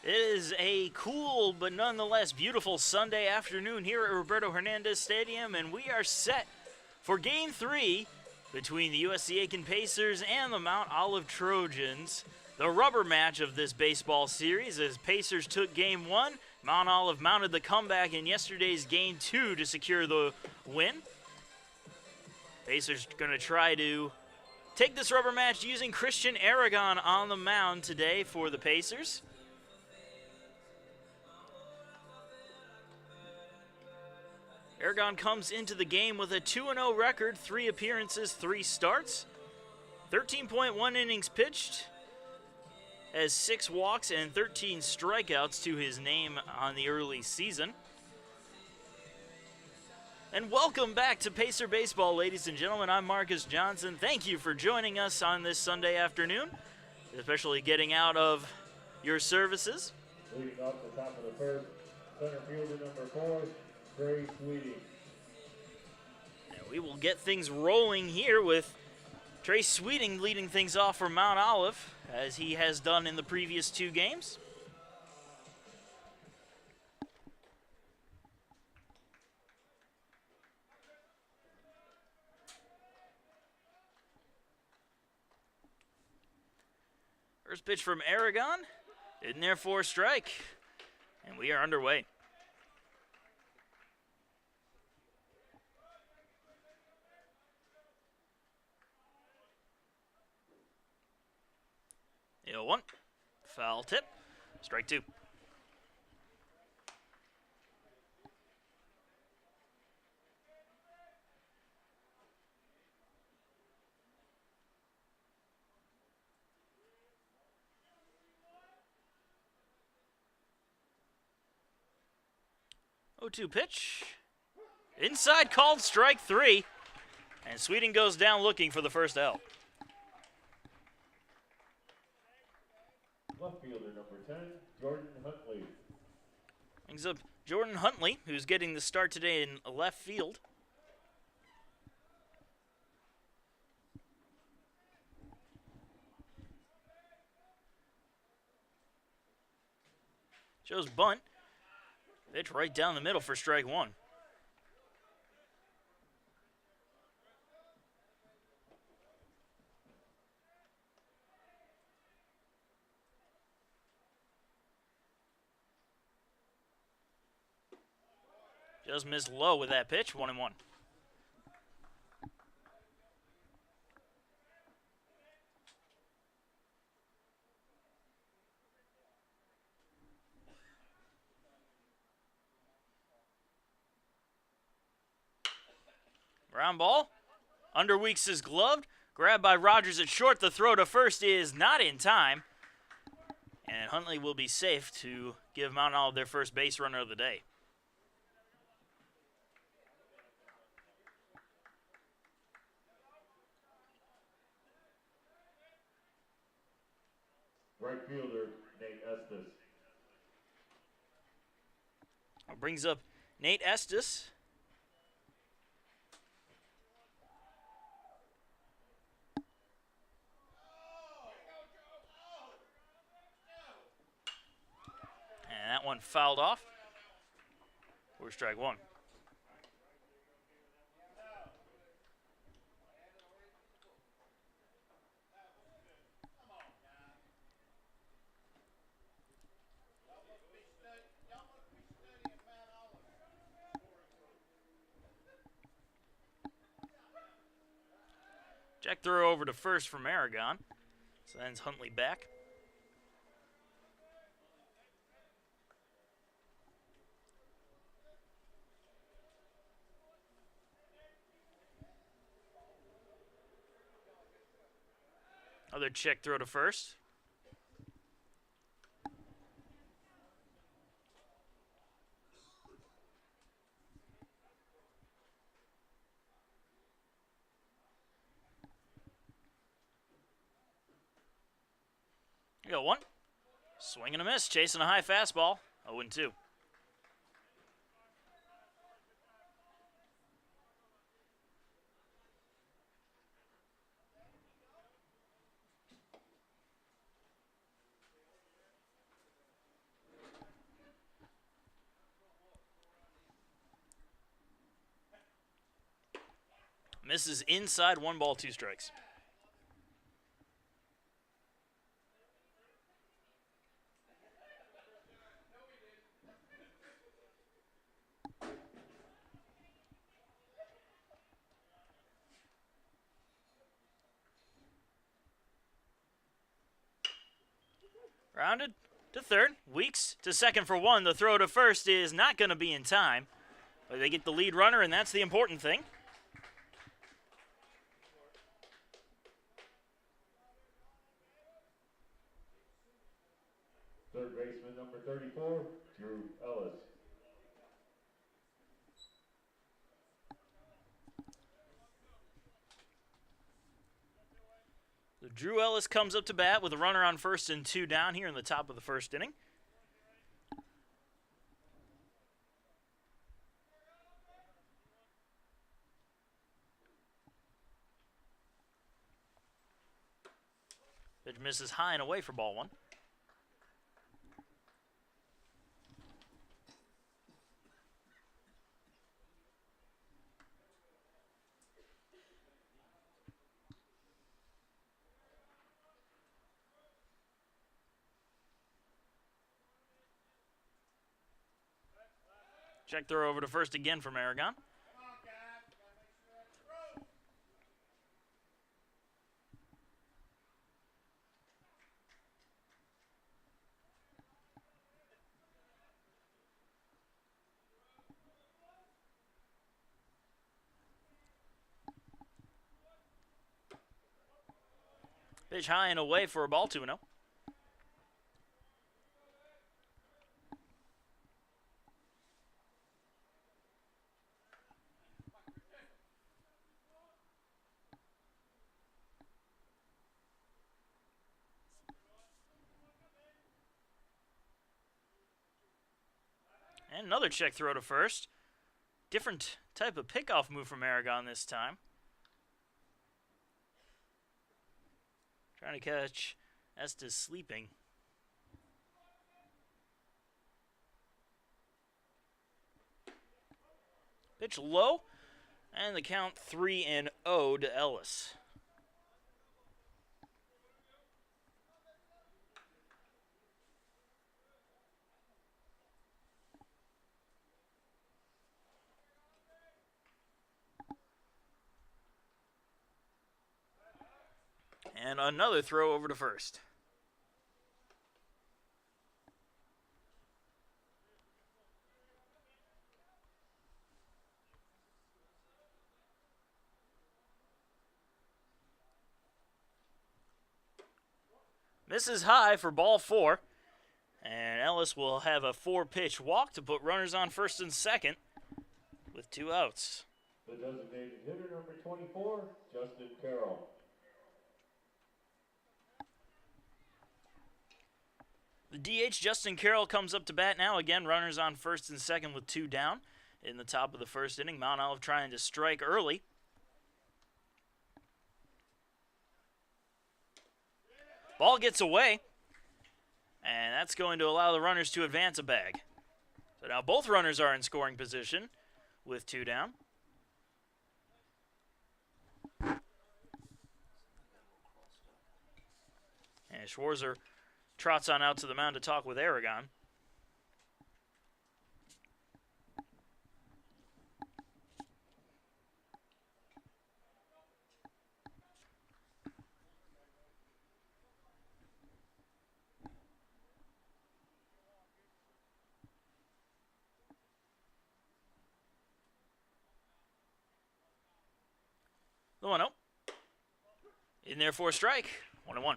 It is a cool but nonetheless beautiful Sunday afternoon here at Roberto Hernandez Stadium, and we are set for Game 3 between the USC Aiken Pacers and the Mount Olive Trojans. The rubber match of this baseball series as Pacers took Game 1. Mount Olive mounted the comeback in yesterday's Game 2 to secure the win. Pacers going to try to take this rubber match using Christian Aragon on the mound today for the Pacers. Aragon comes into the game with a 2-0 record, 3 appearances, 3 starts, 13.1 innings pitched, has 6 walks and 13 strikeouts to his name on the early season. And welcome back to Pacer Baseball, ladies and gentlemen. I'm Marcus Johnson. Thank you for joining us on this Sunday afternoon, especially getting out of your services. Leading off the top of the first, center fielder number 4, Trey Sweeting. And we will get things rolling here with Trey Sweeting leading things off for Mount Olive, as he has done in the previous 2 games. First pitch from Aragon, in there for a strike, and we are underway. The 0-1, foul tip, strike 2. Oh-2 pitch, inside, called strike 3, and Sweeting goes down looking for the first out. Left fielder number 10, Jordan Huntley. Brings up Jordan Huntley, who's getting the start today in left field. Shows bunt. Pitch right down the middle for strike 1. Just missed low with that pitch, 1-1. Ground ball, under Weeks' glove, grabbed by Rogers at short. The throw to first is not in time, and Huntley will be safe to give Mount Olive their first base runner of the day. Right fielder, Nate Estes. Brings up Nate Estes. And that one fouled off for strike 1. Jack throw over to first from Aragon. Sends Huntley back. Another check throw to first. You got 1. Swing and a miss, chasing a high fastball. 0-2. Misses inside, 1-2 strikes. Rounded to third. Weeks to second for 1. The throw to first is not going to be in time. But they get the lead runner, and that's the important thing. Third baseman number 34, Drew Ellis. So Drew Ellis comes up to bat with a runner on first and 2 down here in the top of the first inning. Pitch misses high and away for ball 1. Check throw over to first again from Aragon. Pitch high and away for a ball 2-0. And another check throw to first. Different type of pickoff move from Aragon this time. Trying to catch Estes sleeping. Pitch low, and the count 3-0 to Ellis. And another throw over to first. Misses high for ball 4. And Ellis will have a 4-pitch walk to put runners on first and second with 2 outs. The designated hitter number 24, Justin Carroll. The DH, Justin Carroll, comes up to bat now. Again, runners on first and second with 2 down in the top of the first inning. Mount Olive trying to strike early. Ball gets away, and that's going to allow the runners to advance a bag. So now both runners are in scoring position with 2 down. And Schwarzer trots on out to the mound to talk with Aragon. The 1-0. In there for a strike. 1-1.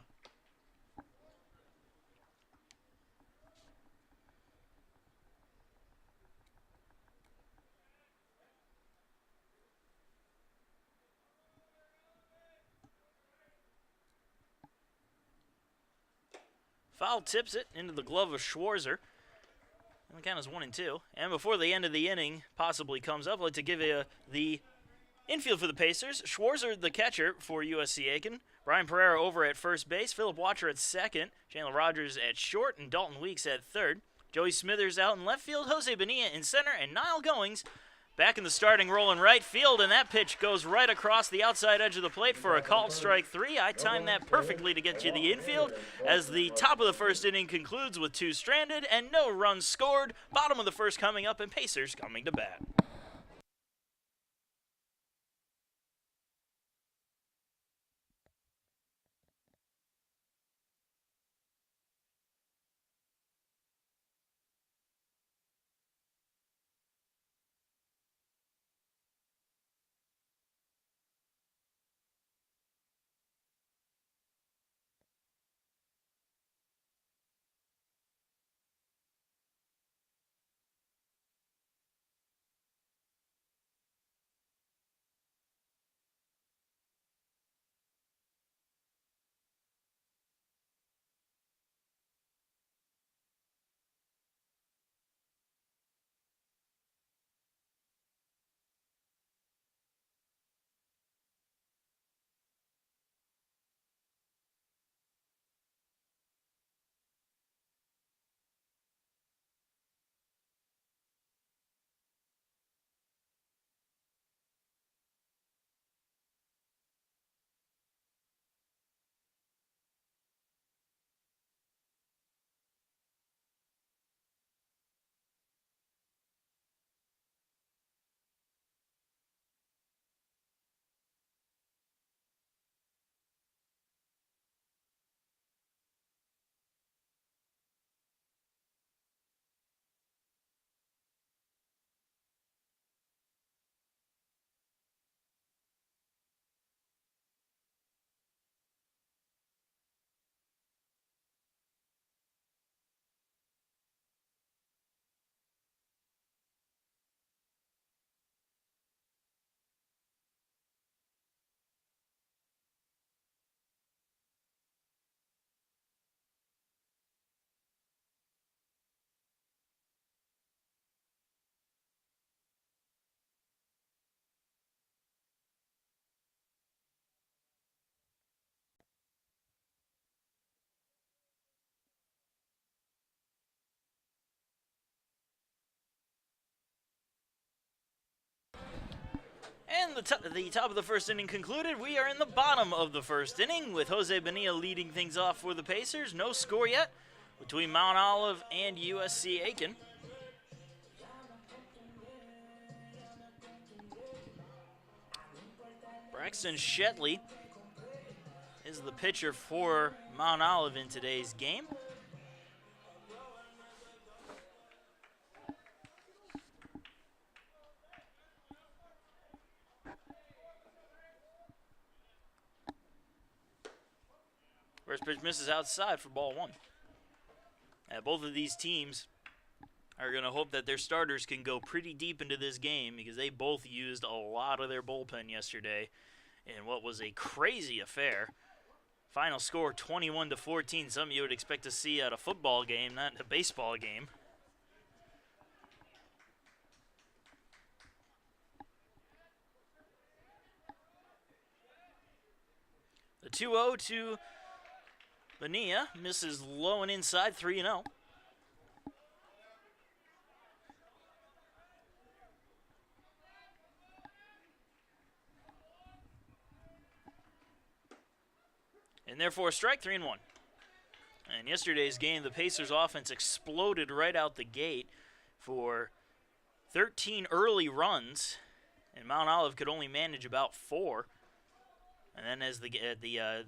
Foul tips it into the glove of Schwarzer. And the count is 1-2. And before the end of the inning possibly comes up, I'd like to give you the infield for the Pacers. Schwarzer, the catcher for USC Aiken. Brian Pereira over at first base. Philip Watcher at second. Chandler Rogers at short. And Dalton Weeks at third. Joey Smithers out in left field. Jose Bonilla in center. And Niall Goings back in the starting role in right field, and that pitch goes right across the outside edge of the plate for a called strike 3. I timed that perfectly to get you the infield as the top of the first inning concludes with 2 stranded and no runs scored. Bottom of the first coming up, and Pacers coming to bat. And the top of the first inning concluded. We are in the bottom of the first inning with Jose Bonilla leading things off for the Pacers. No score yet between Mount Olive and USC Aiken. Braxton Shetley is the pitcher for Mount Olive in today's game. First pitch misses outside for ball 1. Both of these teams are going to hope that their starters can go pretty deep into this game because they both used a lot of their bullpen yesterday in what was a crazy affair. Final score 21-14, something you would expect to see at a football game, not a baseball game. The 2-0 to Bonilla misses low and inside, 3-0. And therefore, a strike, 3-1. And yesterday's game, the Pacers offense exploded right out the gate for 13 early runs, and Mount Olive could only manage about 4. And then as the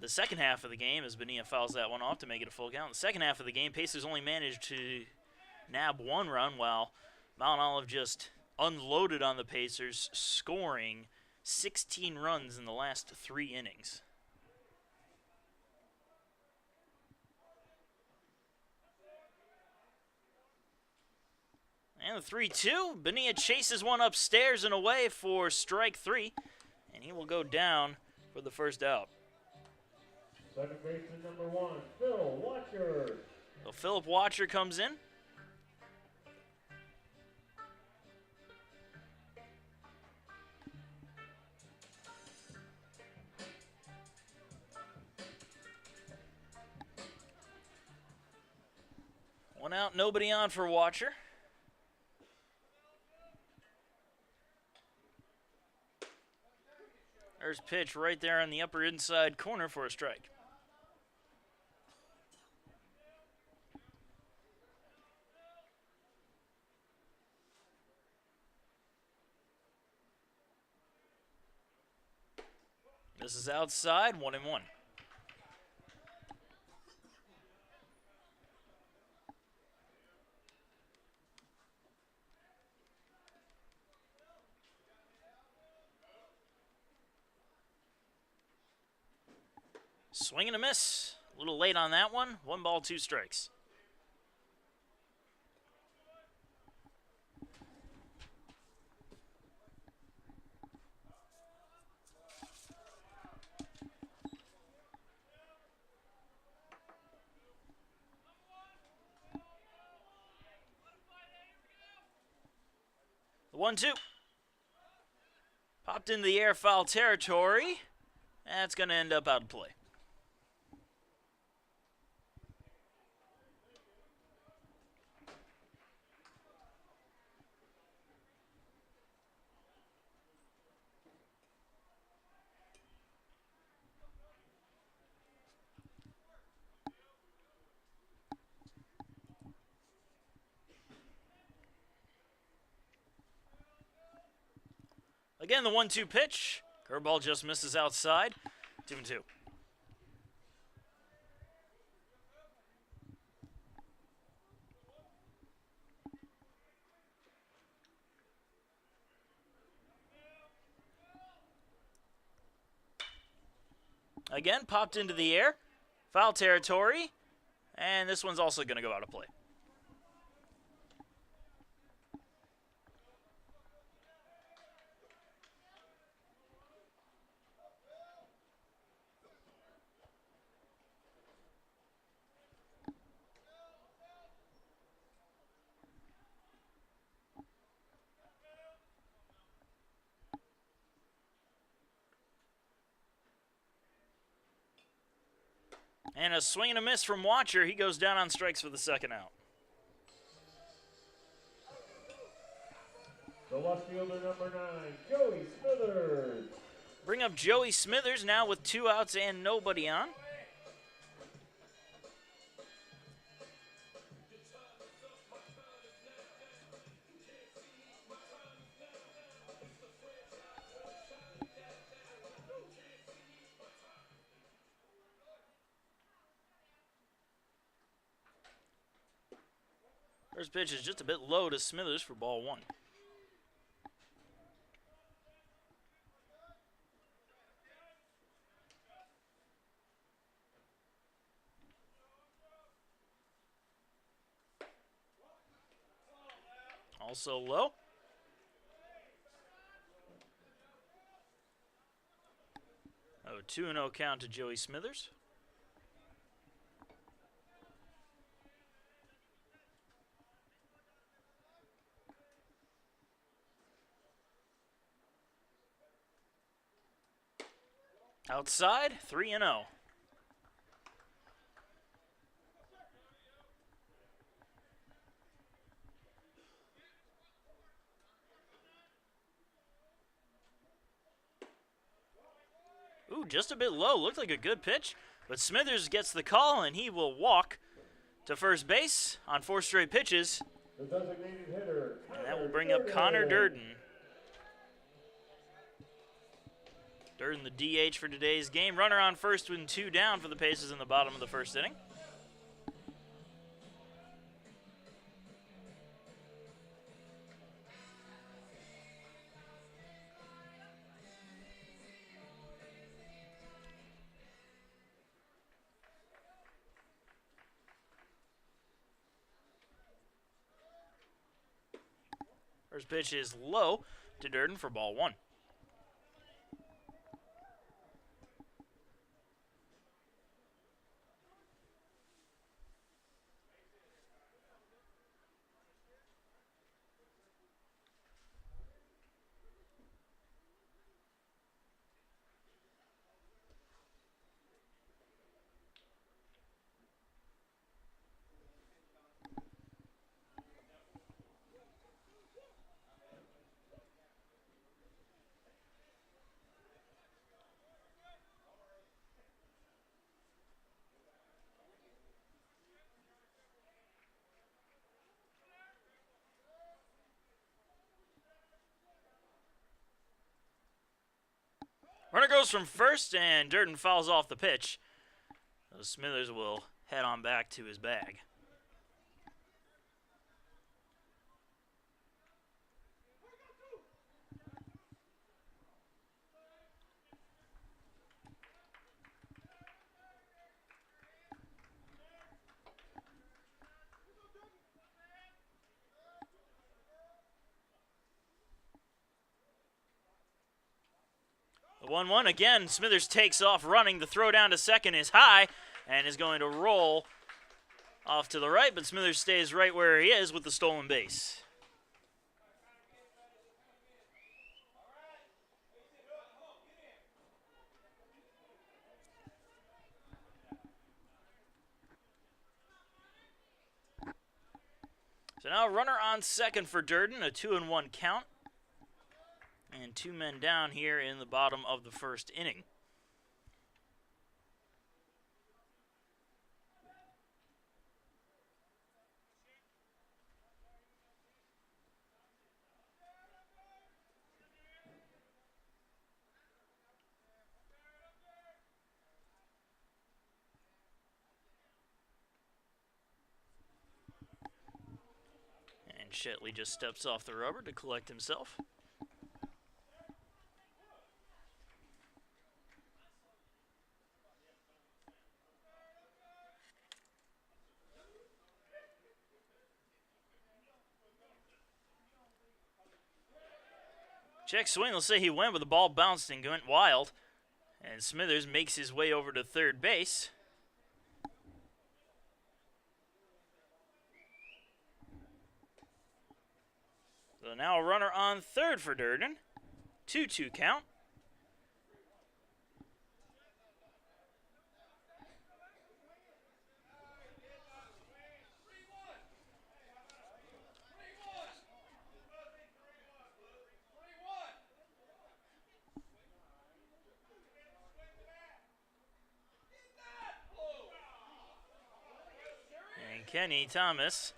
second half of the game, as Bonilla fouls that one off to make it a full count, the second half of the game, Pacers only managed to nab 1 run, while Mount Olive just unloaded on the Pacers, scoring 16 runs in the last 3 innings. And the 3-2, Bonilla chases one upstairs and away for strike 3, and he will go down for the first out. Second baseman number 1, Phil Watcher. So Philip Watcher comes in. One out, nobody on for Watcher. There's pitch right there on the upper inside corner for a strike. This is outside, 1-1. Swing and a miss. A little late on that one. 1 ball, 2 strikes. The 1-2. Popped into the air, foul territory. That's going to end up out of play. Again, the 1-2 pitch. Curveball just misses outside. 2-2. Again, popped into the air. Foul territory. And this one's also going to go out of play. And a swing and a miss from Watcher. He goes down on strikes for the second out. The left fielder, number 9, Joey Smithers. Bring up Joey Smithers now with 2 outs and nobody on. First pitch is just a bit low to Smithers for ball 1. Also low. Oh, 2-0 count to Joey Smithers. Outside, 3-0. Ooh, just a bit low. Looked like a good pitch. But Smithers gets the call, and he will walk to first base on 4 straight pitches. The designated hitter, And that will bring up Connor Durden. Durden, the DH for today's game. Runner on first with 2 down for the Pacers in the bottom of the first inning. First pitch is low to Durden for ball 1. Runner goes from first, and Durden fouls off the pitch. So Smithers will head on back to his bag. The 1-1 again. Smithers takes off running. The throw down to second is high and is going to roll off to the right, but Smithers stays right where he is with the stolen base. So now runner on second for Durden, a 2-1 count. And 2 men down here in the bottom of the first inning. And Shetley just steps off the rubber to collect himself. Check swing, let's say he went, but the ball bounced and went wild. And Smithers makes his way over to third base. So now a runner on third for Durden. 2-2 count. Kenny Thomas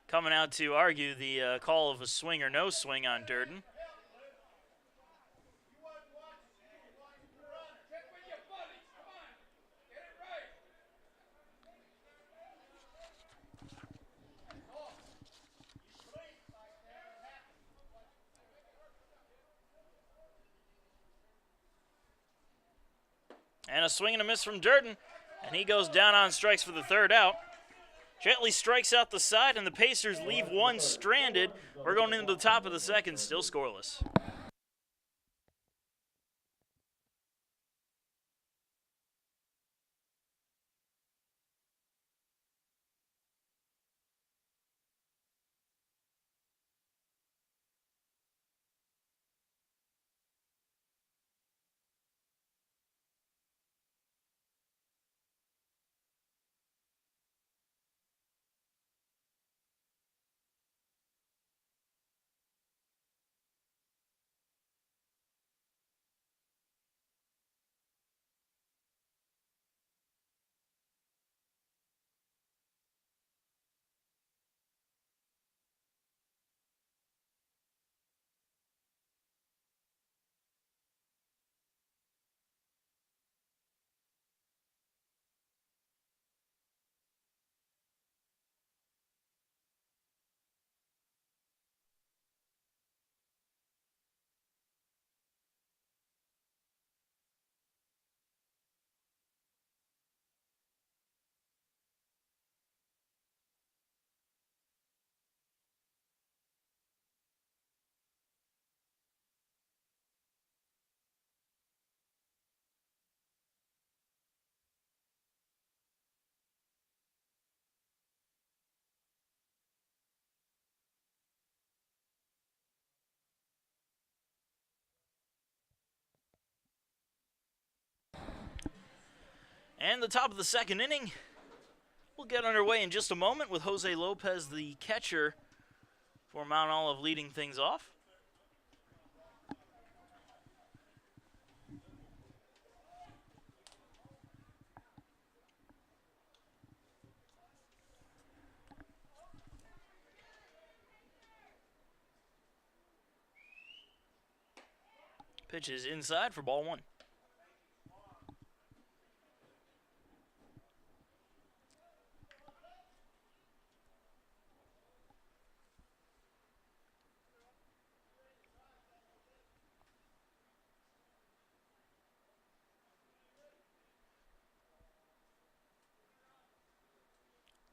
coming out to argue the call of a swing or no swing on Durden. And a swing and a miss from Durden, and he goes down on strikes for the third out. Shetley strikes out the side, and the Pacers leave one stranded. We're going into the top of the second, still scoreless. And the top of the second inning will get underway in just a moment with Jose Lopez, the catcher for Mount Olive, leading things off. Pitch is inside for ball one.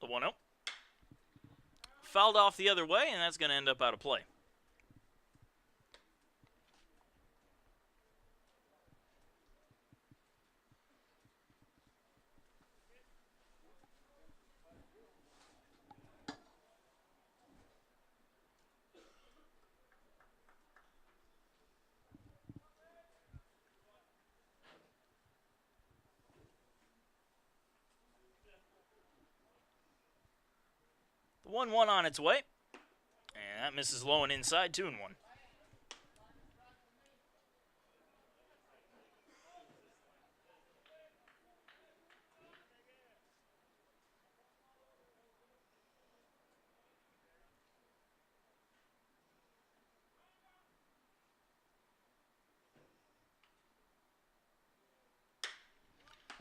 The 1-0. Fouled off the other way, and that's going to end up out of play. The 1-1 on its way. And that misses low and inside, 2-1.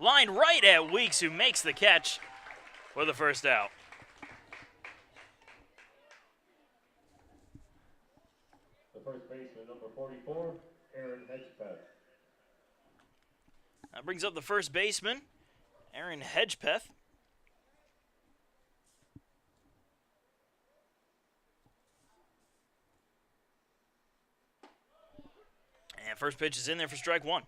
Line right at Weeks, who makes the catch for the first out. The first baseman, number 44, Aaron Hedgepeth. That brings up the first baseman, Aaron Hedgepeth. And first pitch is in there for strike one.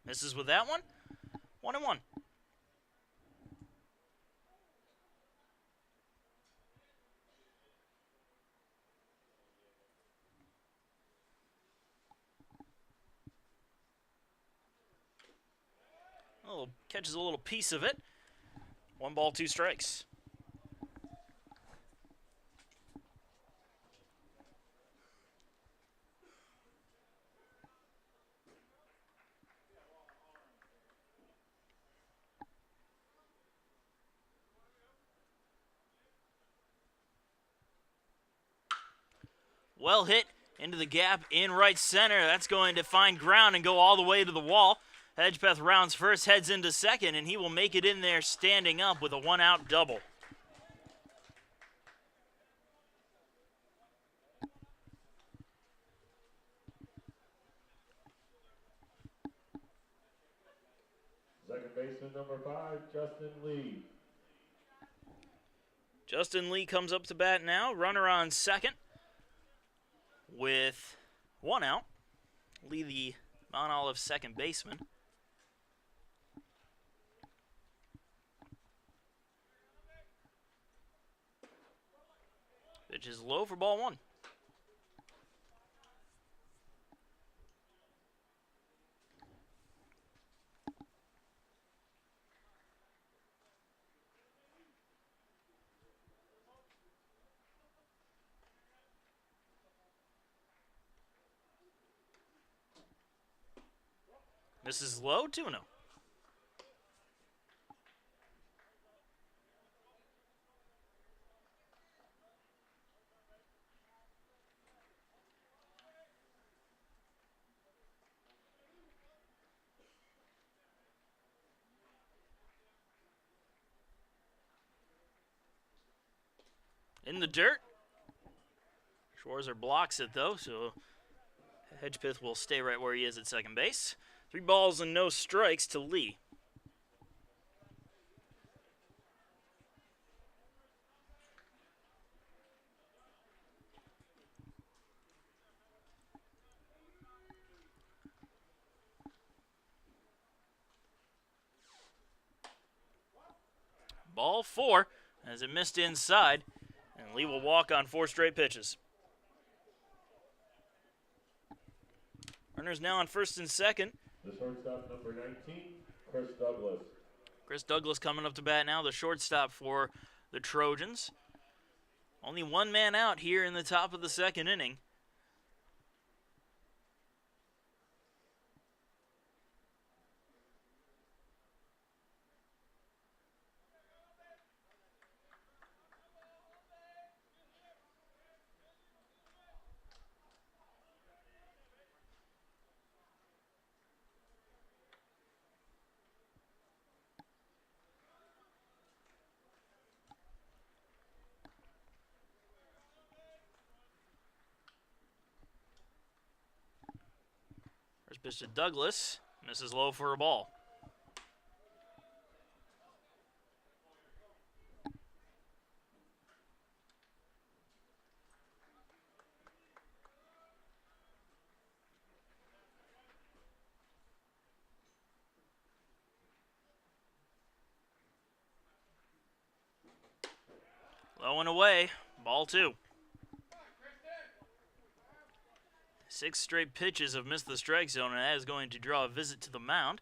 Misses with that one. 1-1. Oh, catches a little piece of it. 1 ball, 2 strikes. Well hit into the gap in right center. That's going to find ground and go all the way to the wall. Hedgepeth rounds first, heads into second, and he will make it in there standing up with a 1-out double. Second baseman, number 5, Justin Lee. Justin Lee comes up to bat now. Runner on second with 1 out. Lee, the Mount Olive second baseman. Pitch is low for ball 1. This is low, 2-0. In the dirt. Schwarzer blocks it, though, so Hedgepeth will stay right where he is at second base. 3 balls and no strikes to Lee. Ball 4 as it missed inside, and Lee will walk on 4 straight pitches. Runners now on first and second. The shortstop, number 19, Chris Douglas. Chris Douglas coming up to bat now, the shortstop for the Trojans. Only 1 man out here in the top of the second inning. Pitch to Douglas. Misses low for a ball. Low and away. Ball 2. 6 straight pitches have missed the strike zone, and that is going to draw a visit to the mound.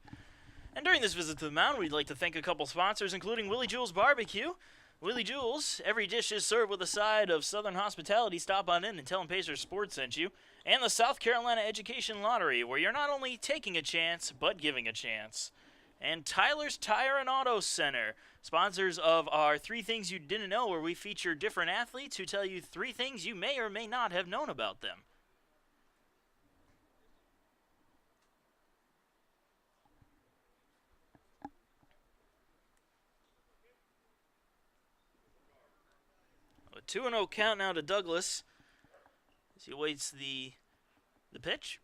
And during this visit to the mound, we'd like to thank a couple sponsors, including Willie Jules Barbecue. Willie Jules, every dish is served with a side of Southern hospitality. Stop on in and tell them Pacers Sports sent you. And the South Carolina Education Lottery, where you're not only taking a chance, but giving a chance. And Tyler's Tire and Auto Center, sponsors of our 3 Things You Didn't Know, where we feature different athletes who tell you 3 things you may or may not have known about them. A 2-0 count now to Douglas as he awaits the pitch.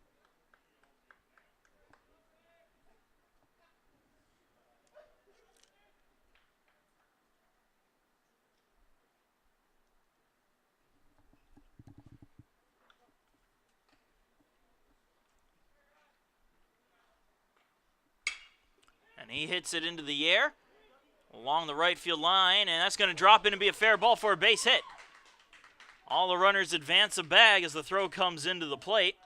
And he hits it into the air along the right field line, and that's going to drop in and be a fair ball for a base hit. All the runners advance a bag as the throw comes into the plate,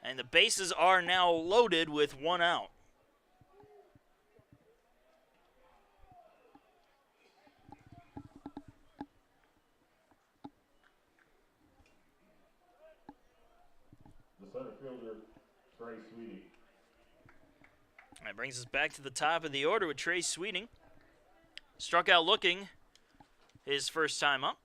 and the bases are now loaded with 1 out. The center fielder, Trey Sweeting. That brings us back to the top of the order with Trey Sweeting. Struck out looking his first time up.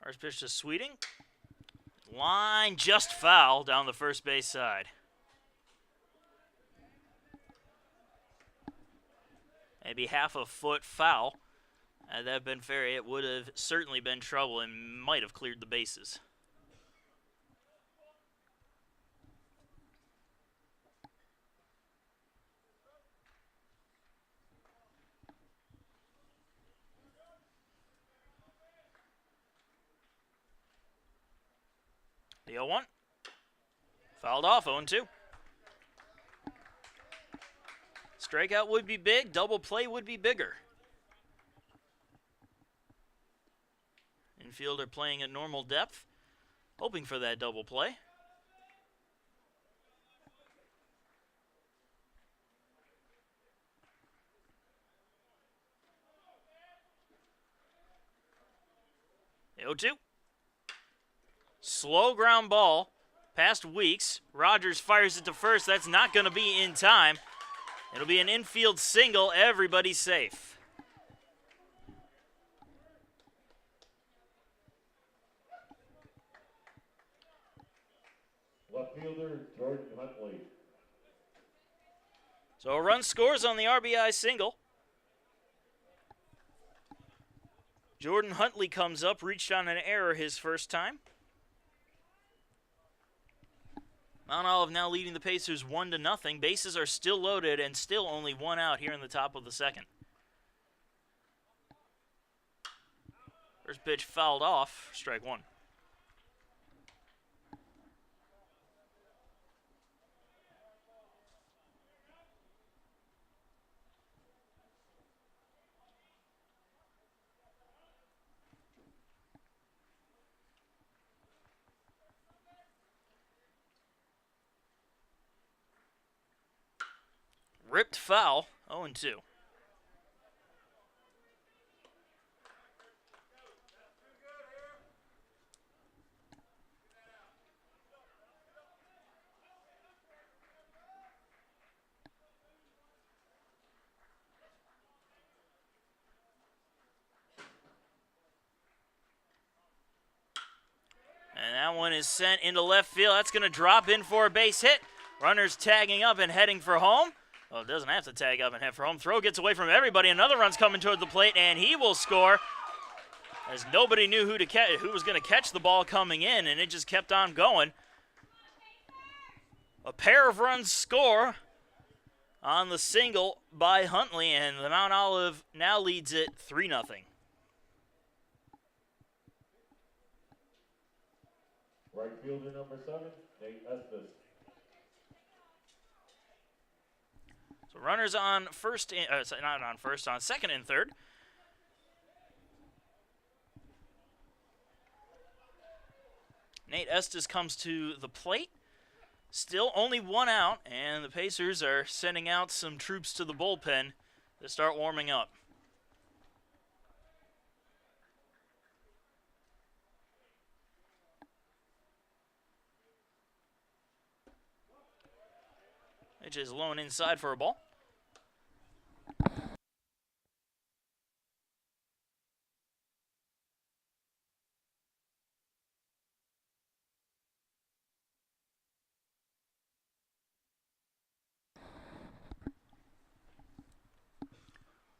First pitch to Sweeting. Line just foul down the first base side. Maybe half a foot foul. Had that been fair, it would have certainly been trouble and might have cleared the bases. The 0-1. Fouled off, 0-2. Strikeout would be big, double play would be bigger. Infielder playing at normal depth, hoping for that double play. The 0-2. Slow ground ball past Weeks. Rogers fires it to first. That's not going to be in time. It'll be an infield single. Everybody's safe. Left fielder, Jordan Huntley. So a run scores on the RBI single. Jordan Huntley comes up, reached on an error his first time. Mount Olive now leading the Pacers 1-0. Bases are still loaded and still only 1 out here in the top of the second. First pitch fouled off, strike 1. Ripped foul, 0-2. That one is sent into left field. That's going to drop in for a base hit. Runners tagging up and heading for home. Well, it doesn't have to tag up and head for home. Throw gets away from everybody. Another run's coming toward the plate, and he will score, as nobody knew who was going to catch the ball coming in, and it just kept on going. A pair of runs score on the single by Huntley, and the Mount Olive now leads it 3-0. Right fielder number 7, Nate Estes. So runners on on second and third. Nate Estes comes to the plate. Still only one out, and the Pacers are sending out some troops to the bullpen to start warming up. Pitch is low and inside for a ball.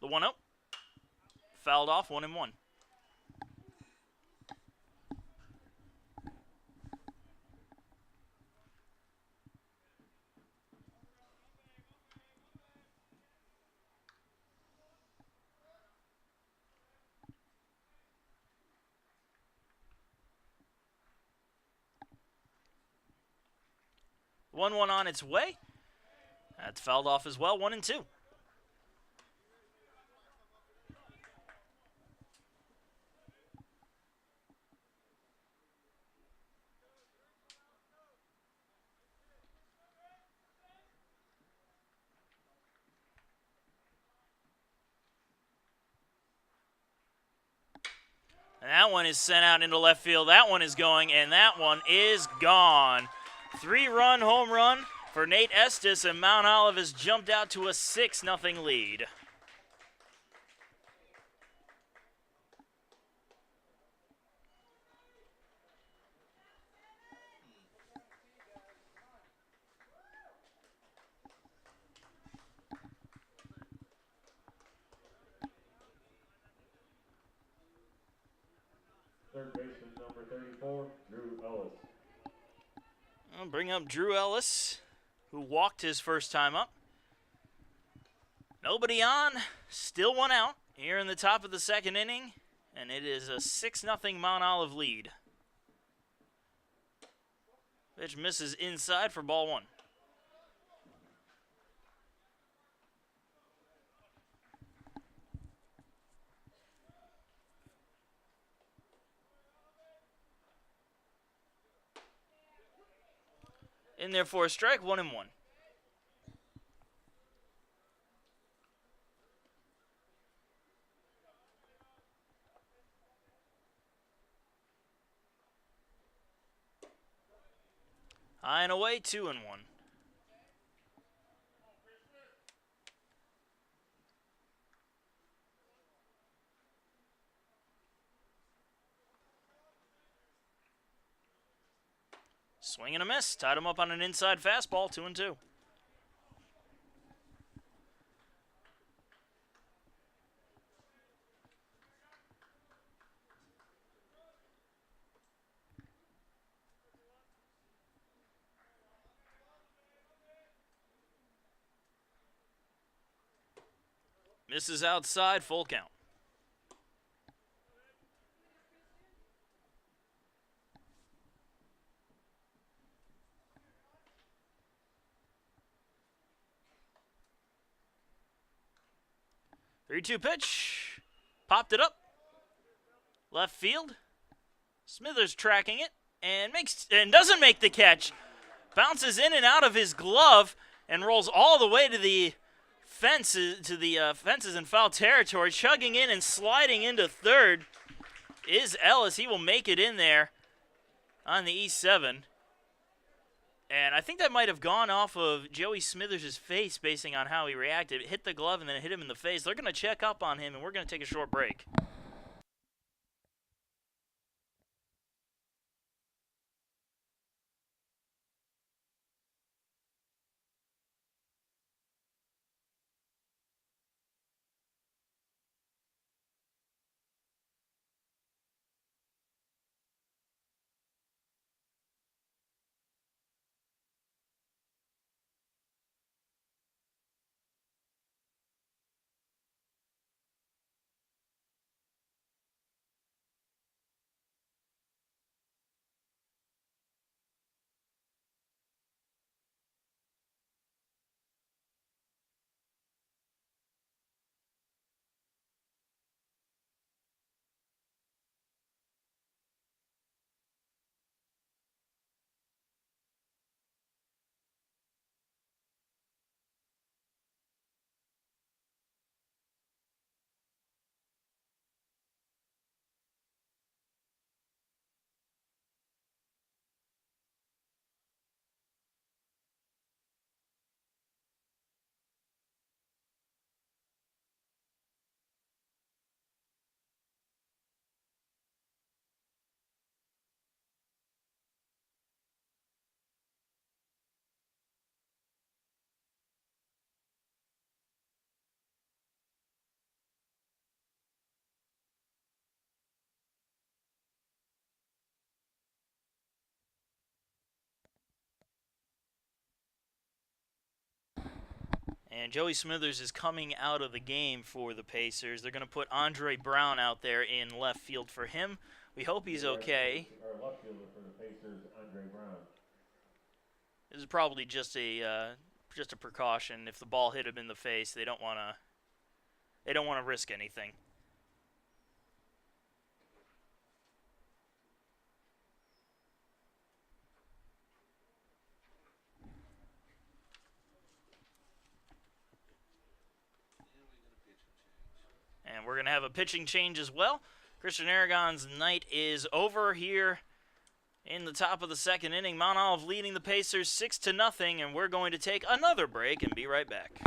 The 1-0. Fouled off, 1-1. The 1-1 on its way. That's fouled off as well, 1-2. And that one is sent out into left field. That one is going, and that one is gone. 3-run home run for Nate Estes, and Mount Olive has jumped out to a 6-0 lead. Third baseman number 34, Drew Ellis. I'll bring up Drew Ellis, who walked his first time up. Nobody on, still one out here in the top of the second inning, and it is a 6-0 Mount Olive lead. Pitch misses inside for ball 1. In there for a strike, 1-1. High and away, 2-1. Swing and a miss. Tied him up on an inside fastball, 2-2. Misses outside, full count. Three-two pitch. Popped it up. Left field. Smithers tracking it and doesn't make the catch. Bounces in and out of his glove and rolls all the way to the fences in foul territory. Chugging in and sliding into third is Ellis. He will make it in there on the E7. And I think that might have gone off of Joey Smithers' face basing on how he reacted. It hit the glove and then it hit him in the face. They're going to check up on him, and we're going to take a short break. And Joey Smithers is coming out of the game for the Pacers. They're going to put Andre Brown out there in left field for him. We hope he's okay. Our left fielder for the Pacers, Andre Brown. This is probably just a precaution. If the ball hit him in the face, they don't want to risk anything. And we're going to have a pitching change as well. Christian Aragon's night is over here in the top of the second inning. Mount Olive leading the Pacers 6-0, and we're going to take another break and be right back.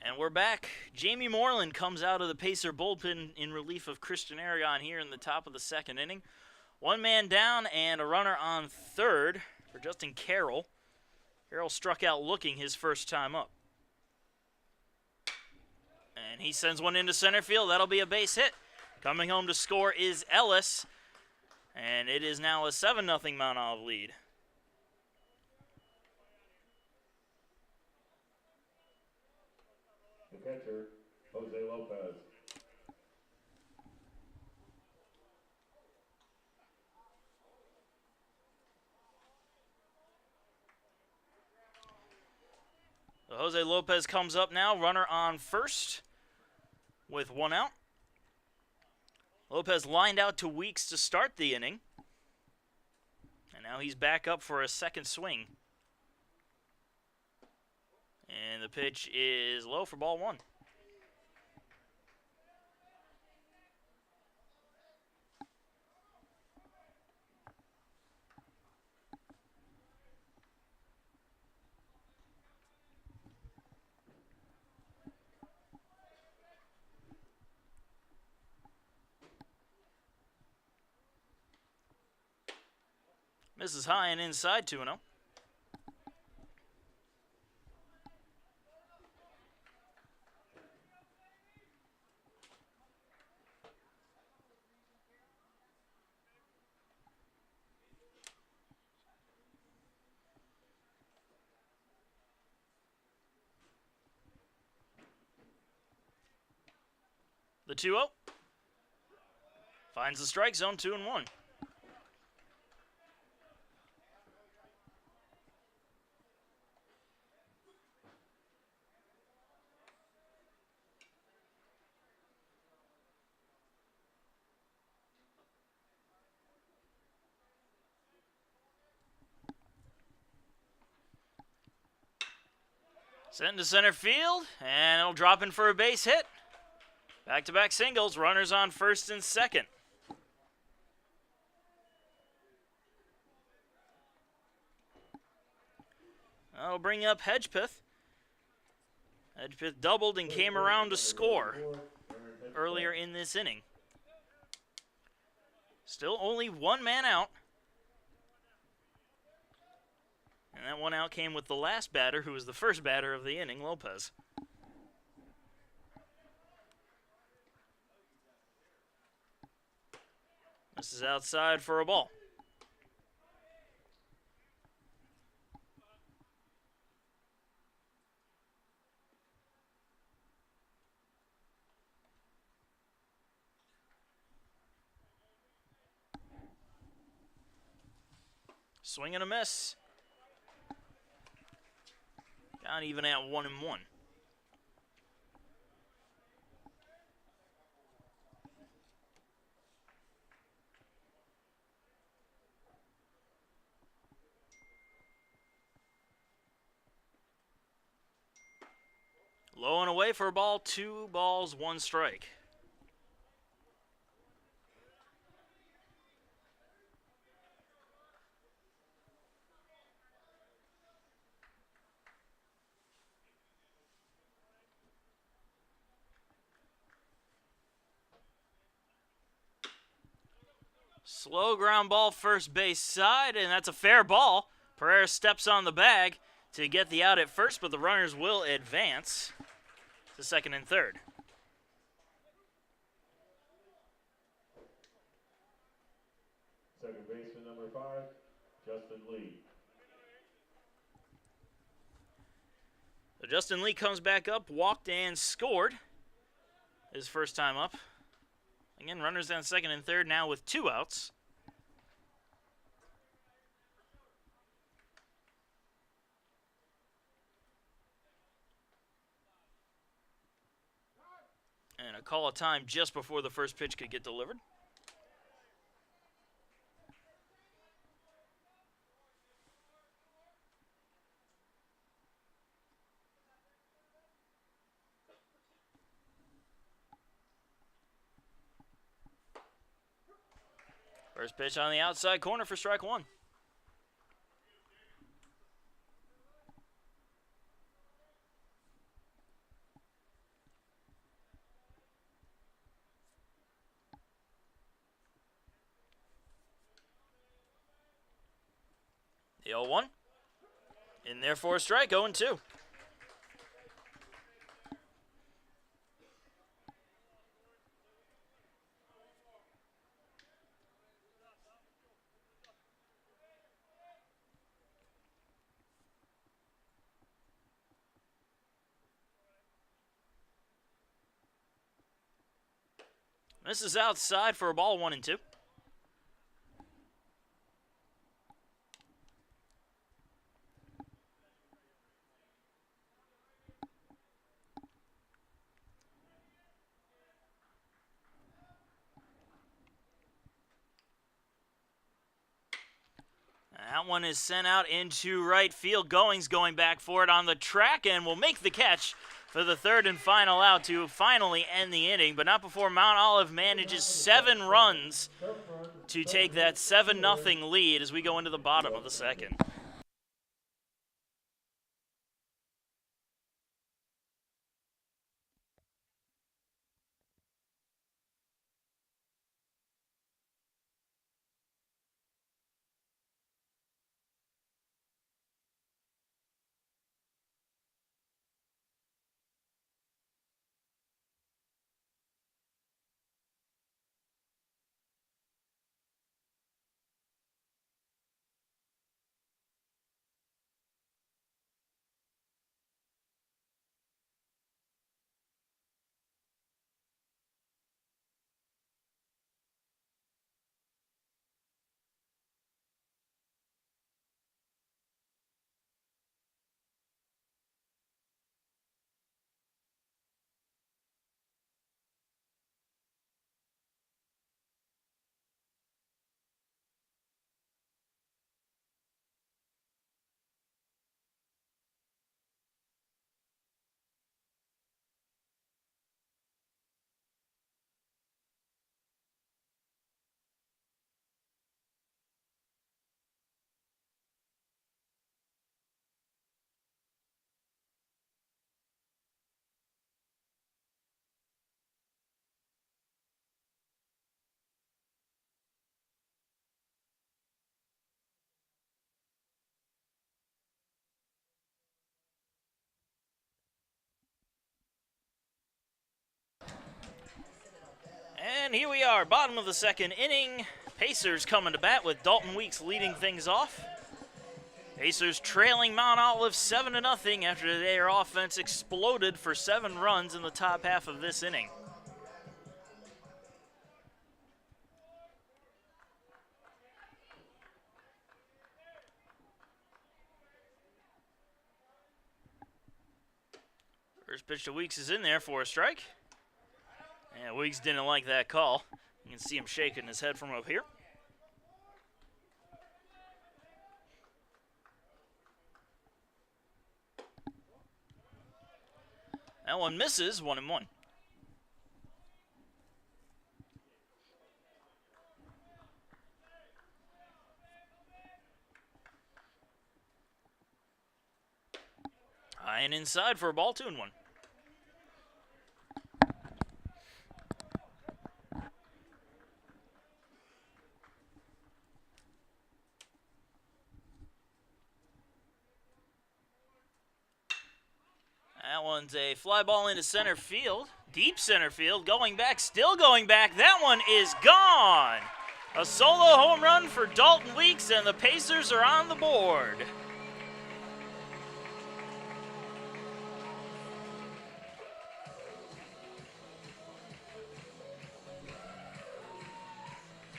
And we're back. Jamie Moreland comes out of the Pacer bullpen in relief of Christian Aragon here in the top of the second inning. One man down and a runner on third for Justin Carroll. Carroll struck out looking his first time up. And he sends one into center field. That'll be a base hit. Coming home to score is Ellis. And it is now a 7-0 Mount Olive lead. The catcher, Jose Lopez. So Jose Lopez comes up now, runner on first with one out. Lopez lined out to Weeks to start the inning. And now he's back up for a second swing. And the pitch is low for ball one. Misses high and inside 2-0. The 2-0. Finds the strike zone, 2-1. Sent to center field, and it'll drop in for a base hit. Back-to-back singles, runners on first and second. That'll bring up Hedgepeth. Hedgepeth doubled and came around to score earlier in this inning. Still only one man out. And that one out came with the last batter, who was the first batter of the inning, Lopez. This is outside for a ball. Swing and a miss. Not even at 1-1. Low and away for a ball, 2 balls, 1 strike. Slow ground ball first base side, and that's a fair ball. Pereira steps on the bag to get the out at first, but the runners will advance to second and third. Second baseman number 5, Justin Lee. So Justin Lee comes back up, walked and scored his first time up. Again, runners down second and third now with 2 outs. And a call of time just before the first pitch could get delivered. First pitch on the outside corner for strike 1. The 0-1. In there for a strike, 0-2. This is outside for a ball, 1-2. That one is sent out into right field. Goings going back for it on the track and will make the catch for the third and final out to finally end the inning, but not before Mount Olive manages 7 runs to take that 7-0 lead as we go into the bottom of the second. And here we are, bottom of the second inning. Pacers coming to bat with Dalton Weeks leading things off. Pacers trailing Mount Olive 7-0 after their offense exploded for 7 runs in the top half of this inning. First pitch to Weeks is in there for a strike. And Weeks didn't like that call. You can see him shaking his head from up here. That one misses, 1-1. High and inside for a ball, 2-1. That one's a fly ball into center field. Deep center field. Going back, still going back. That one is gone. A solo home run for Dalton Weeks, and the Pacers are on the board.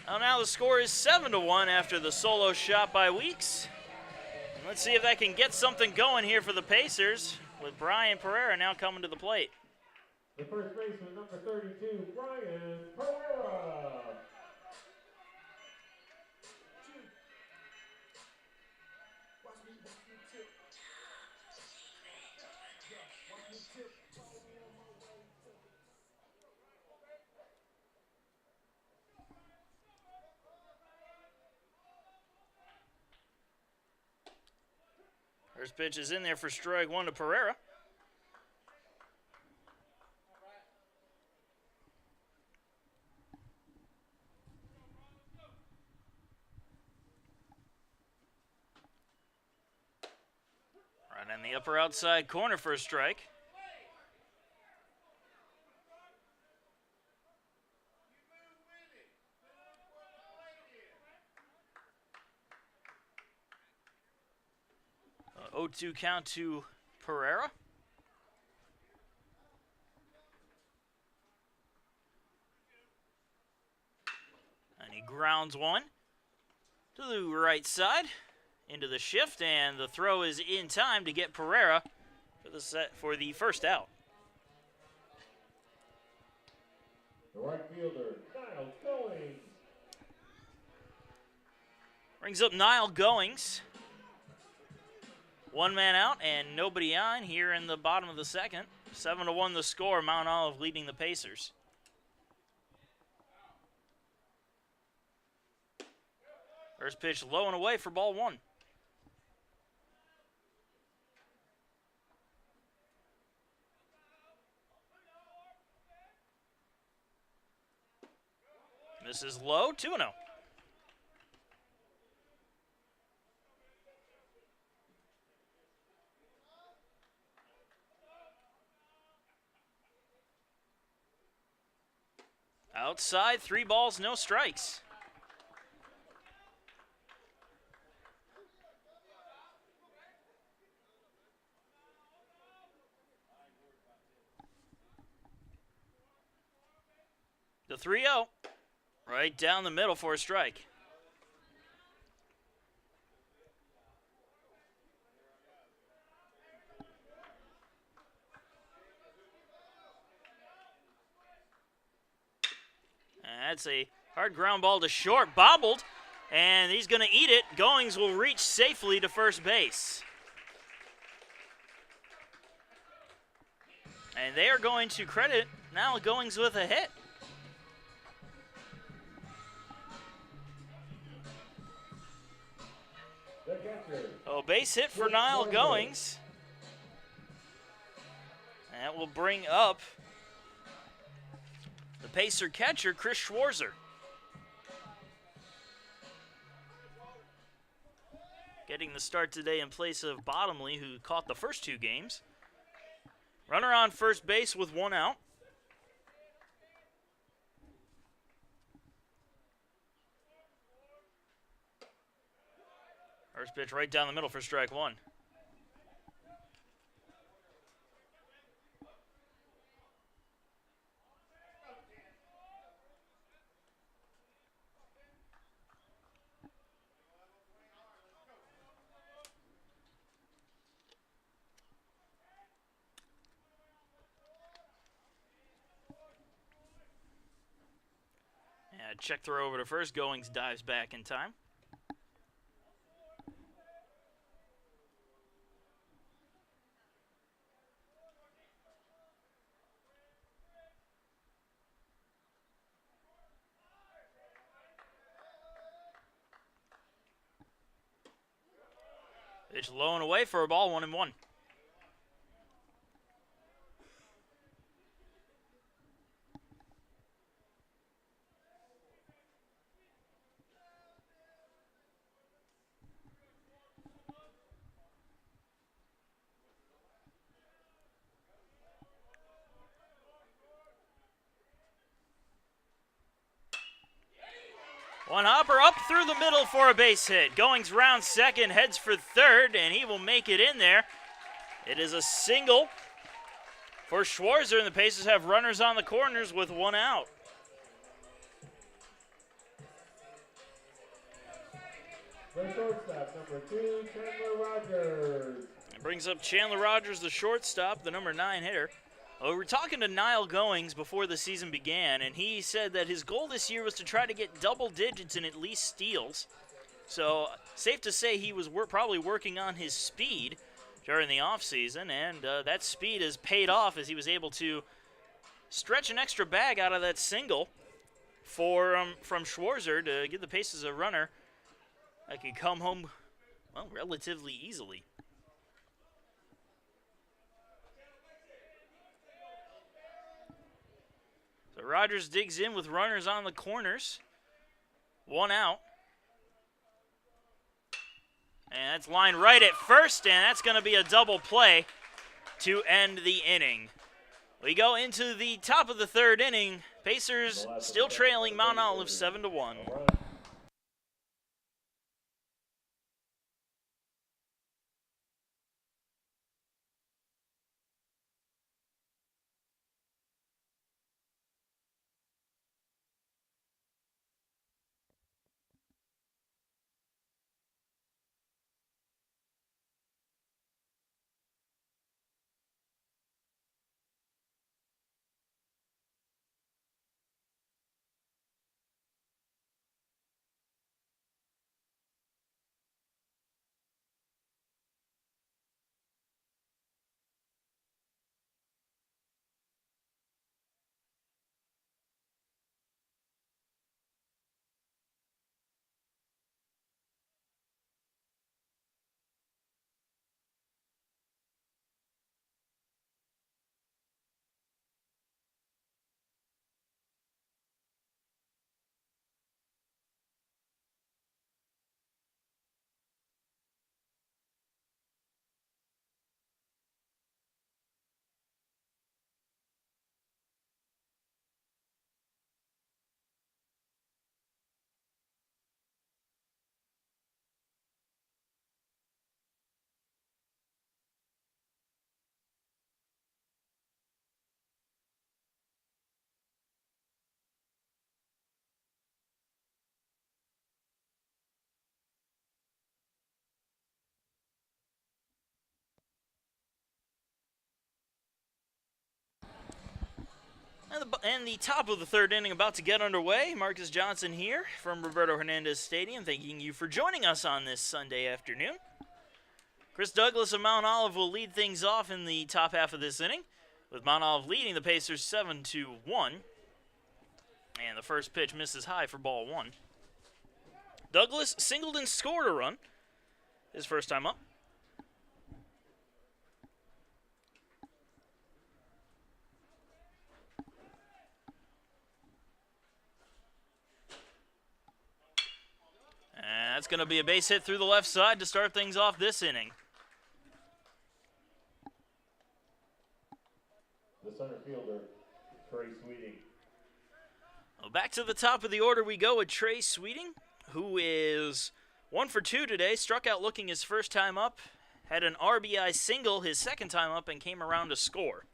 Well, now the score is 7-1 after the solo shot by Weeks. And let's see if that can get something going here for the Pacers, with Brian Pereira now coming to the plate. The first baseman, number 32, Brian Pereira. First pitch is in there for strike one to Pereira. Right in the upper outside corner for a strike. 0-2 count to Pereira. And he grounds one to the right side into the shift, and the throw is in time to get Pereira for the first out. The right fielder, Niall Goings. Brings up Niall Goings. One man out and nobody on here in the bottom of the second. 7-1 the score, Mount Olive leading the Pacers. First pitch low and away for ball 1. This is low, 2-0. Outside, 3 balls, no strikes. The 3-0, right down the middle for a strike. That's a hard ground ball to short, bobbled, and he's going to eat it. Goings will reach safely to first base. And they are going to credit now Goings with a hit. The catcher. Oh, base hit for Niall Goings. That will bring up the Pacer catcher, Chris Schwarzer. Getting the start today in place of Bottomley, who caught the first 2 games. Runner on first base with 1 out. First pitch right down the middle for strike one. Check throw over to first. Goings dives back in time. Pitch low and away for a ball, 1-1. One hopper up through the middle for a base hit. Goings round second, heads for third, and he will make it in there. It is a single for Schwarzer, and the Pacers have runners on the corners with one out. The shortstop, number 2, Chandler Rogers. It brings up Chandler Rogers, the shortstop, the number 9 hitter. We were talking to Niall Goings before the season began, and he said that his goal this year was to try to get double digits in at least steals. So, safe to say he was probably working on his speed during the offseason, and that speed has paid off as he was able to stretch an extra bag out of that single from Schwarzer to give the Pacers a runner that could come home, well, relatively easily. So Rogers digs in with runners on the corners. One out. And that's lined right at first, and that's going to be a double play to end the inning. We go into the top of the third inning. Pacers still trailing Mount Olive 7-1. And the top of the third inning about to get underway. Marcus Johnson here from Roberto Hernandez Stadium, thanking you for joining us on this Sunday afternoon. Chris Douglas of Mount Olive will lead things off in the top half of this inning, with Mount Olive leading the Pacers 7-1. And the first pitch misses high for ball one. Douglas singled and scored a run his first time up. And that's going to be a base hit through the left side to start things off this inning. The center fielder, Trey Sweeting. Well, back to the top of the order we go with Trey Sweeting, who is 1 for 2 today, struck out looking his first time up, had an RBI single his second time up, and came around to score.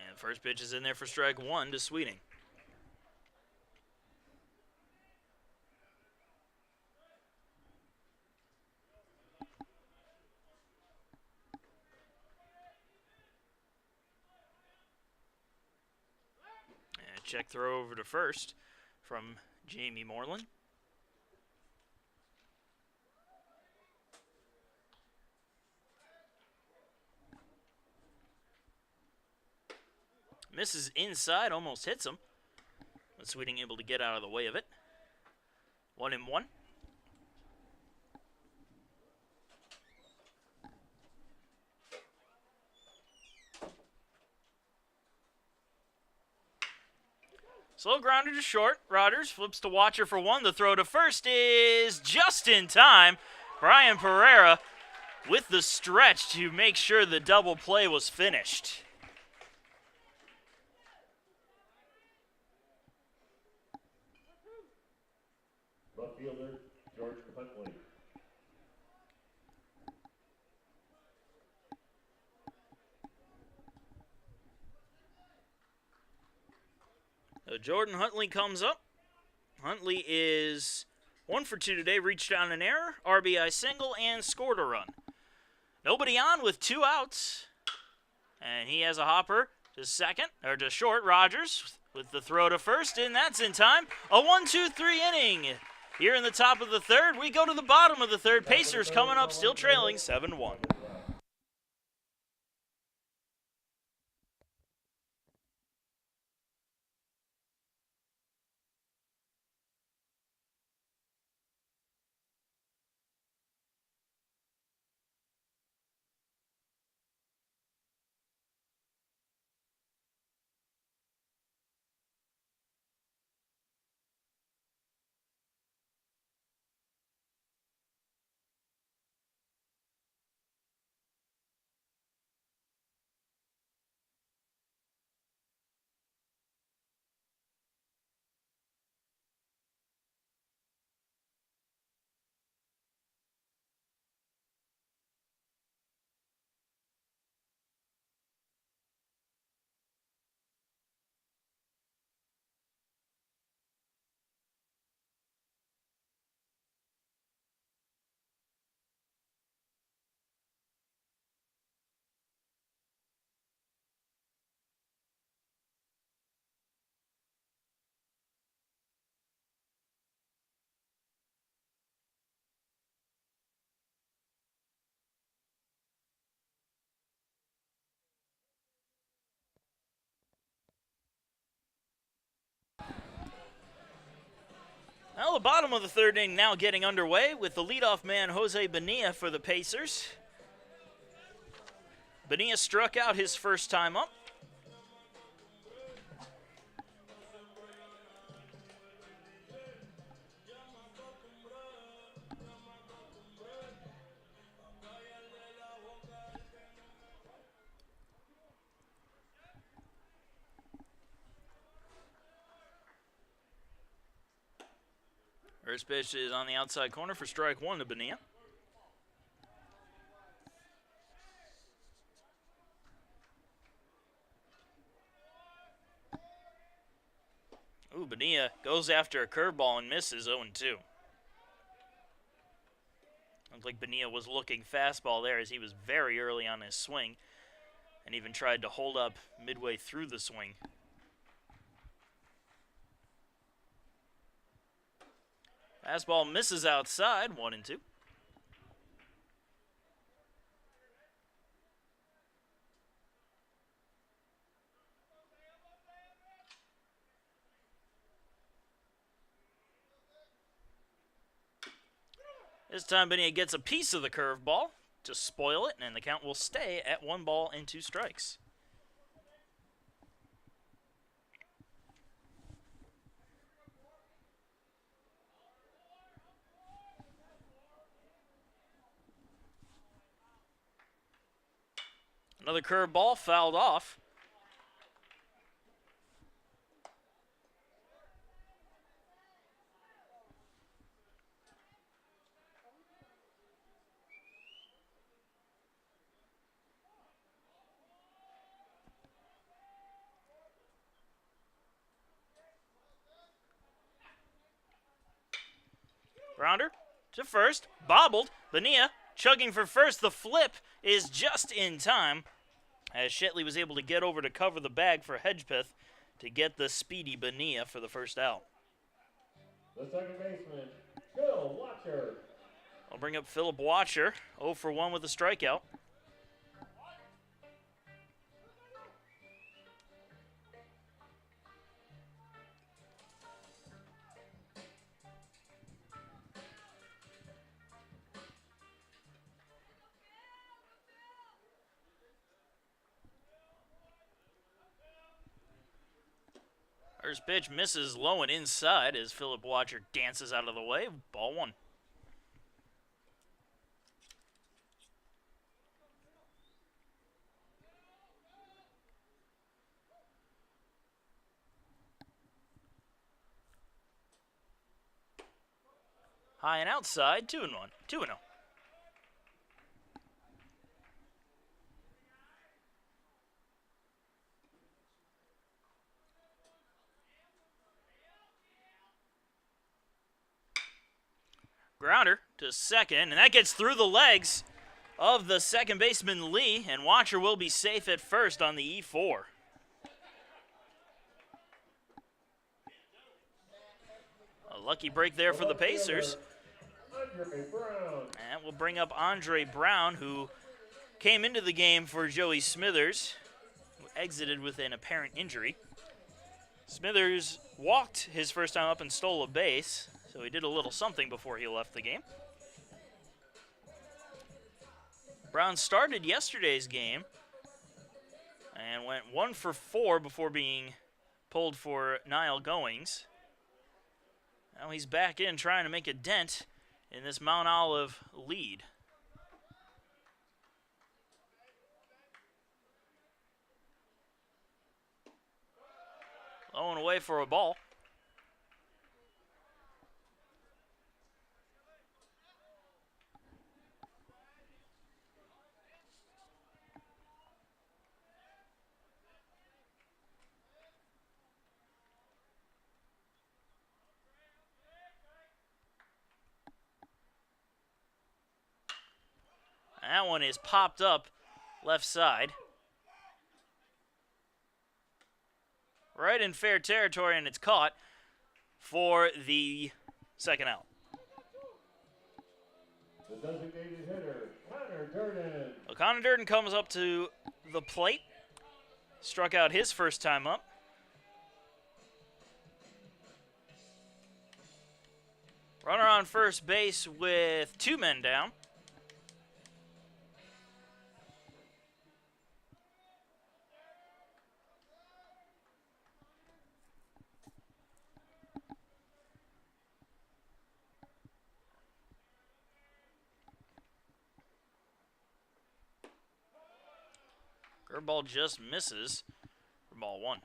And first pitch is in there for strike one to Sweeting. Check throw over to first from Jamie Moreland. Misses inside, almost hits him. But Sweeting able to get out of the way of it. 1-1. Slow grounder to short. Rodgers flips to Watcher for one. The throw to first is just in time. Brian Pereira with the stretch to make sure the double play was finished. Left fielder, George Huntley. So Jordan Huntley comes up. Huntley is 1 for 2 today, reached down an error, RBI single, and scored a run. Nobody on with 2 outs. And he has a hopper to second, or to short. Rodgers with the throw to first, and that's in time. A 1-2-3 inning. Here in the top of the third, we go to the bottom of the third. Pacers coming up, still trailing 7-1. Well, the bottom of the third inning now getting underway with the leadoff man, Jose Bonilla, for the Pacers. Bonilla struck out his first time up. First pitch is on the outside corner for strike one to Bonilla. Ooh, Bonilla goes after a curveball and misses 0-2. Looked like Bonilla was looking fastball there as he was very early on his swing and even tried to hold up midway through the swing. Fastball misses outside, 1-2. This time Bonilla gets a piece of the curveball to spoil it, and the count will stay at 1-2 strikes. Another curveball fouled off. Grounder to first, bobbled. Bonilla chugging for first. The flip is just in time as Shetley was able to get over to cover the bag for Hedgepeth to get the speedy Bonilla for the first out. The second baseman, Phil Watcher. I'll bring up Philip Watcher, 0 for 1 with a strikeout. First pitch misses low and inside as Philip Watcher dances out of the way. Ball 1. High and outside, 2-1. 2-0. Grounder to second, and that gets through the legs of the second baseman Lee, and Watcher will be safe at first on the E4. A lucky break there for the Pacers. And we'll bring up Andre Brown, who came into the game for Joey Smithers, who exited with an apparent injury. Smithers walked his first time up and stole a base, so he did a little something before he left the game. Brown started yesterday's game and went 1 for 4 before being pulled for Niall Goings. Now he's back in trying to make a dent in this Mount Olive lead. Low and away for a ball. That one is popped up left side. Right in fair territory, and it's caught for the second out. The designated hitter, Connor Durden. Well, Connor Durden comes up to the plate. Struck out his first time up. Runner on first base with 2 men down. Curveball just misses for ball 1.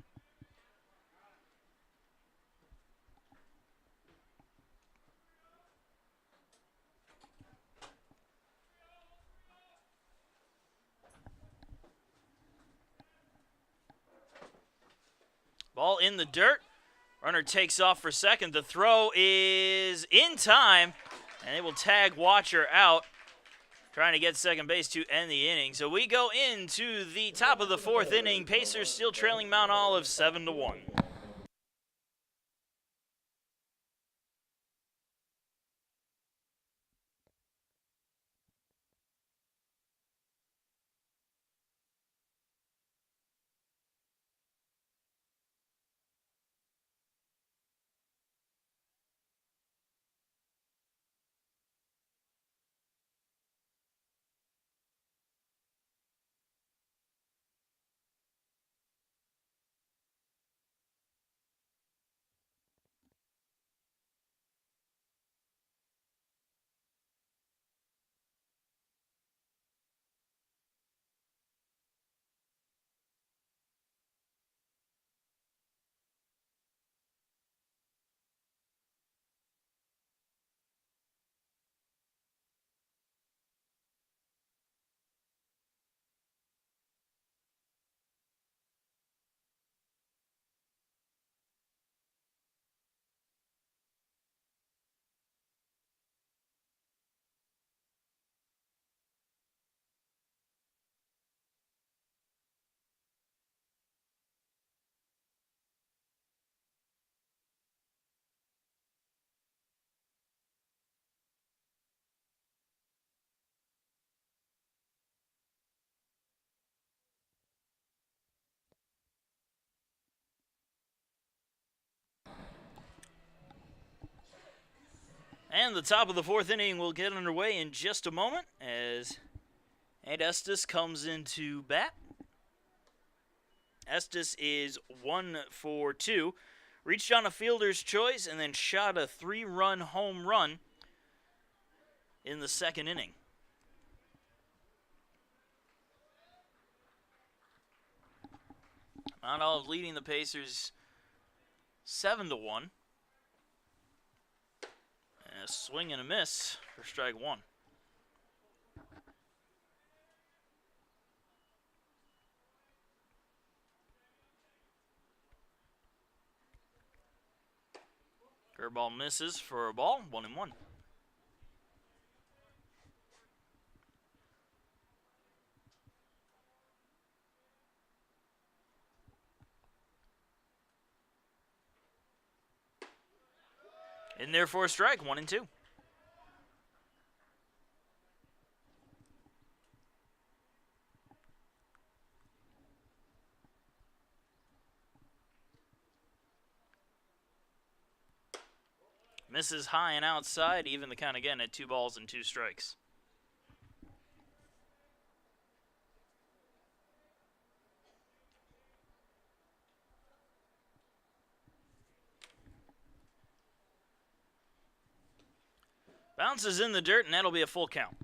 Ball in the dirt. Runner takes off for second. The throw is in time, and they will tag Watcher out, trying to get second base to end the inning. So we go into the top of the 4th inning. Pacers still trailing Mount Olive 7-1. And the top of the fourth inning will get underway in just a moment as Ed Estes comes into bat. Estes is 1 for 2. Reached on a fielder's choice and then shot a 3-run home run in the second inning. Mount Olive leading the Pacers 7-1. And a swing and a miss for strike one. Curveball misses for a ball, 1-1. In there for a strike, 1-2. Misses high and outside, even the count again at 2 balls and 2 strikes. Bounces in the dirt, and that'll be a full count.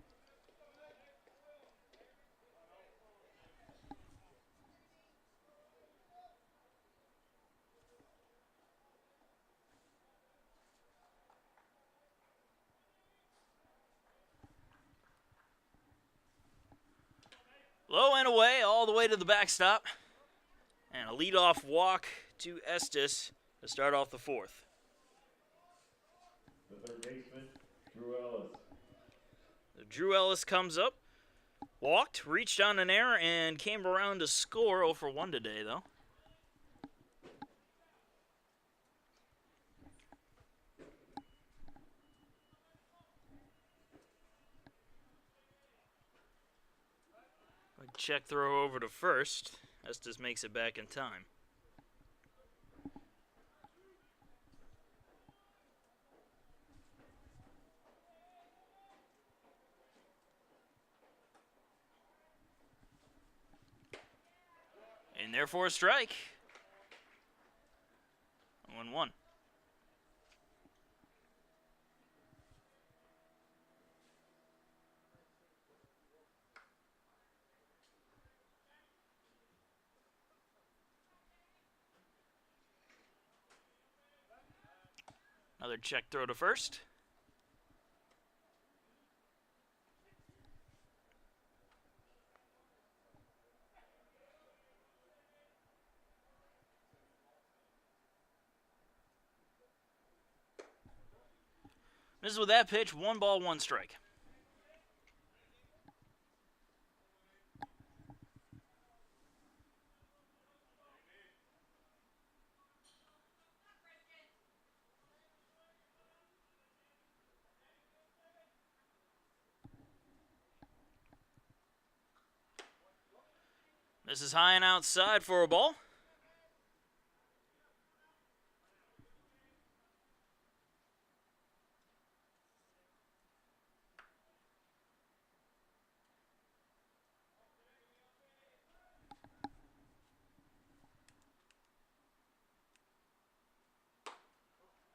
Low and away, all the way to the backstop. And a leadoff walk to Estes to start off the fourth. The third baseman, Drew Ellis. Drew Ellis comes up, walked, reached on an error, and came around to score. 0 for 1 today, though. Check throw over to first. Estes makes it back in time. In there for a strike. 1-1. Another check throw to first. Misses with that pitch, 1 ball, 1 strike. This is high and outside for a ball.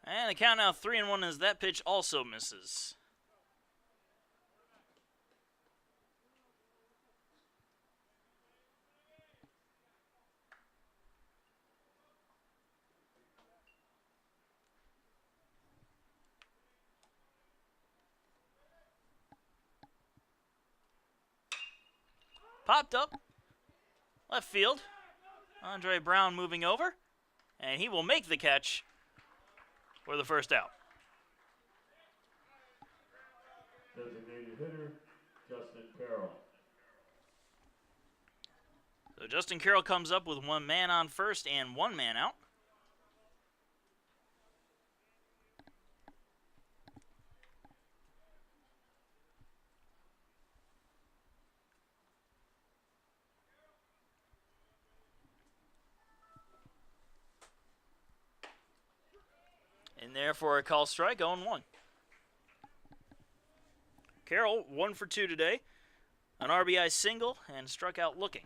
And the count now 3-1 as that pitch also misses. Popped up. Left field. Andre Brown moving over. And he will make the catch for the first out. Designated hitter, Justin Carroll. So Justin Carroll comes up with 1 man on first and 1 man out. In there for a call strike, 0-1. Carroll, 1 for 2 today. An RBI single and struck out looking.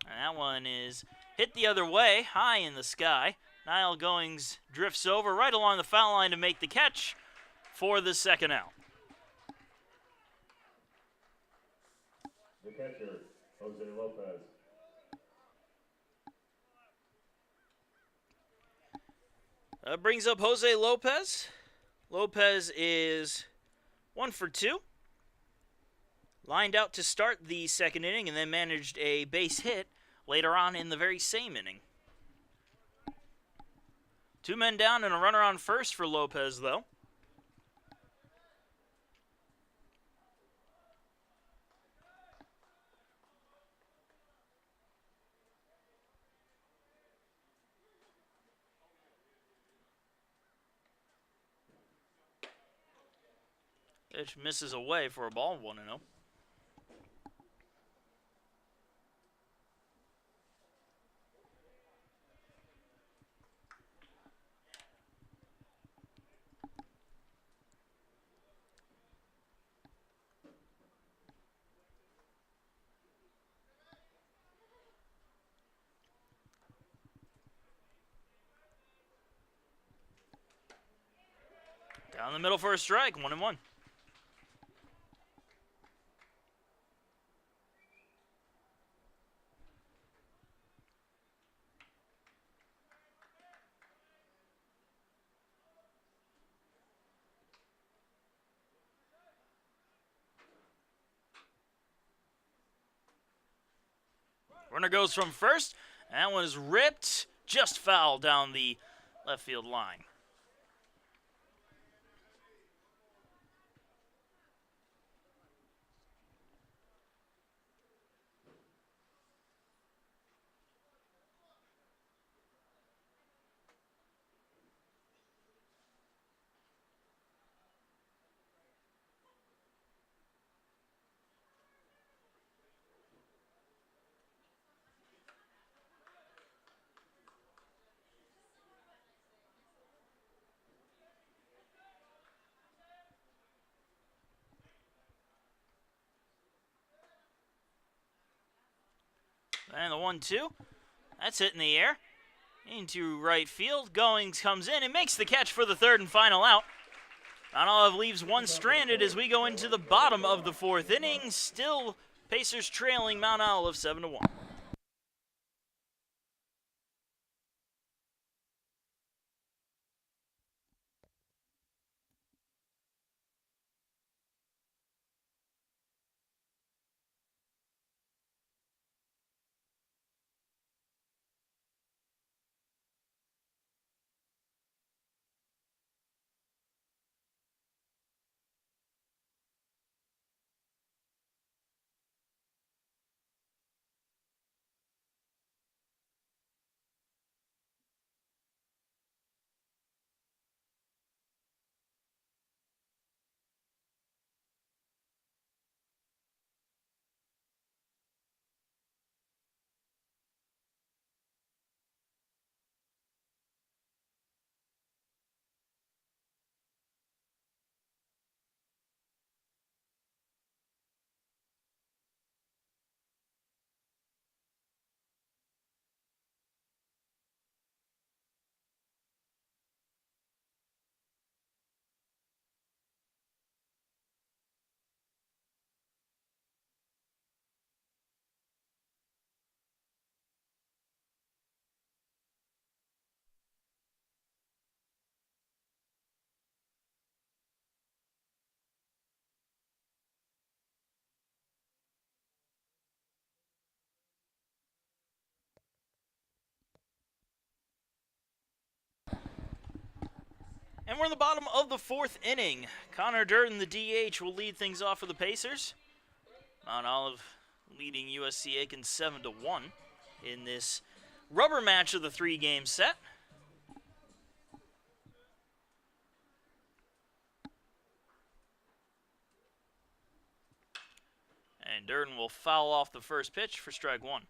And that one is hit the other way, high in the sky. Niall Goings drifts over right along the foul line to make the catch for the second out. The catcher, Jose Lopez. That brings up Jose Lopez. Lopez is 1 for 2. Lined out to start the second inning and then managed a base hit later on in the very same inning. 2 men down and a runner on first for Lopez, though. Pitch misses away for a ball, 1-0. Down the middle for a strike, 1-1. Runner goes from first. That one is ripped just foul down the left field line. And the 1-2. That's hit in the air. Into right field. Goings comes in and makes the catch for the third and final out. Mount Olive leaves one stranded as we go into the bottom of the fourth inning. Still Pacers trailing Mount Olive 7-1. And we're in the bottom of the fourth inning. Connor Durden, the DH, will lead things off for the Pacers. Mount Olive leading USC Aiken 7-1 in this rubber match of the three-game set. And Durden will foul off the first pitch for strike one.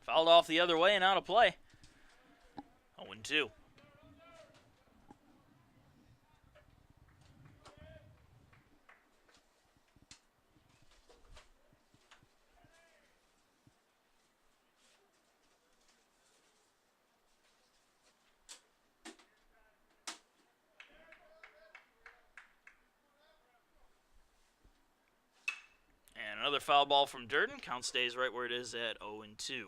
Fouled off the other way and out of play. 0-2. And another foul ball from Durden. Count stays right where it is at 0-2.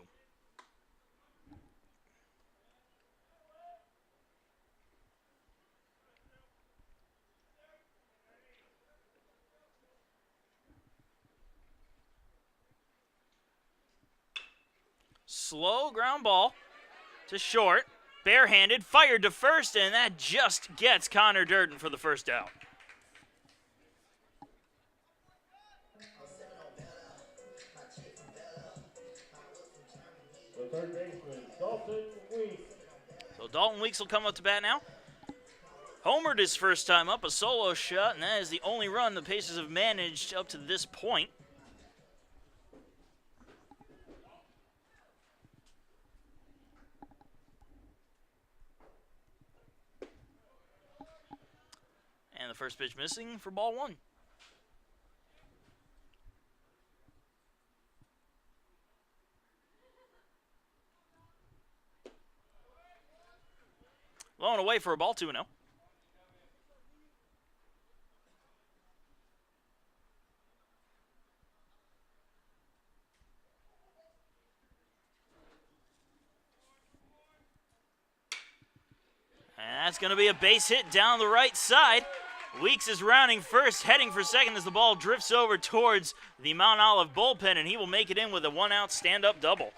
Slow ground ball to short. Barehanded, fired to first, and that just gets Connor Durden for the first out. The third baseman, Dalton Weeks. So Dalton Weeks will come up to bat now. Homered his first time up, a solo shot, and that is the only run the Pacers have managed up to this point. And the first pitch missing for ball one. Low and away for a ball, 2-0. And that's going to be a base hit down the right side. Weeks is rounding first, heading for second as the ball drifts over towards the Mount Olive bullpen, and he will make it in with a one-out stand-up double.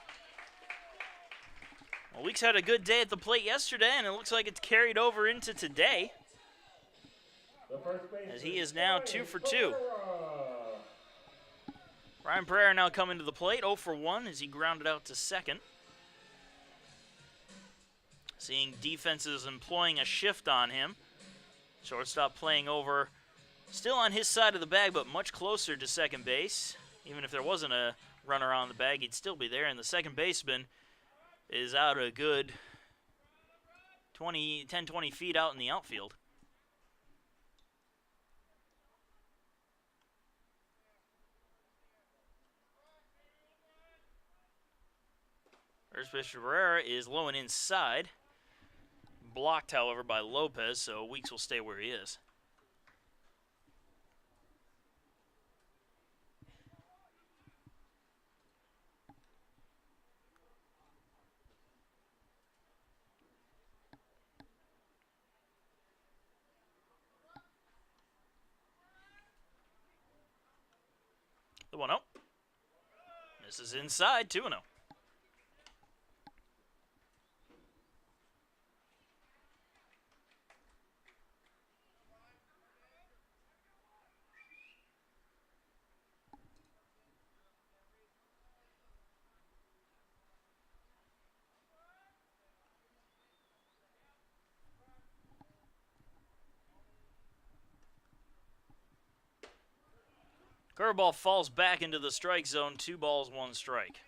Well, Weeks had a good day at the plate yesterday, and it looks like it's carried over into today, as he is now 2 for 2. Ryan Pereira now coming to the plate, 0 for 1 as he grounded out to second. Seeing defenses employing a shift on him. Shortstop playing over, still on his side of the bag, but much closer to second base. Even if there wasn't a runner on the bag, he'd still be there. And the second baseman is out a good 10, 20 feet out in the outfield. First pitch to Pereira is low and inside. Blocked, however, by Lopez, so Weeks will stay where he is. The 1-0. Misses inside, 2-0. Curveball falls back into the strike zone. 2 balls, 1 strike.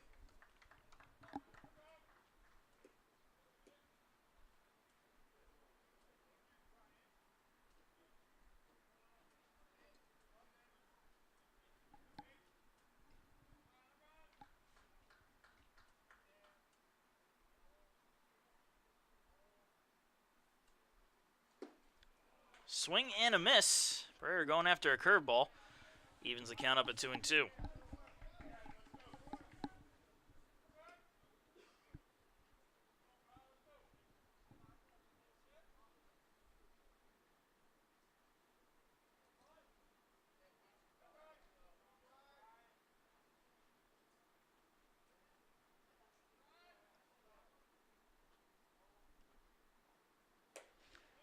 Swing and a miss. Pereira going after a curveball. Evens the count up at 2-2.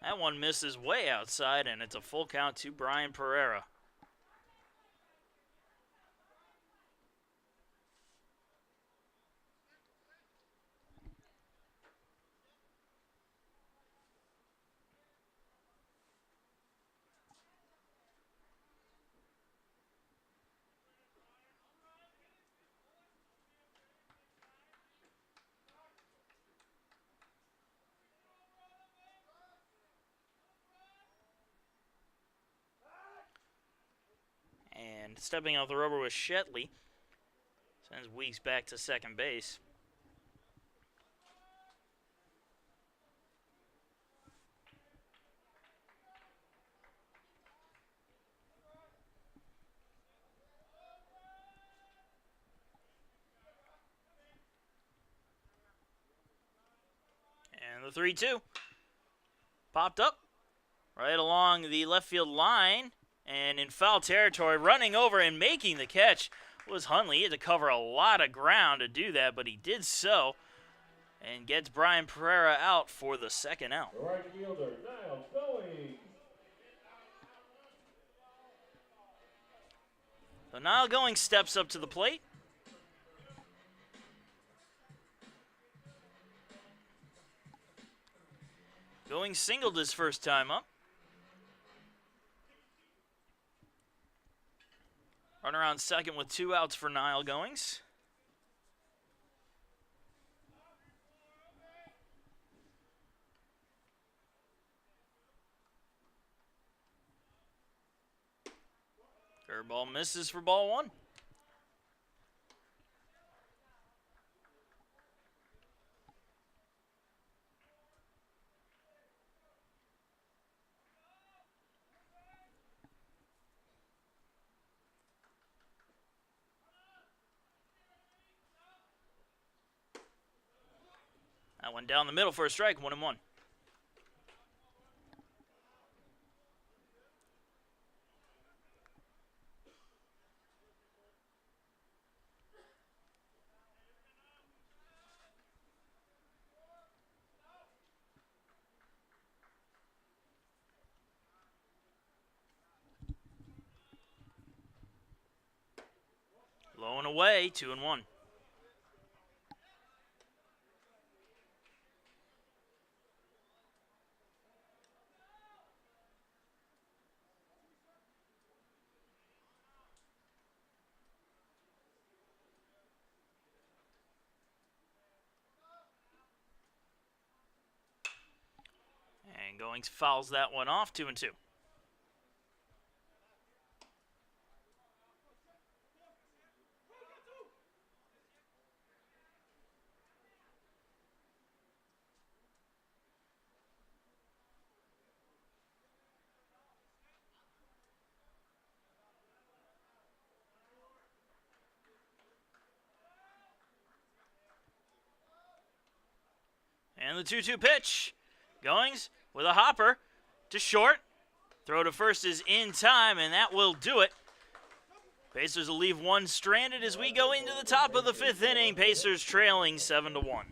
That one misses way outside, and it's a full count to Brian Pereira. And stepping out the rubber was Shetley. Sends Weeks back to second base. And the 3-2. Popped up right along the left field line. And in foul territory, running over and making the catch was Huntley. He had to cover a lot of ground to do that, but he did so. And gets Brian Pereira out for the second out. The right fielder, Niles Goings. So Niall Goings steps up to the plate. Goings singled his first time up. Runner on second with 2 outs for Niall Goings. Curveball misses for ball 1. That one down the middle for a strike, 1-1. Low and away, 2-1. And Goings fouls that one off, 2-2. And the 2-2 pitch. Goings with a hopper to short. Throw to first is in time, and that will do it. Pacers will leave one stranded as we go into the top of the 5th inning. Pacers trailing 7-1.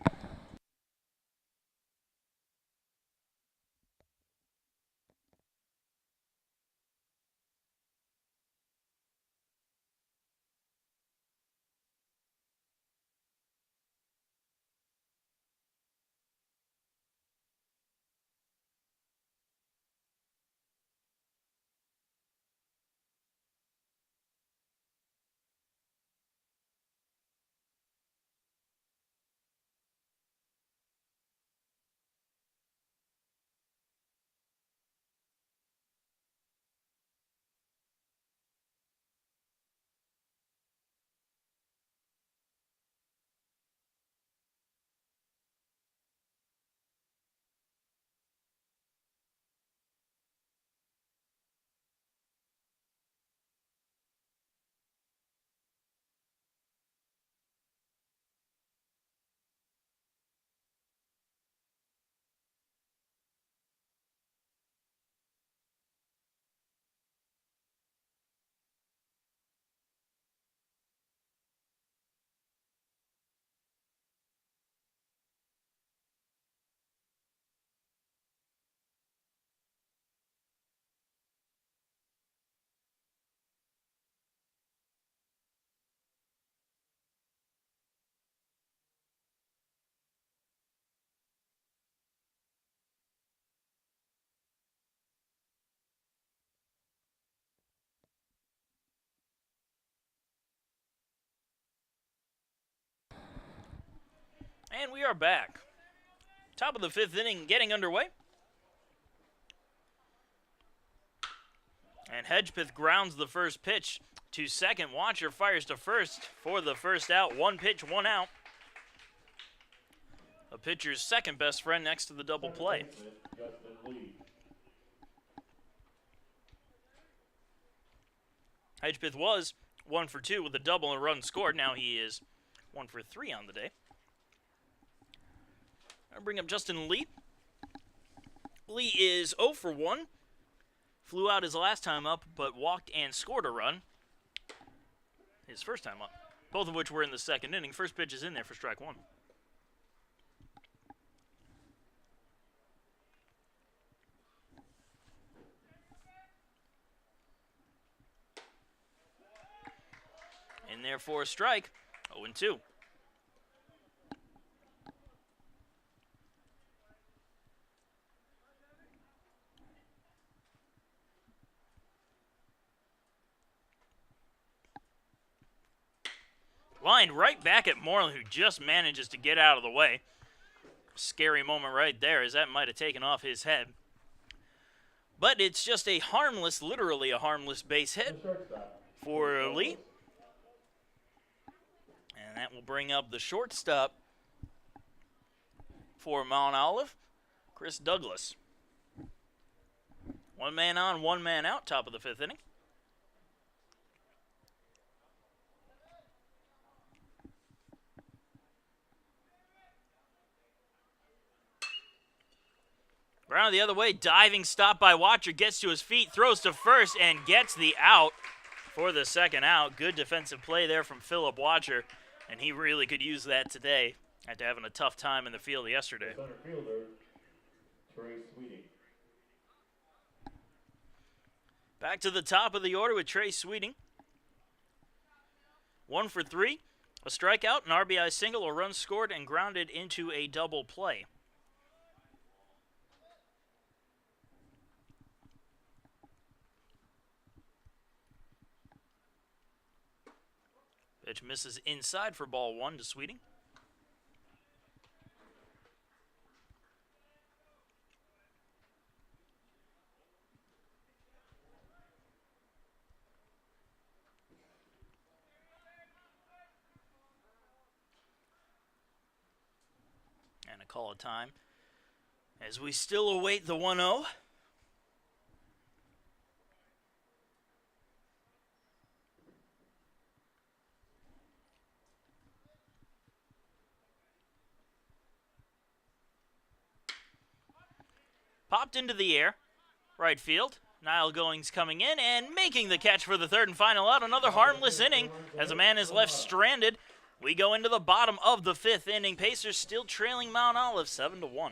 And we are back. Top of the 5th inning getting underway. And Hedgepeth grounds the first pitch to second. Watcher fires to first for the first out. 1 pitch, 1 out. A pitcher's second best friend next to the double play. Hedgepeth was 1 for 2 with a double and a run scored. Now he is 1 for 3 on the day. I'll bring up Justin Lee. Lee is 0 for 1. Flew out his last time up, but walked and scored a run his first time up. Both of which were in the second inning. First pitch is in there for strike 1. In there for a strike, 0-2. Lined right back at Moreland, who just manages to get out of the way. Scary moment right there, as that might have taken off his head. But it's just a harmless, literally a harmless base hit for Lee. And that will bring up the shortstop for Mount Olive, Chris Douglas. 1 man on, 1 man out, top of the 5th inning. Brown the other way, diving stop by Watcher, gets to his feet, throws to first, and gets the out for the second out. Good defensive play there from Philip Watcher, and he really could use that today after having a tough time in the field yesterday. Center fielder, Trey Sweeting. Back to the top of the order with Trey Sweeting. 1 for 3, a strikeout, an RBI single, a run scored, and grounded into a double play. Pitch misses inside for ball 1 to Sweeting. And a call of time as we still await the 1-0. Popped into the air, right field. Niall Goings coming in and making the catch for the third and final out. Another harmless inning as a man is left stranded. We go into the bottom of the 5th inning. Pacers still trailing Mount Olive 7-1.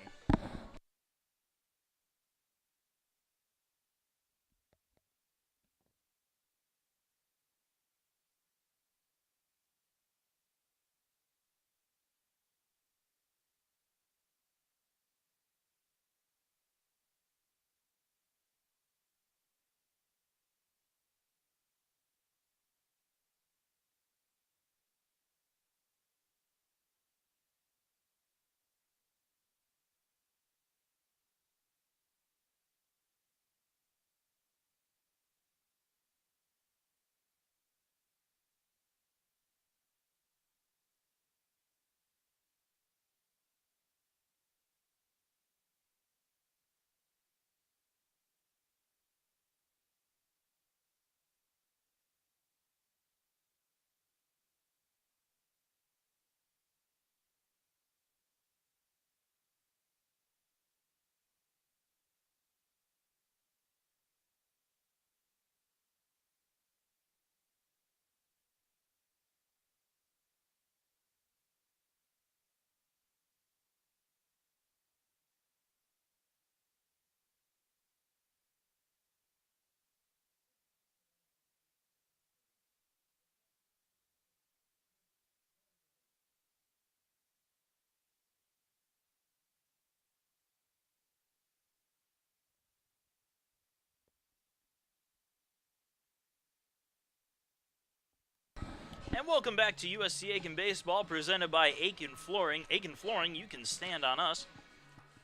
And welcome back to USC Aiken Baseball, presented by Aiken Flooring. Aiken Flooring, you can stand on us.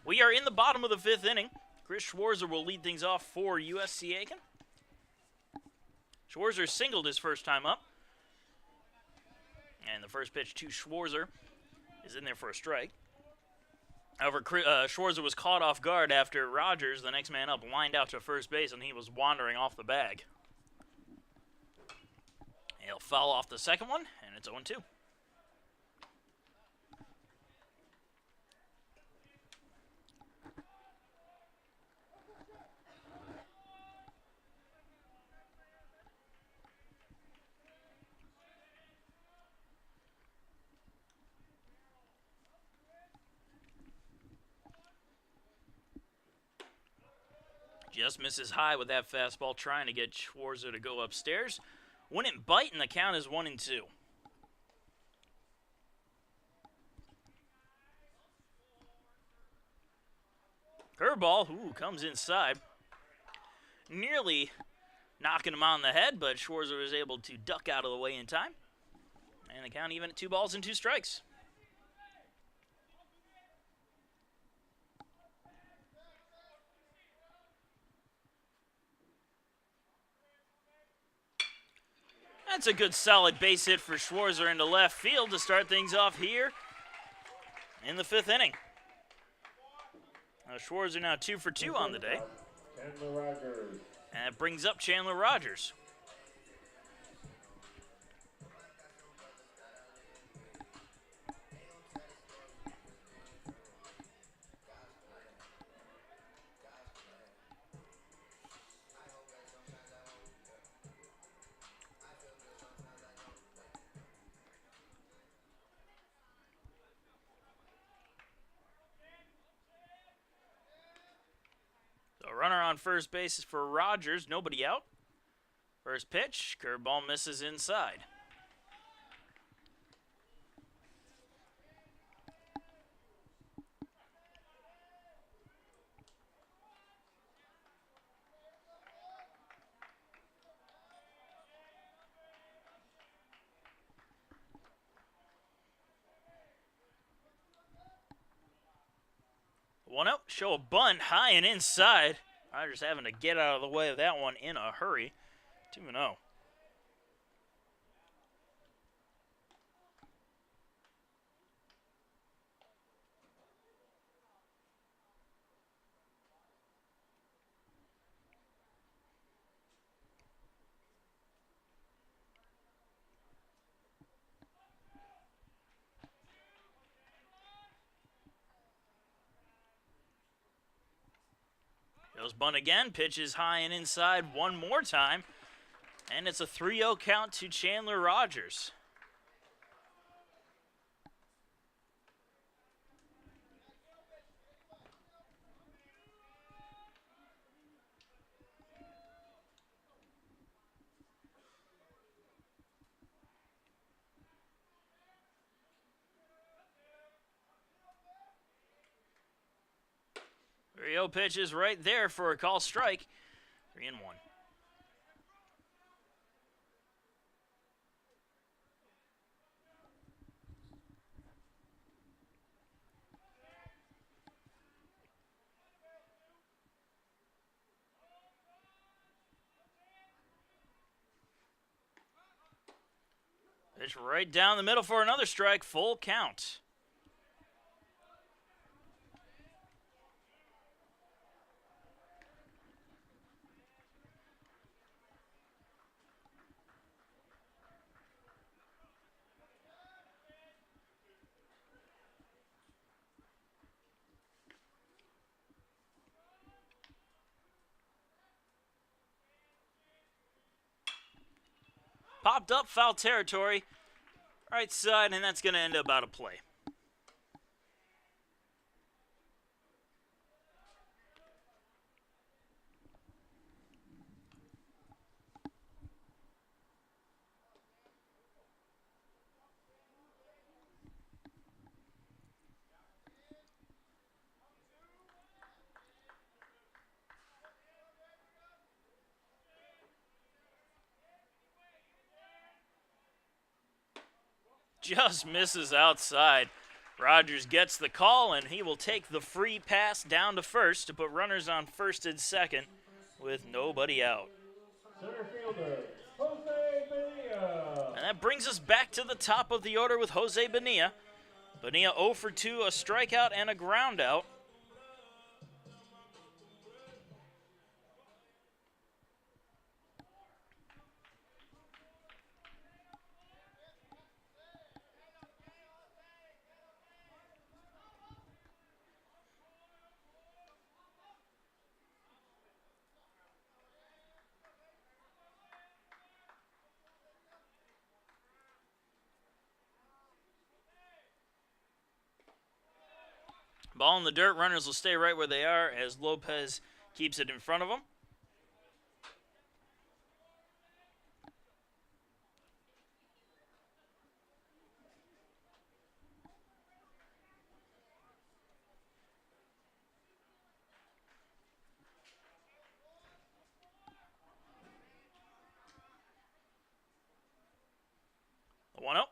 We are in the bottom of the 5th inning. Chris Schwarzer will lead things off for USC Aiken. Schwarzer singled his first time up. And the first pitch to Schwarzer is in there for a strike. However, Schwarzer was caught off guard after Rogers, the next man up, lined out to first base, and he was wandering off the bag. He'll foul off the second one, and it's 0-2. Just misses high with that fastball, trying to get Schwarzer to go upstairs. Wouldn't bite, and the count is 1-2. Curveball, comes inside. Nearly knocking him on the head, but Schwarzer was able to duck out of the way in time. And the count even at 2 balls and 2 strikes. That's a good solid base hit for Schwarzer into left field to start things off here in the 5th inning. Schwarzer now 2 for 2 on the day. And that brings up Chandler Rogers. The runner on first base is for Rogers, nobody out. First pitch, curveball misses inside. One out, show a bunt high and inside. Rogers having to get out of the way of that one in a hurry. 2-0. Goes bunt again, pitches high and inside one more time, and it's a 3-0 count to Chandler Rogers. Rio pitches right there for a call strike. 3-1. Pitch right down the middle for another strike. Full count. Popped up, foul territory, right side, and that's going to end up out of play. Just misses outside. Rogers gets the call, and he will take the free pass down to first to put runners on first and second with nobody out. Center fielder, that brings us back to the top of the order with Jose Bonilla. Bonilla 0 for 2, a strikeout and a ground out. Ball in the dirt, runners will stay right where they are as Lopez keeps it in front of them. The 1-0.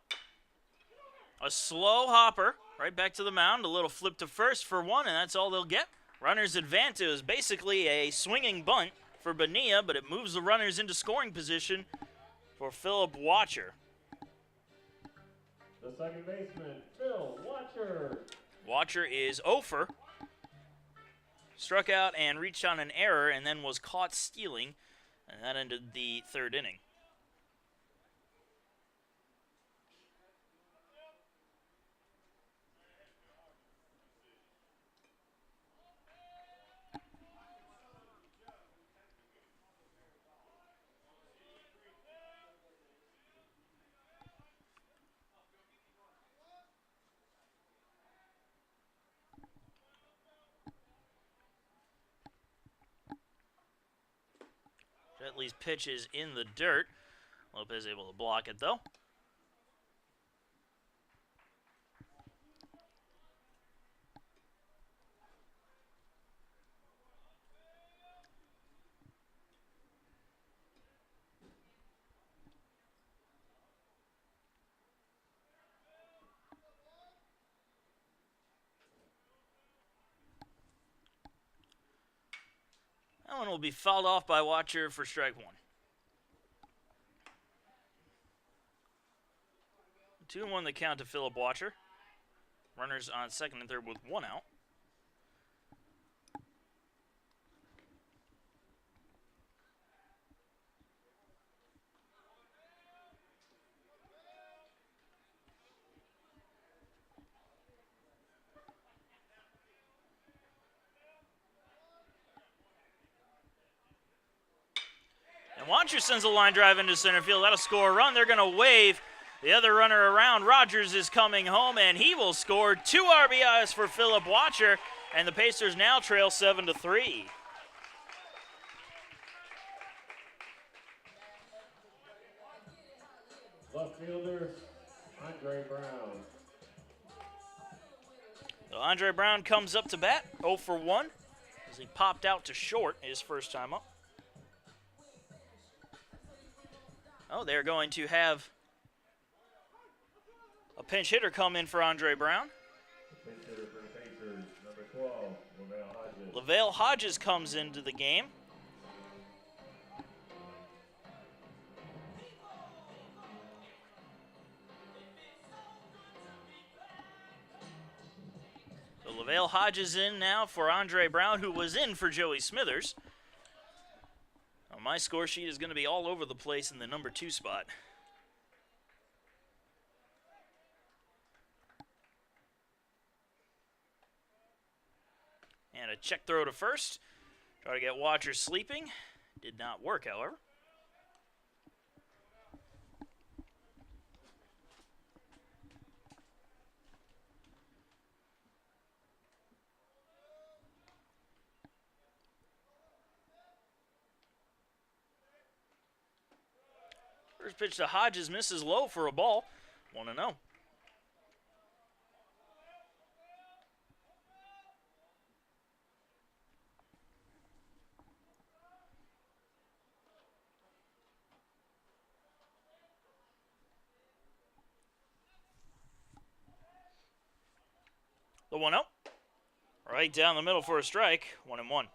A slow hopper right back to the mound. A little flip to first for one, and that's all they'll get. Runners advance. It was basically a swinging bunt for Bonilla, but it moves the runners into scoring position for Philip Watcher. The second baseman, Phil Watcher. Watcher is 0 for. Struck out and reached on an error and then was caught stealing, and that ended the third inning. Jetley's pitch is in the dirt. Lopez able to block it, though. That one will be fouled off by Watcher for strike one. 2-1 the count to Philip Watcher. Runners on second and third with one out. And Watcher sends a line drive into center field. That'll score a run. They're going to wave the other runner around. Rogers is coming home, and he will score 2 RBIs for Philip Watcher, and the Pacers now trail 7-3. Left fielder, Andre Brown. So Andre Brown comes up to bat, 0 for 1, as he popped out to short his first time up. Oh, they're going to have a pinch hitter come in for Andre Brown. Pinch hitter for the Pacers, number 12, Lavelle Hodges. Lavelle Hodges comes into the game. So Lavelle Hodges in now for Andre Brown, who was in for Joey Smithers. Now my score sheet is going to be all over the place in the number 2 spot. And a check throw to first. Try to get Watcher sleeping. Did not work, however. First pitch to Hodges misses low for a ball. 1-0. The 1-0. Right down the middle for a strike. 1-1.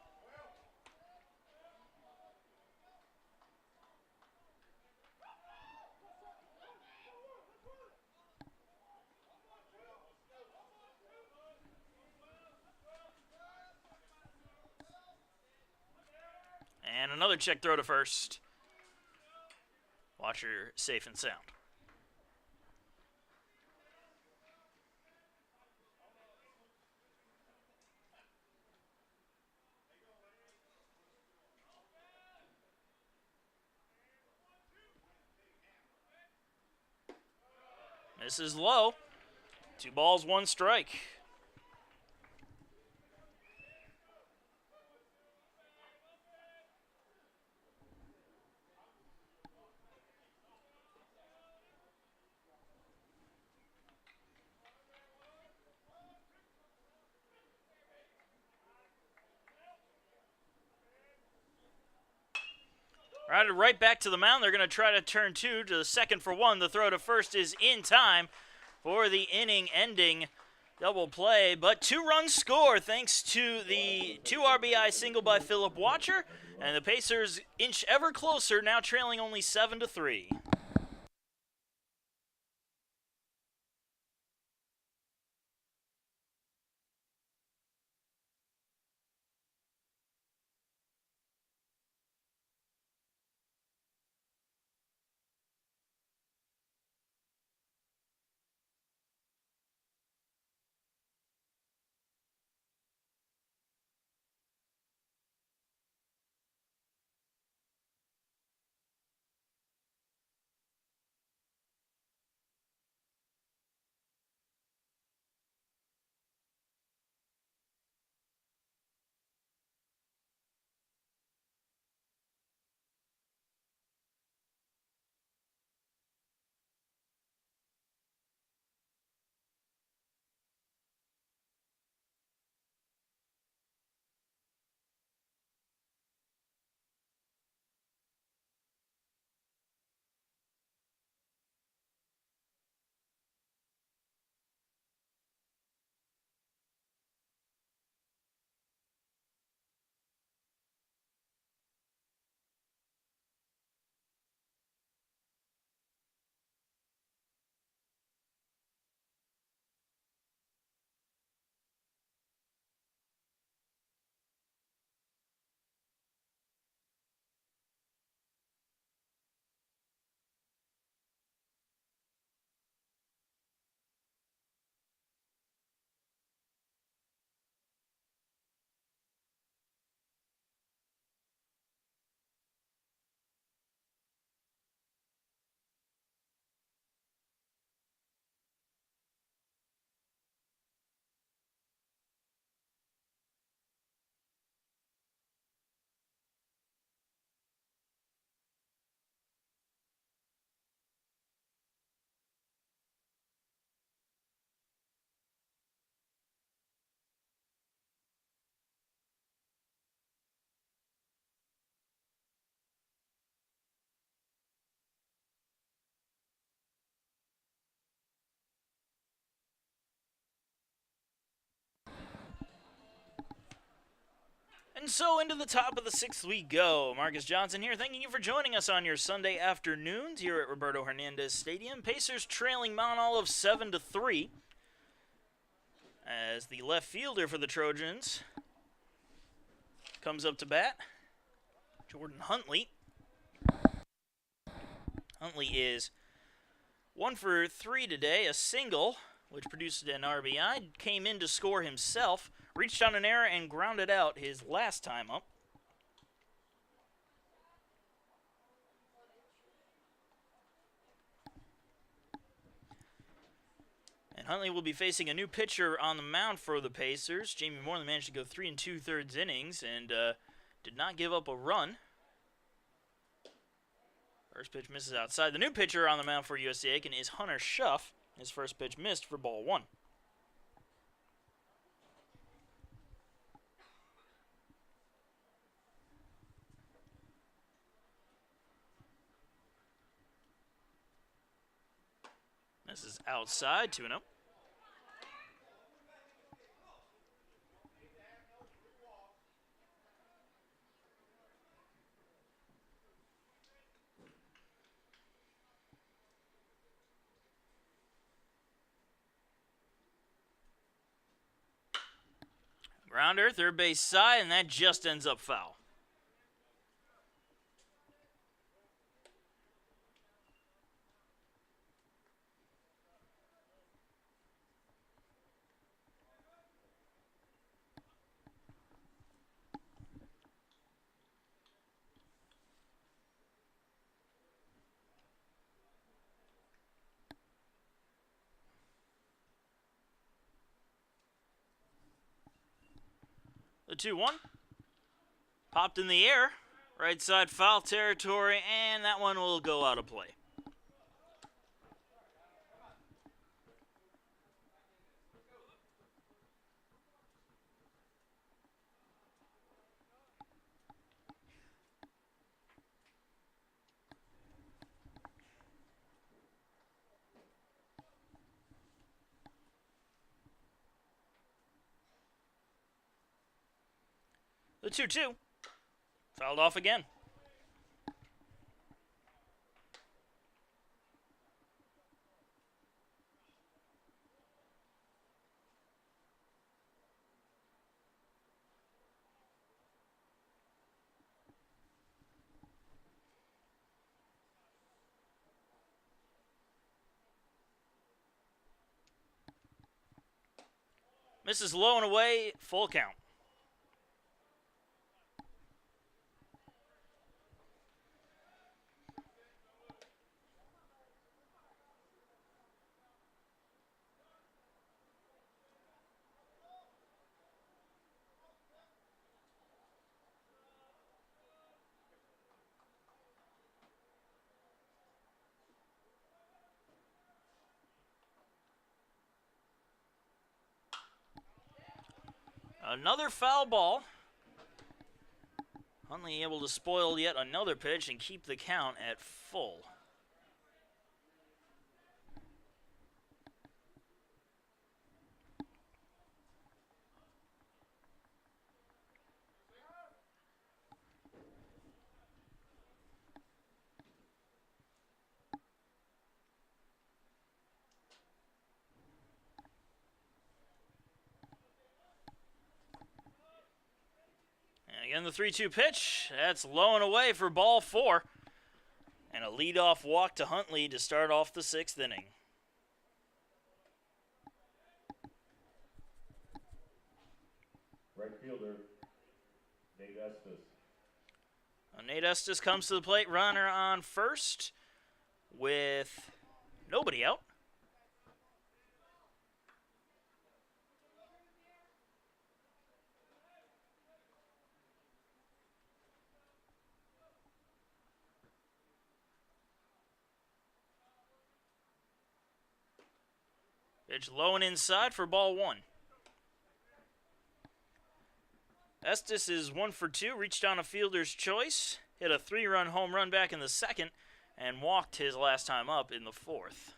And another check throw to first. Watcher safe and sound. This is low. 2 balls, 1 strike. Right back to the mound. They're going to try to turn 2 to the second for 1. The throw to first is in time for the inning-ending double play. But 2 runs score thanks to the 2 RBI single by Philip Watcher. And the Pacers inch ever closer, now trailing only 7-3. And so into the top of the 6th we go. Marcus Johnson here, thanking you for joining us on your Sunday afternoons here at Roberto Hernandez Stadium. Pacers trailing Mount Olive 7-3. As the left fielder for the Trojans comes up to bat, Jordan Huntley. Huntley is 1 for 3 today, a single, which produced an RBI, came in to score himself, reached on an error and grounded out his last time up. And Huntley will be facing a new pitcher on the mound for the Pacers. Jamie Moreland managed to go 3 2/3 innings and did not give up a run. First pitch misses outside. The new pitcher on the mound for USC Aiken is Hunter Schuff. His first pitch missed for ball 1. This is outside, 2-0. Grounder, third base side, and that just ends up foul. The 2-1. Popped in the air. Right side foul territory, and that one will go out of play. The 2-2. Fouled off again. Misses low and away, full count. Another foul ball. Huntley able to spoil yet another pitch and keep the count at full. And again, the 3-2 pitch. That's low and away for ball 4. And a leadoff walk to Huntley to start off the 6th inning. Right fielder, Nate Estes. Nate Estes comes to the plate, runner on first with nobody out. Pitch low and inside for ball 1. Estes is 1 for 2, reached on a fielder's choice, hit a 3-run home run back in the 2nd, and walked his last time up in the 4th.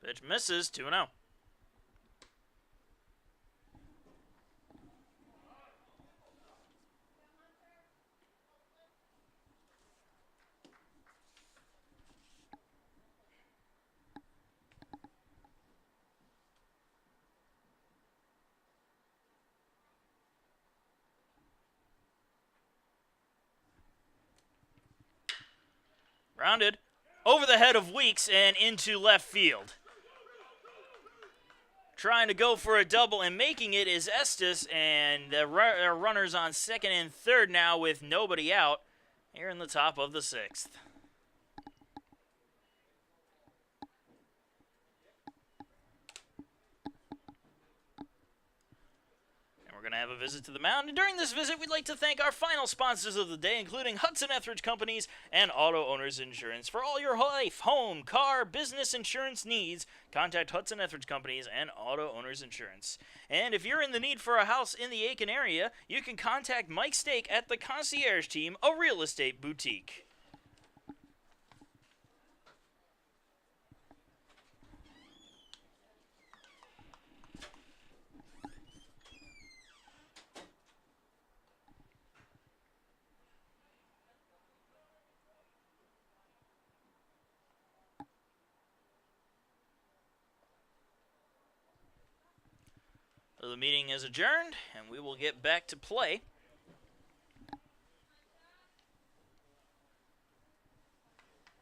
Pitch misses, 2-0. Rounded over the head of Weeks and into left field. Trying to go for a double and making it is Estes, and the runners on 2nd and 3rd now with nobody out here in the top of the 6th. We're going to have a visit to the mound, and during this visit, we'd like to thank our final sponsors of the day, including Hudson Etheridge Companies and Auto Owners Insurance. For all your life, home, car, business insurance needs, contact Hudson Etheridge Companies and Auto Owners Insurance. And if you're in the need for a house in the Aiken area, you can contact Mike Stake at the Concierge Team, a real estate boutique. So the meeting is adjourned, and we will get back to play.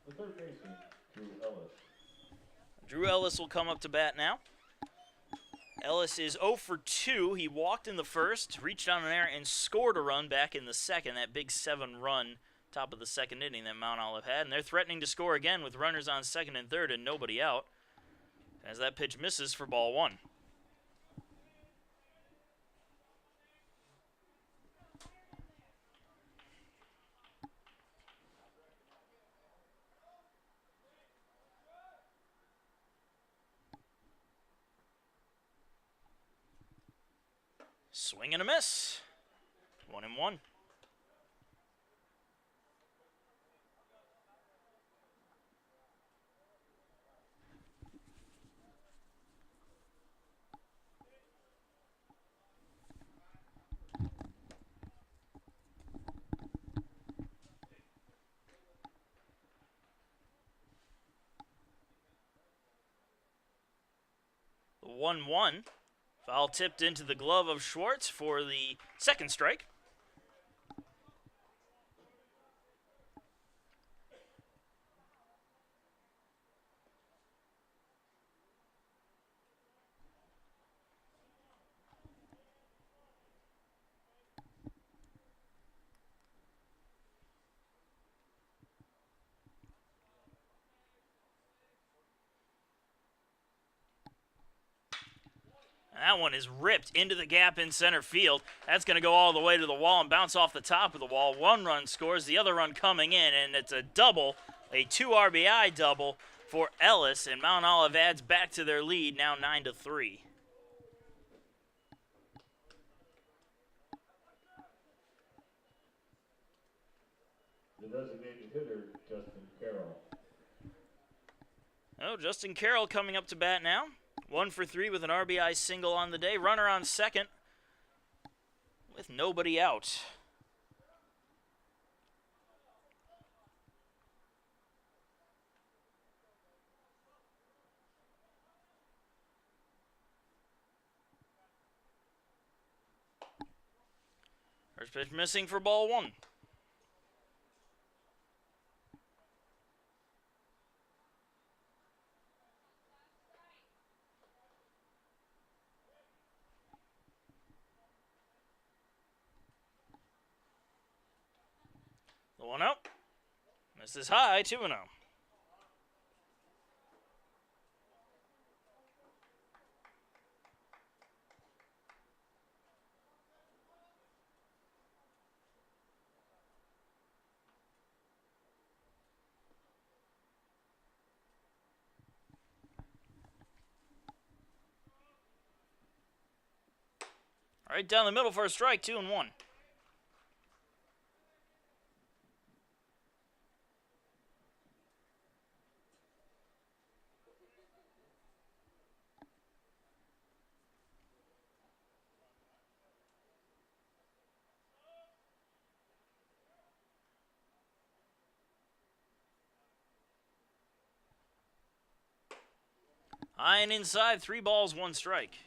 The third baseman, Drew Ellis. Drew Ellis will come up to bat now. Ellis is 0 for 2. He walked in the first, reached down in there, and scored a run back in the second. That big 7-run top of the second inning that Mount Olive had. And they're threatening to score again with runners on second and third and nobody out, as that pitch misses for ball 1. Swing and a miss. 1-1. The 1-1. Foul tipped into the glove of Schwartz for the second strike. That one is ripped into the gap in center field. That's going to go all the way to the wall and bounce off the top of the wall. One run scores, the other run coming in, and it's a double, a 2 RBI double for Ellis, and Mount Olive adds back to their lead, now 9-3. The designated hitter, Justin Carroll. Oh, Justin Carroll coming up to bat now. 1 for 3 with an RBI single on the day. Runner on second with nobody out. First pitch missing for ball 1. The 1-0. Misses high, 2-0. Right down the middle for a strike, 2-1. High and inside, 3 balls, 1 strike.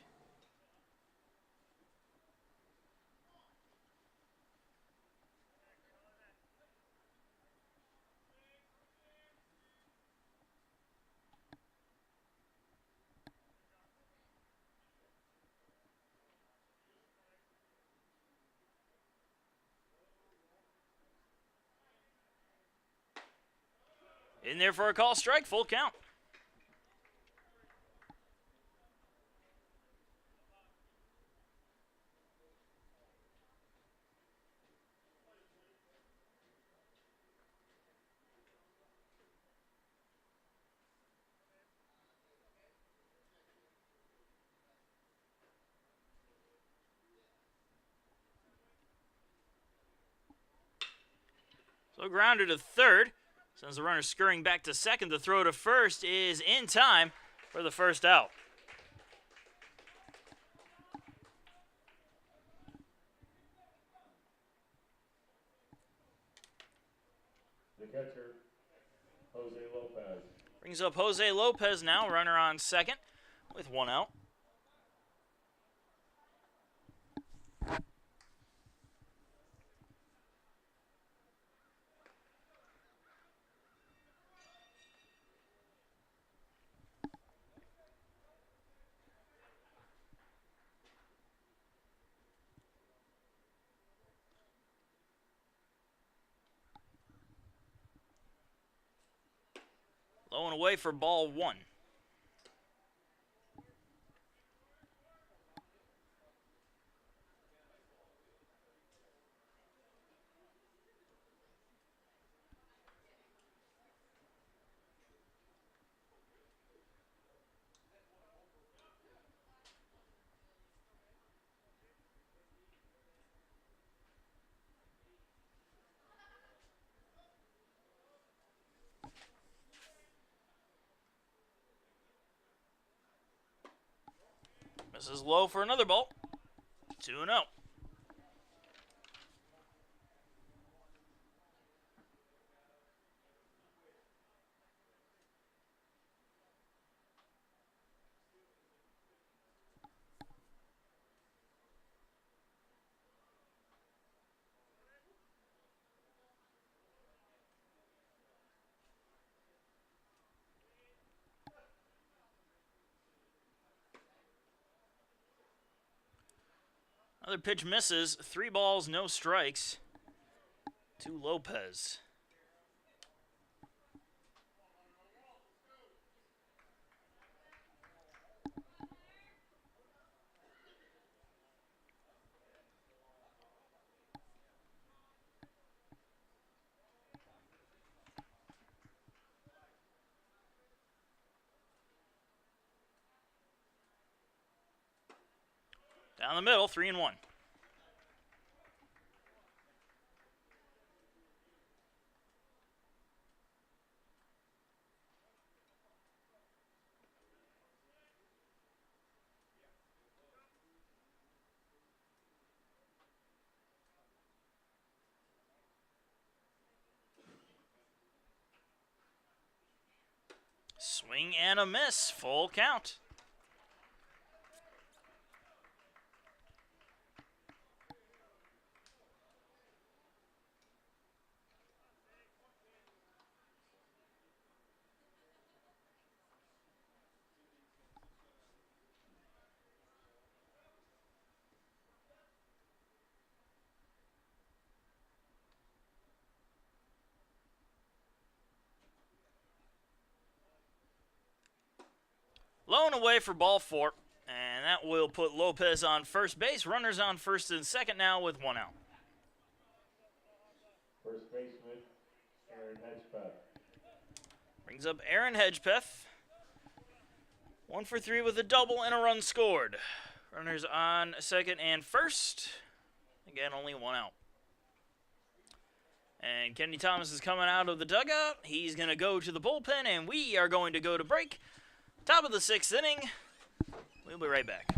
In there for a call strike, full count. So grounded to third. Sends the runner scurrying back to second. The throw to first is in time for the first out. The catcher, Jose Lopez. Brings up Jose Lopez now, runner on second with 1 out. Low and away for ball 1. Misses low for another ball. 2-0. Another pitch misses. 3 balls, no strikes to Lopez. Down the middle, 3-1. Swing and a miss. Full count. Low and away for ball 4. And that will put Lopez on first base. Runners on first and second now with 1 out. First baseman, Aaron Hedgepeth. Brings up Aaron Hedgepeth. 1 for 3 with a double and a run scored. Runners on second and first. Again, only 1 out. And Kennedy Thomas is coming out of the dugout. He's going to go to the bullpen, and we are going to go to break. Top of the 6th inning. We'll be right back.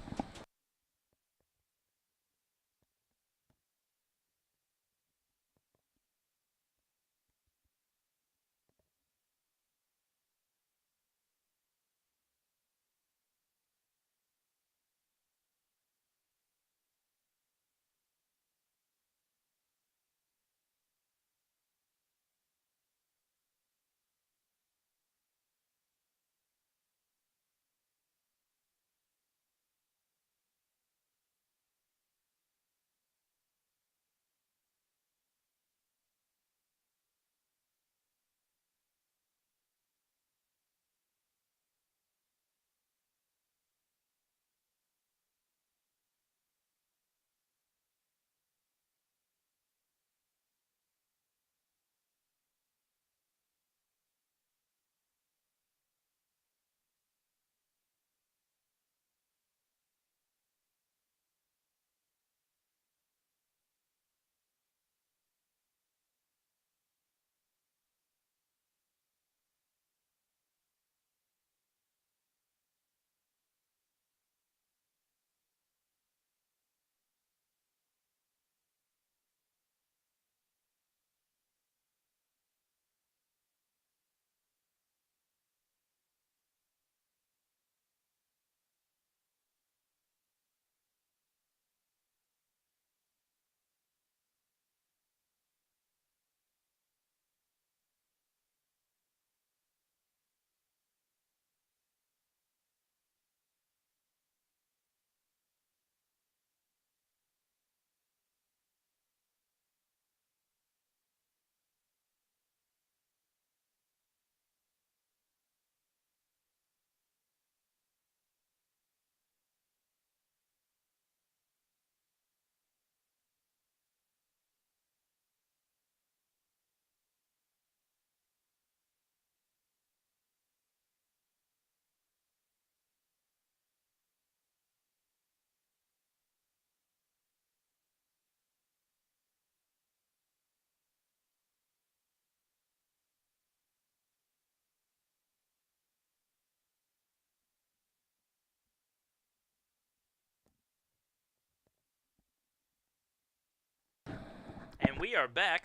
we are back.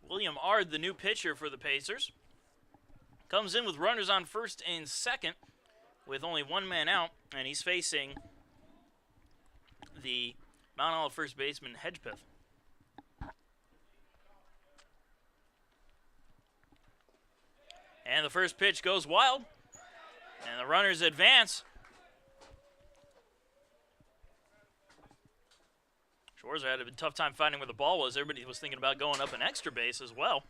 William Ard, the new pitcher for the Pacers, comes in with runners on first and second with only one man out, and he's facing the Mount Olive first baseman, Hedgepeth. And the first pitch goes wild, and the runners advance. Schwarzer had a tough time finding where the ball was. Everybody was thinking about going up an extra base as well.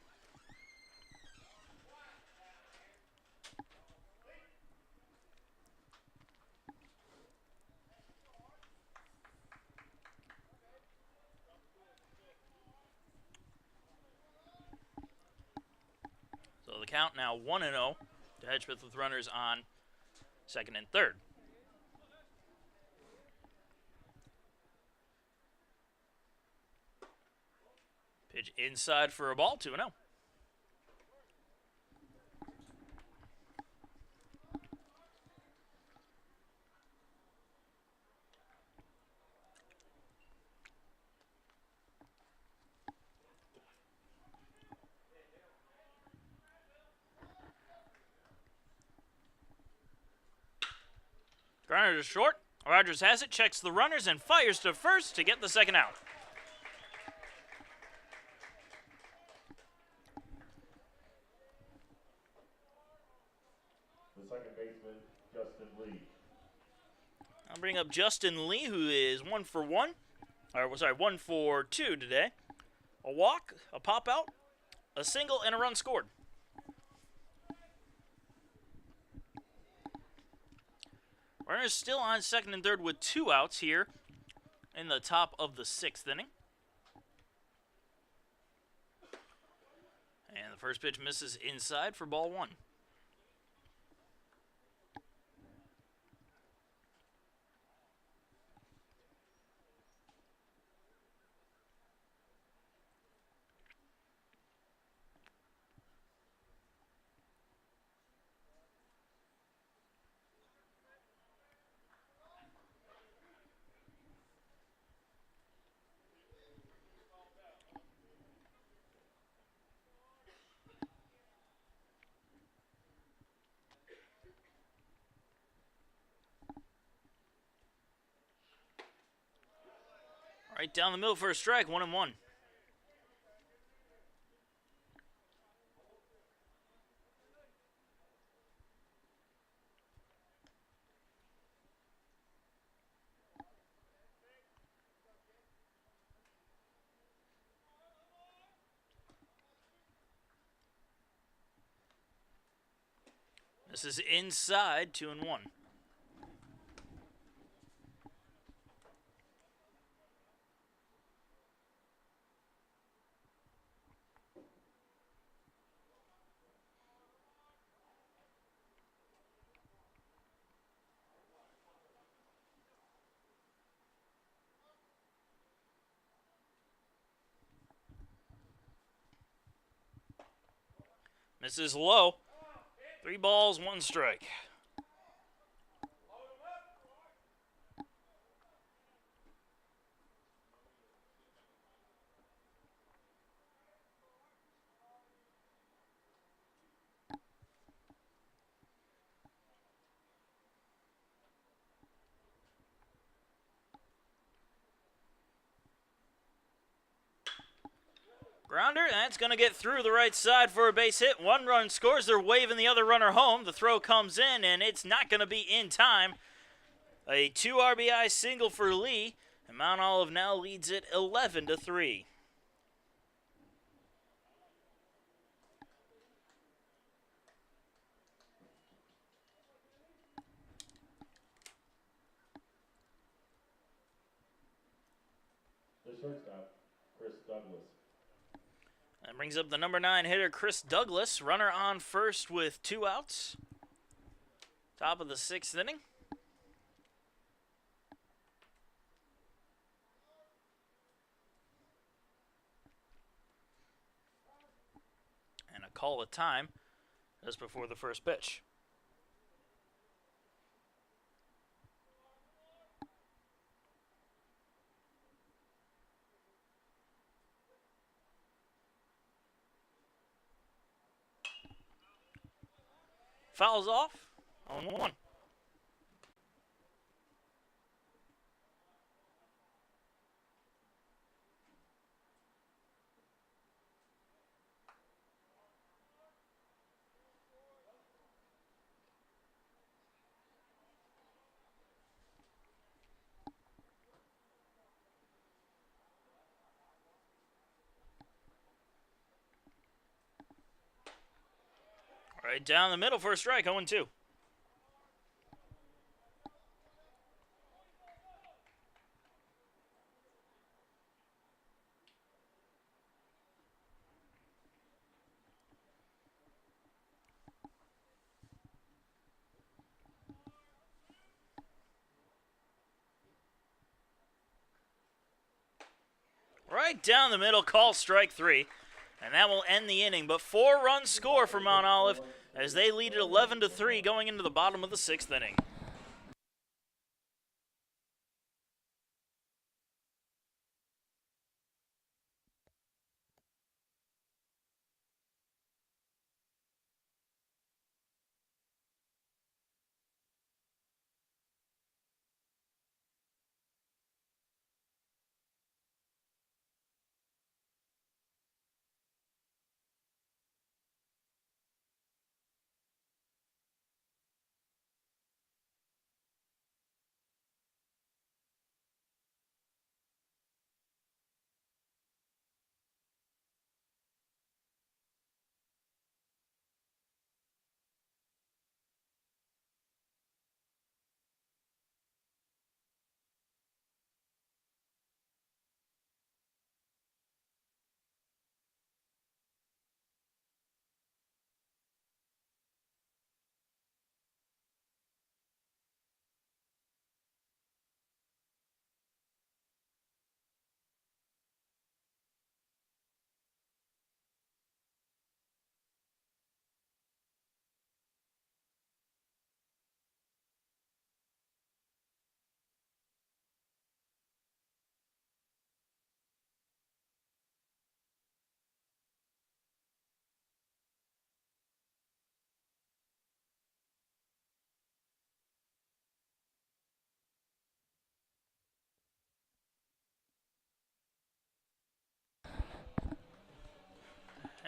So the count now 1-0 to Hedgepeth with runners on second and third. Pitch inside for a ball, 2-0. Grounder to short. Rogers has it, checks the runners, and fires to first to get the second out. The second baseman, Justin Lee. I'll bring up Justin Lee, who is 1 for 2 today. A walk, a pop out, a single, and a run scored. Runners still on second and third with 2 outs here in the top of the 6th inning. And the first pitch misses inside for ball 1. Right down the middle for a strike, 1-1. This is inside, 2-1. Misses low. 3 balls, 1 strike. Grounder, and that's going to get through the right side for a base hit. 1 run scores. They're waving the other runner home. The throw comes in, and it's not going to be in time. A 2 RBI single for Lee, and Mount Olive now leads it 11-3. The shortstop, Chris Douglas. That brings up the number 9 hitter, Chris Douglas. Runner on first with 2 outs. Top of the 6th inning. And a call of time just before the first pitch. fouls off. 0-1. Right down the middle for a strike, 0-2. Right down the middle, call strike 3. And that will end the inning. But 4-run score for Mount Olive as they lead it 11-3 going into the bottom of the 6th inning.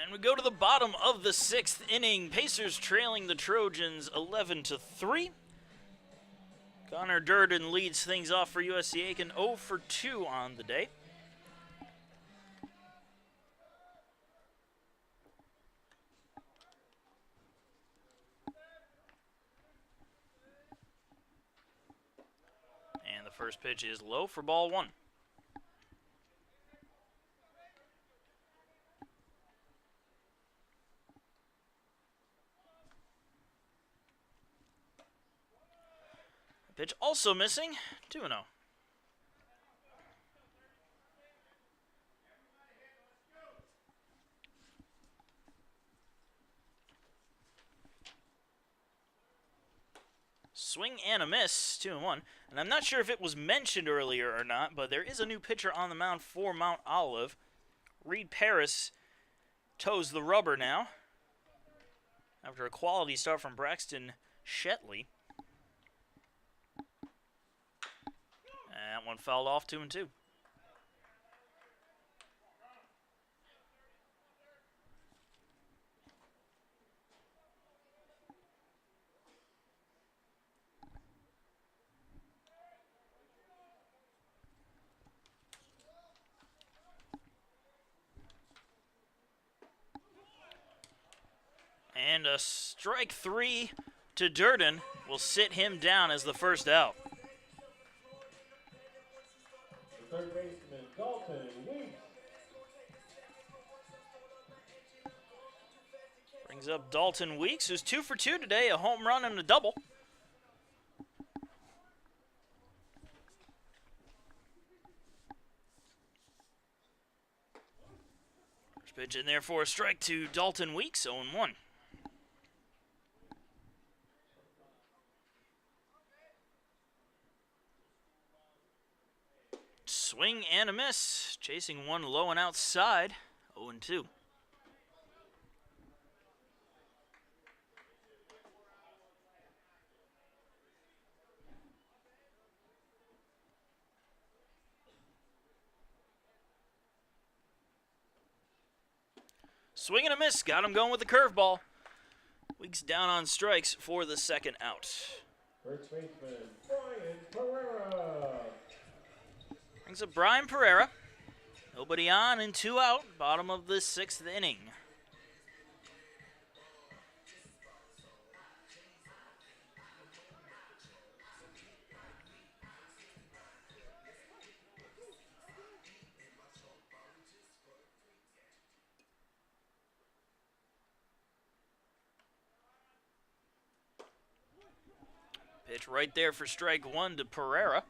And we go to the bottom of the 6th inning. Pacers trailing the Trojans 11-3. Connor Durden leads things off for USC Aiken, 0 for 2 on the day. And the first pitch is low for ball 1. Pitch also missing, 2-0. Swing and a miss, 2-1. And I'm not sure if it was mentioned earlier or not, but there is a new pitcher on the mound for Mount Olive. Reed Paris toes the rubber now after a quality start from Braxton Shetley. That one fouled off, 2-2. And a strike 3 to Durden will sit him down as the first out. The third baseman, Dalton Weeks. Brings up Dalton Weeks, who's 2 for 2 today, a home run and a double. First pitch in there for a strike to Dalton Weeks, 0-1. Swing and a miss. Chasing one low and outside. 0-2. Swing and a miss. Got him going with the curveball. Weeks down on strikes for the second out. First baseman, Brian Pereira. Brings up Brian Pereira. Nobody on and 2 out. Bottom of the 6th inning. Pitch right there for strike 1 to Pereira.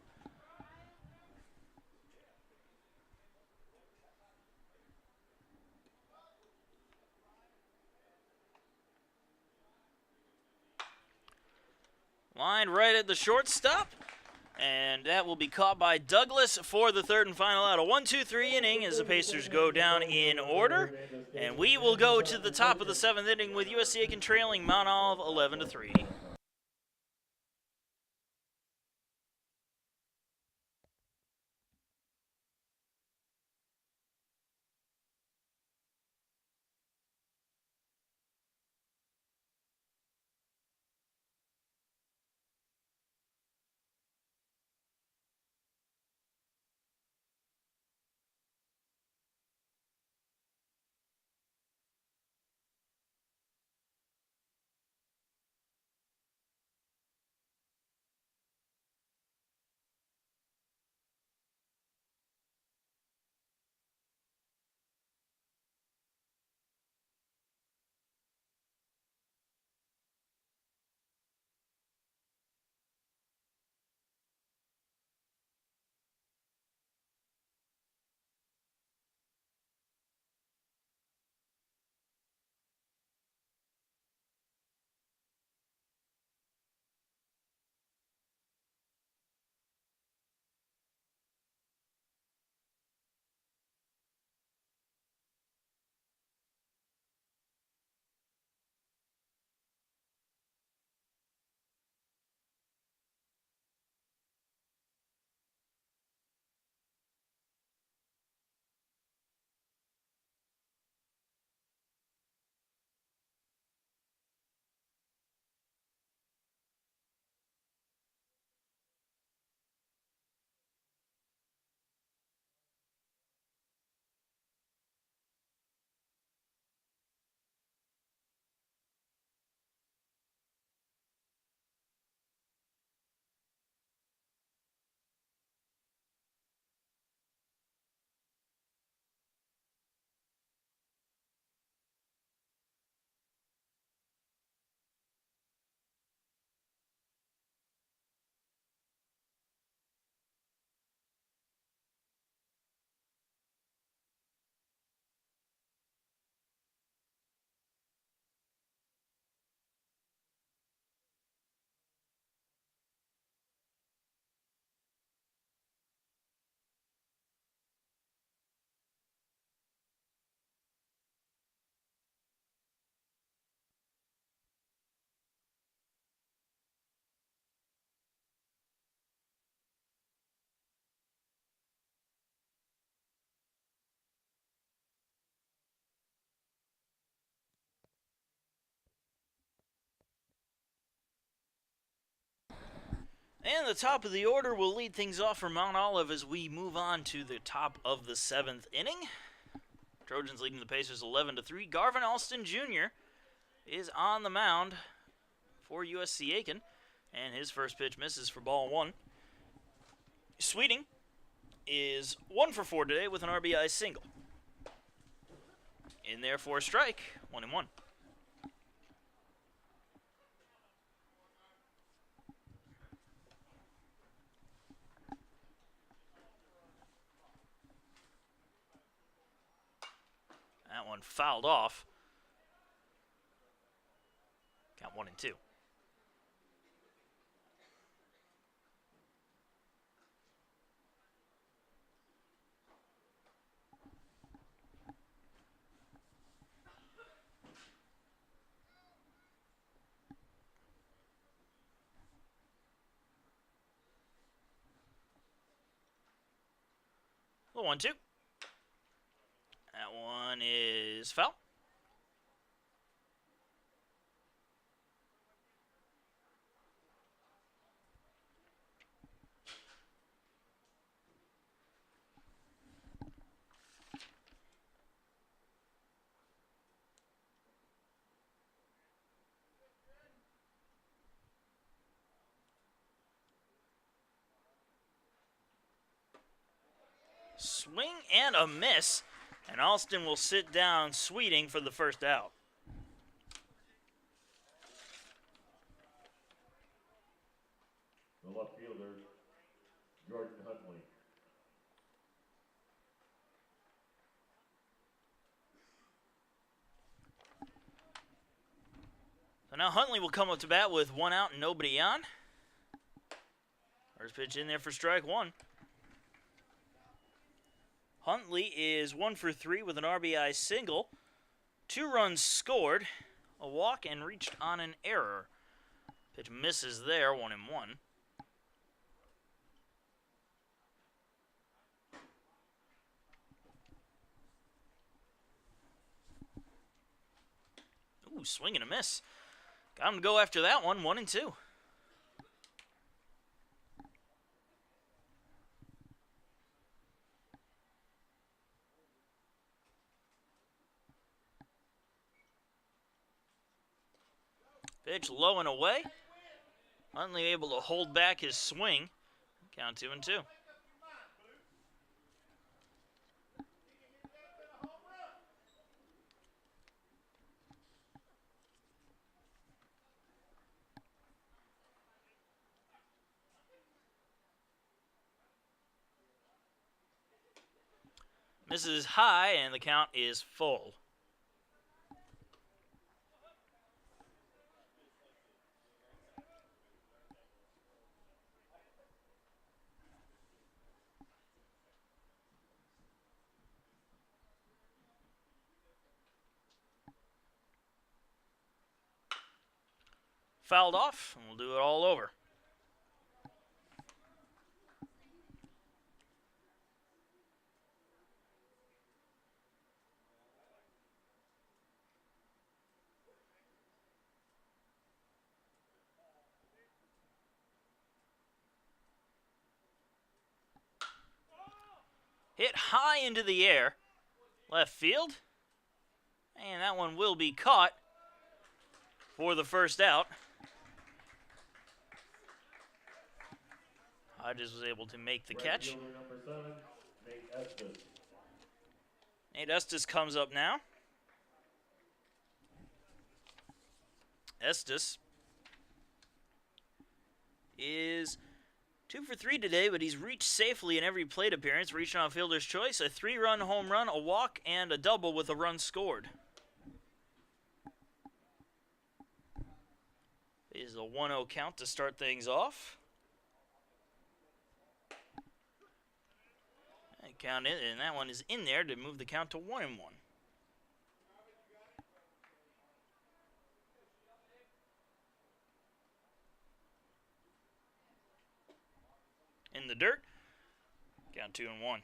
Line right at the shortstop. And that will be caught by Douglas for the third and final out. A 1-2-3 inning as the Pacers go down in order. And we will go to the top of the 7th inning with USC Aiken trailing Mount Olive 11-3. And the top of the order will lead things off for Mount Olive as we move on to the top of the 7th inning. Trojans leading the Pacers 11-3. Garvin Alston Jr. is on the mound for USC Aiken, and his first pitch misses for ball 1. Sweeting is 1 for 4 today with an RBI single. In there for a strike, 1-1. That one fouled off. Count 1-2. The 1-2. That one is foul. Swing and a miss. And Alston will sit down Sweeting for the first out. The left fielder, Jordan Huntley. So now Huntley will come up to bat with 1 out and nobody on. First pitch in there for strike 1. Huntley is 1 for 3 with an RBI single. 2 runs scored, a walk, and reached on an error. Pitch misses there, 1-1. Ooh, swing and a miss. Got him to go after that one, 1-2. Pitch low and away. Huntley able to hold back his swing. Count 2-2. Misses high, and the count is full. Fouled off, and we'll do it all over. Hit high into the air. Left field. And that one will be caught for the first out. Hodges was able to make the catch. Number 7, Nate Estes. Nate Estes comes up now. Estes is 2 for 3 today, but he's reached safely in every plate appearance. Reached on fielder's choice, a 3-run home run, a walk, and a double with a run scored. Is a 1-0 count to start things off. And count in, and that one is in there to move the count to 1-1. In the dirt, count 2-1.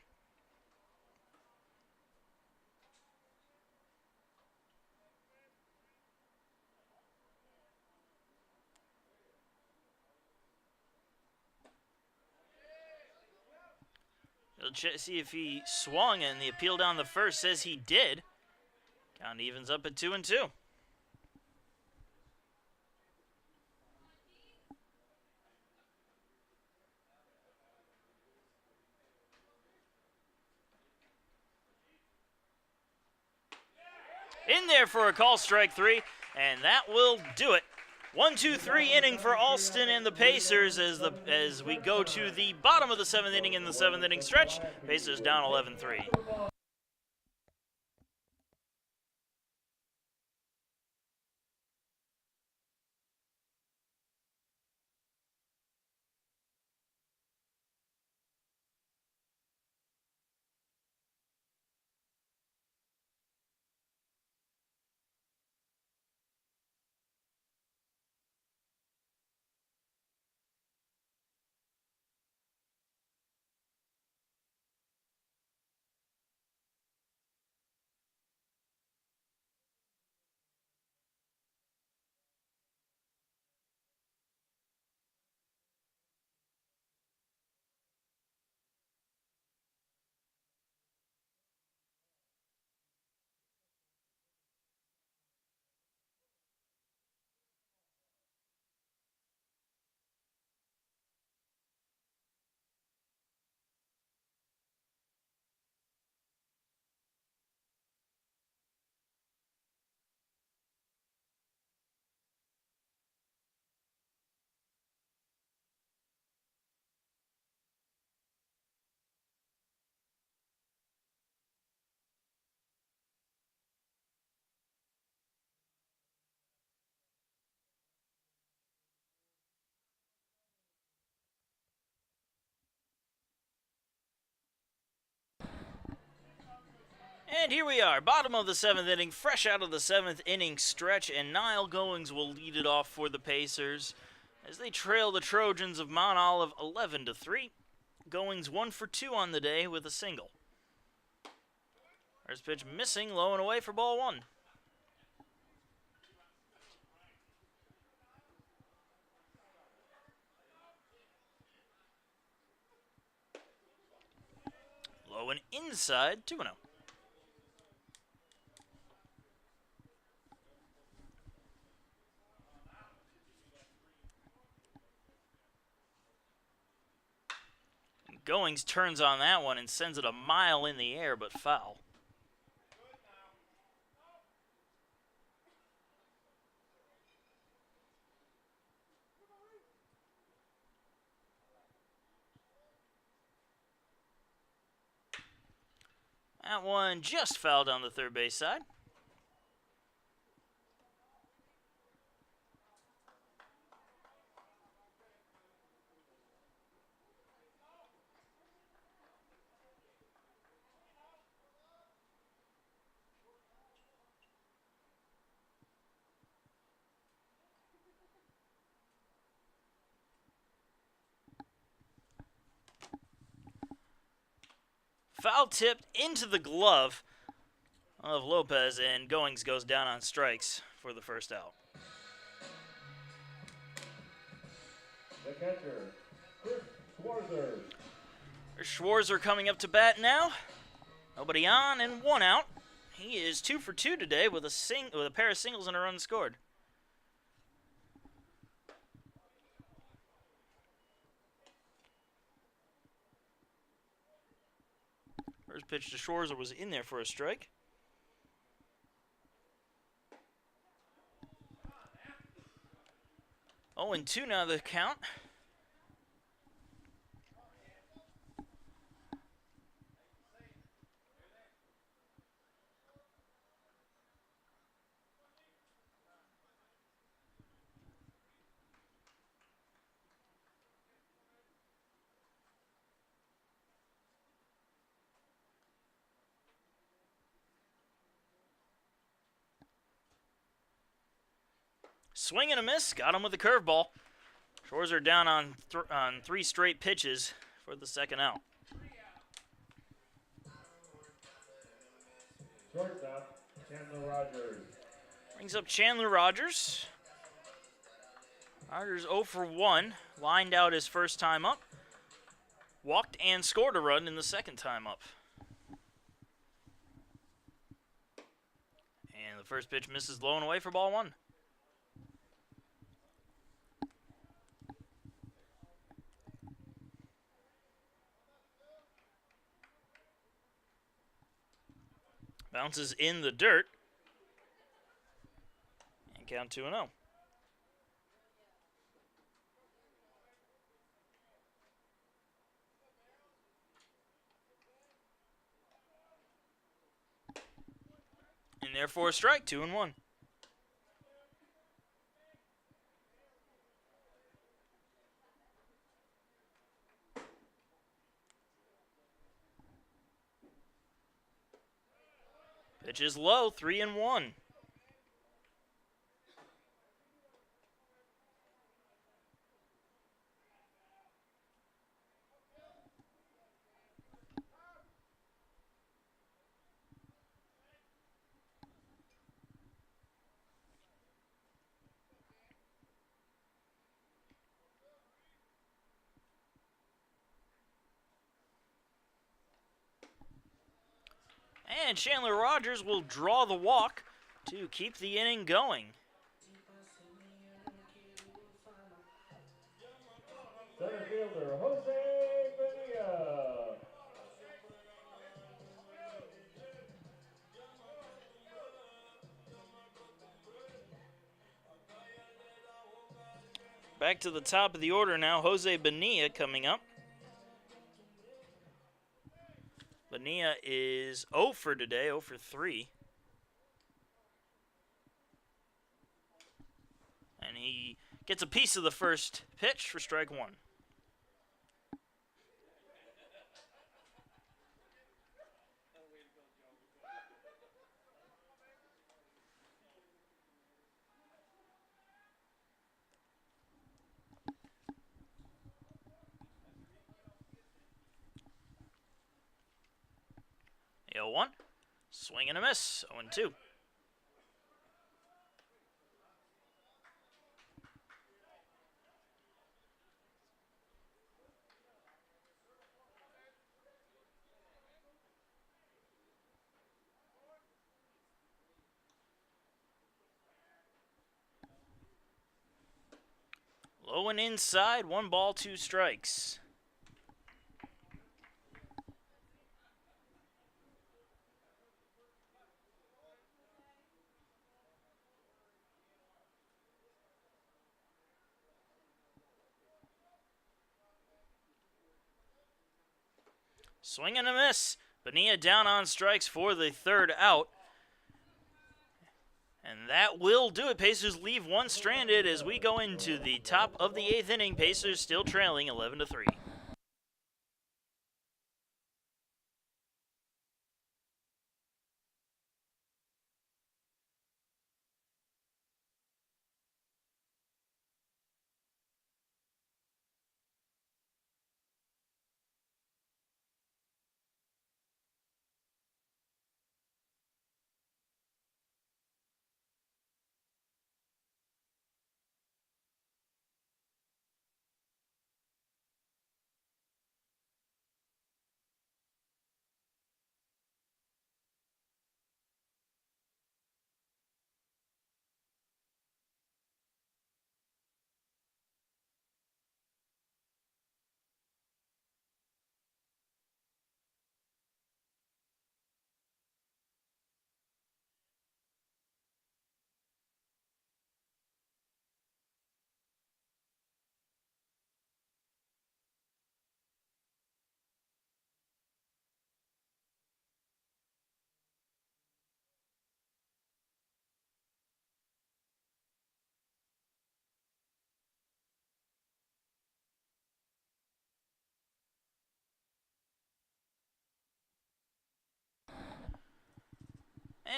He'll see if he swung, and the appeal down the first says he did. Count evens up at 2-2. In there for a call, strike 3, and that will do it. 1-2-3 inning for Alston and the Pacers as we go to the bottom of the 7th inning in the 7th inning stretch. Pacers down 11-3. And here we are, bottom of the 7th inning, fresh out of the 7th inning stretch, and Niall Goings will lead it off for the Pacers as they trail the Trojans of Mount Olive 11-3. Goings 1 for 2 on the day with a single. First pitch missing, low and away for ball 1. Low and inside, 2-0. Goings turns on that one and sends it a mile in the air, but foul. That one just fouled on the third base side. Foul tipped into the glove of Lopez, and Goings goes down on strikes for the first out. The catcher, Chris Schwarzer. Schwarzer coming up to bat now. Nobody on and 1 out. He is 2 for 2 today with a pair of singles and a run scored. First pitch to Schwarzer was in there for a strike. Oh, and 2 now the count. Swing and a miss. Got him with a curveball. Schwarzer down on 3 straight pitches for the second out. Shortstop, Chandler Rogers. Brings up Chandler Rogers. Rogers 0 for 1. Lined out his first time up. Walked and scored a run in the second time up. And the first pitch misses low and away for ball 1. Bounces in the dirt. And count 2-0. And therefore a strike, 2-1. Pitch is low, 3-1. And Chandler Rogers will draw the walk to keep the inning going. Center fielder, Jose Bonilla. Back to the top of the order now, Jose Bonilla coming up. Bonilla is 0 for today, 0 for 3. And he gets a piece of the first pitch for strike 1. 0-1. Swing and a miss. 0-2. Low and inside, 1 ball, 2 strikes. Swing and a miss. Bonilla down on strikes for the 3rd out. And that will do it. Pacers leave 1 stranded as we go into the top of the 8th inning. Pacers still trailing 11-3.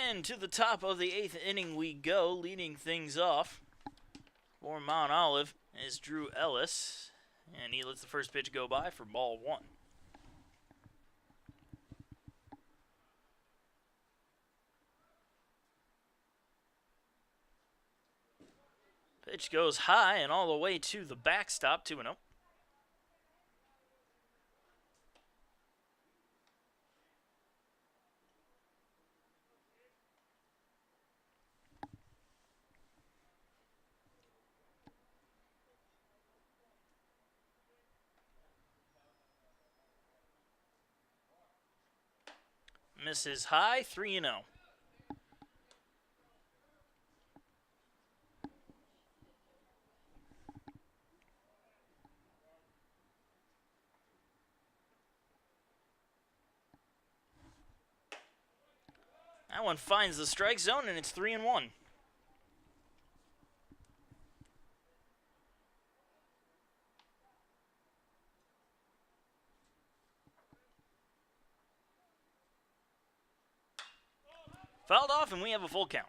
And to the top of the 8th inning we go, leading things off for Mount Olive is Drew Ellis. And he lets the first pitch go by for ball 1. Pitch goes high and all the way to the backstop, 2-0. Misses high, 3-0. That one finds the strike zone, and it's 3-1. Fouled off, and we have a full count.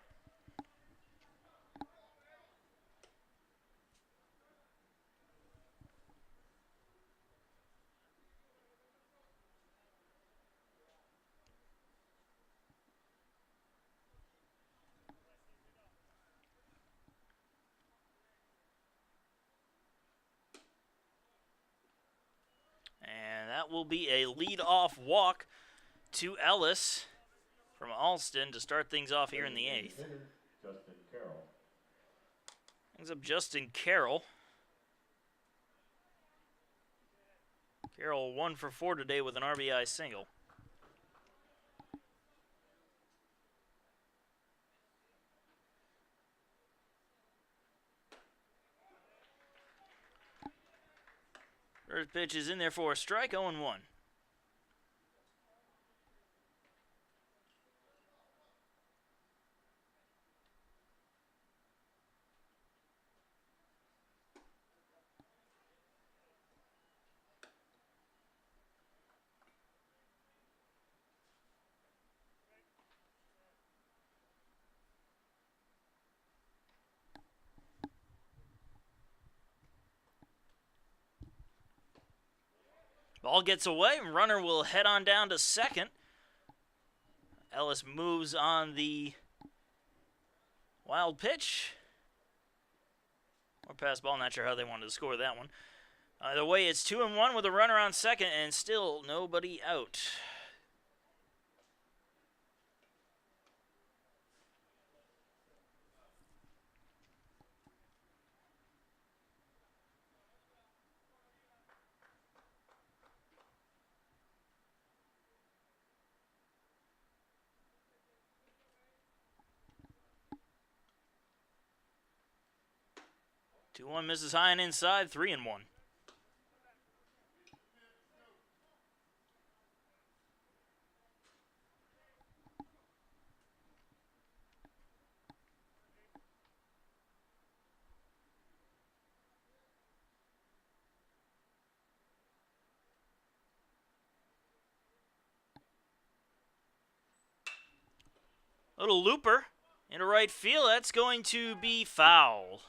And that will be a lead-off walk to Ellis from Alston to start things off here in the 8th. Justin Carroll. Brings up Justin Carroll. Carroll 1 for 4 today with an RBI single. First pitch is in there for a strike, 0-1. Ball gets away, runner will head on down to second. Ellis moves on the wild pitch. Or pass ball, not sure how they wanted to score that one. Either way, it's 2-1 with a runner on second and still nobody out. Two one misses high and inside, 3-1. Little looper into right field. That's going to be foul.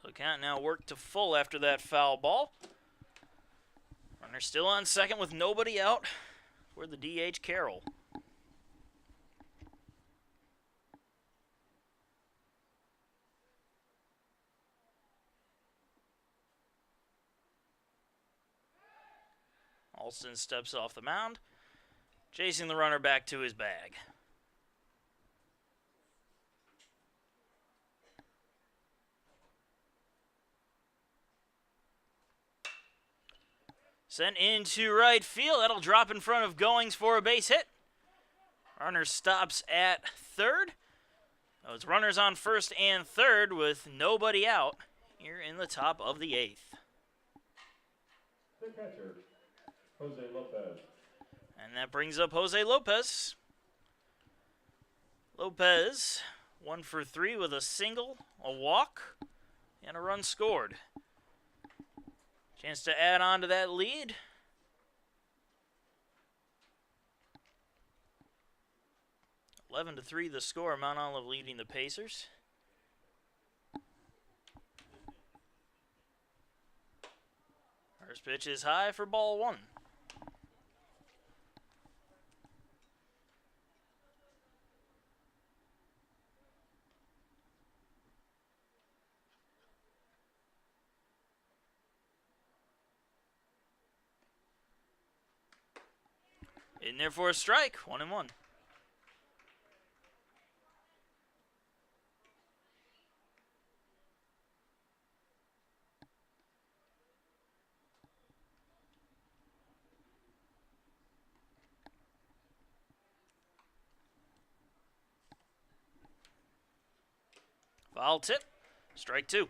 The count now worked to full after that foul ball. Runner still on second with nobody out for the DH Carroll. Alston steps off the mound, chasing the runner back to his bag. Sent into right field. That'll drop in front of Goings for a base hit. Runner stops at third. Those runners on first and third with nobody out here in the top of the eighth. The catcher, Jose Lopez. And that brings up Jose Lopez. Lopez, 1 for 3 with a single, a walk, and a run scored. Chance to add on to that lead. Eleven to 3 the score. Mount Olive leading the Pacers. First pitch is high for ball 1. In there for a strike, 1-1. Foul tip, strike 2.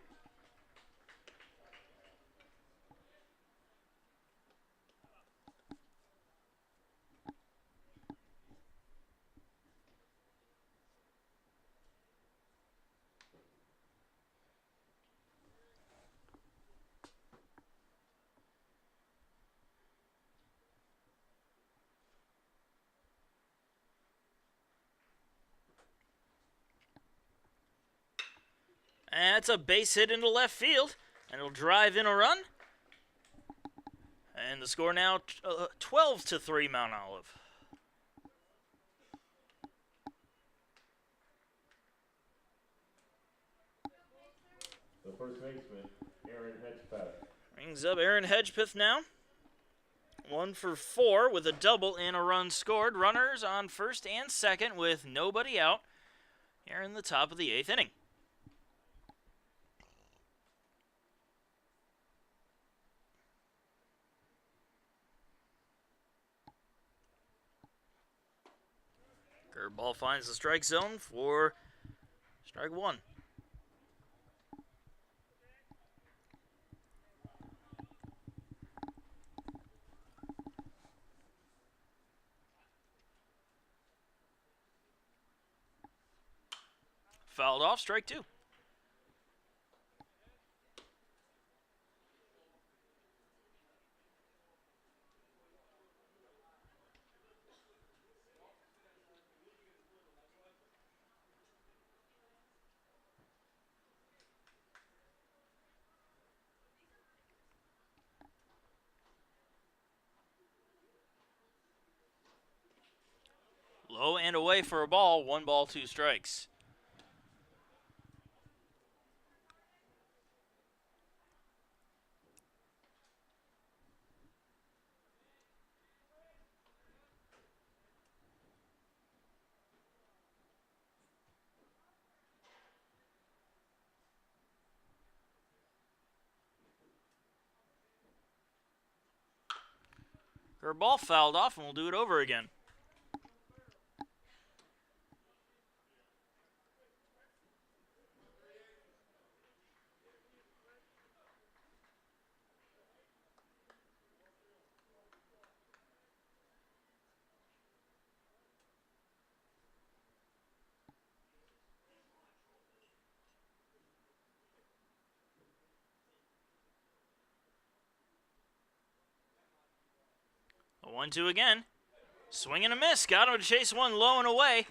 And it's a base hit into left field, and it'll drive in a run. And the score now 12 to 3 Mount Olive. The first baseman, Aaron Hedgepeth. Brings up Aaron Hedgepeth now. 1 for 4 with a double and a run scored. Runners on first and second with nobody out here in the top of the 8th inning. Curveball finds the strike zone for strike 1. Fouled off, strike 2. Oh, and away for a ball. 1 ball, 2 strikes. Her ball fouled off, and we'll do it over again. A 1-2 again. Swing and a miss. Got him to chase one low and away.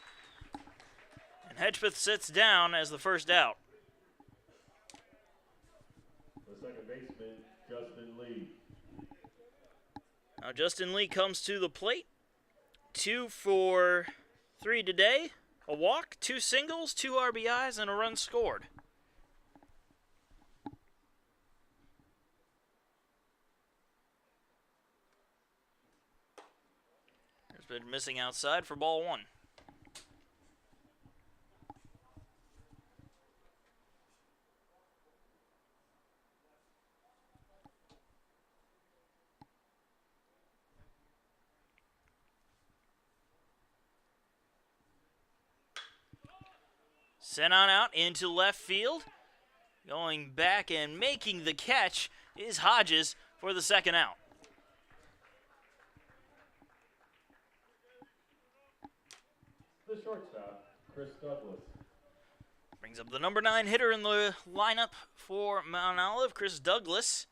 And Hedgepeth sits down as the first out. The second baseman, Justin Lee. Now Justin Lee comes to the plate. 2 for 3 today. A walk, 2 singles, 2 RBIs, and a run scored. Has been missing outside for ball 1. Sent on out into left field. Going back and making the catch is Hodges for the second out. The shortstop, Chris Douglas. Brings up the number 9 hitter in the lineup for Mount Olive, Chris Douglas.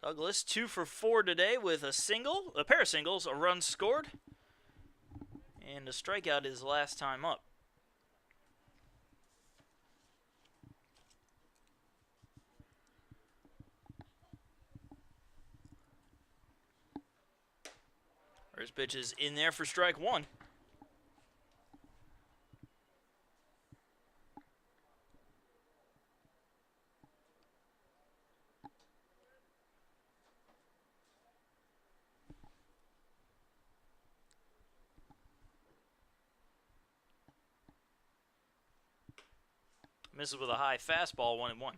Douglas 2 for 4 today with a pair of singles, a run scored, and a strikeout his last time up. First pitch is in there for strike 1. Misses with a high fastball, 1-1.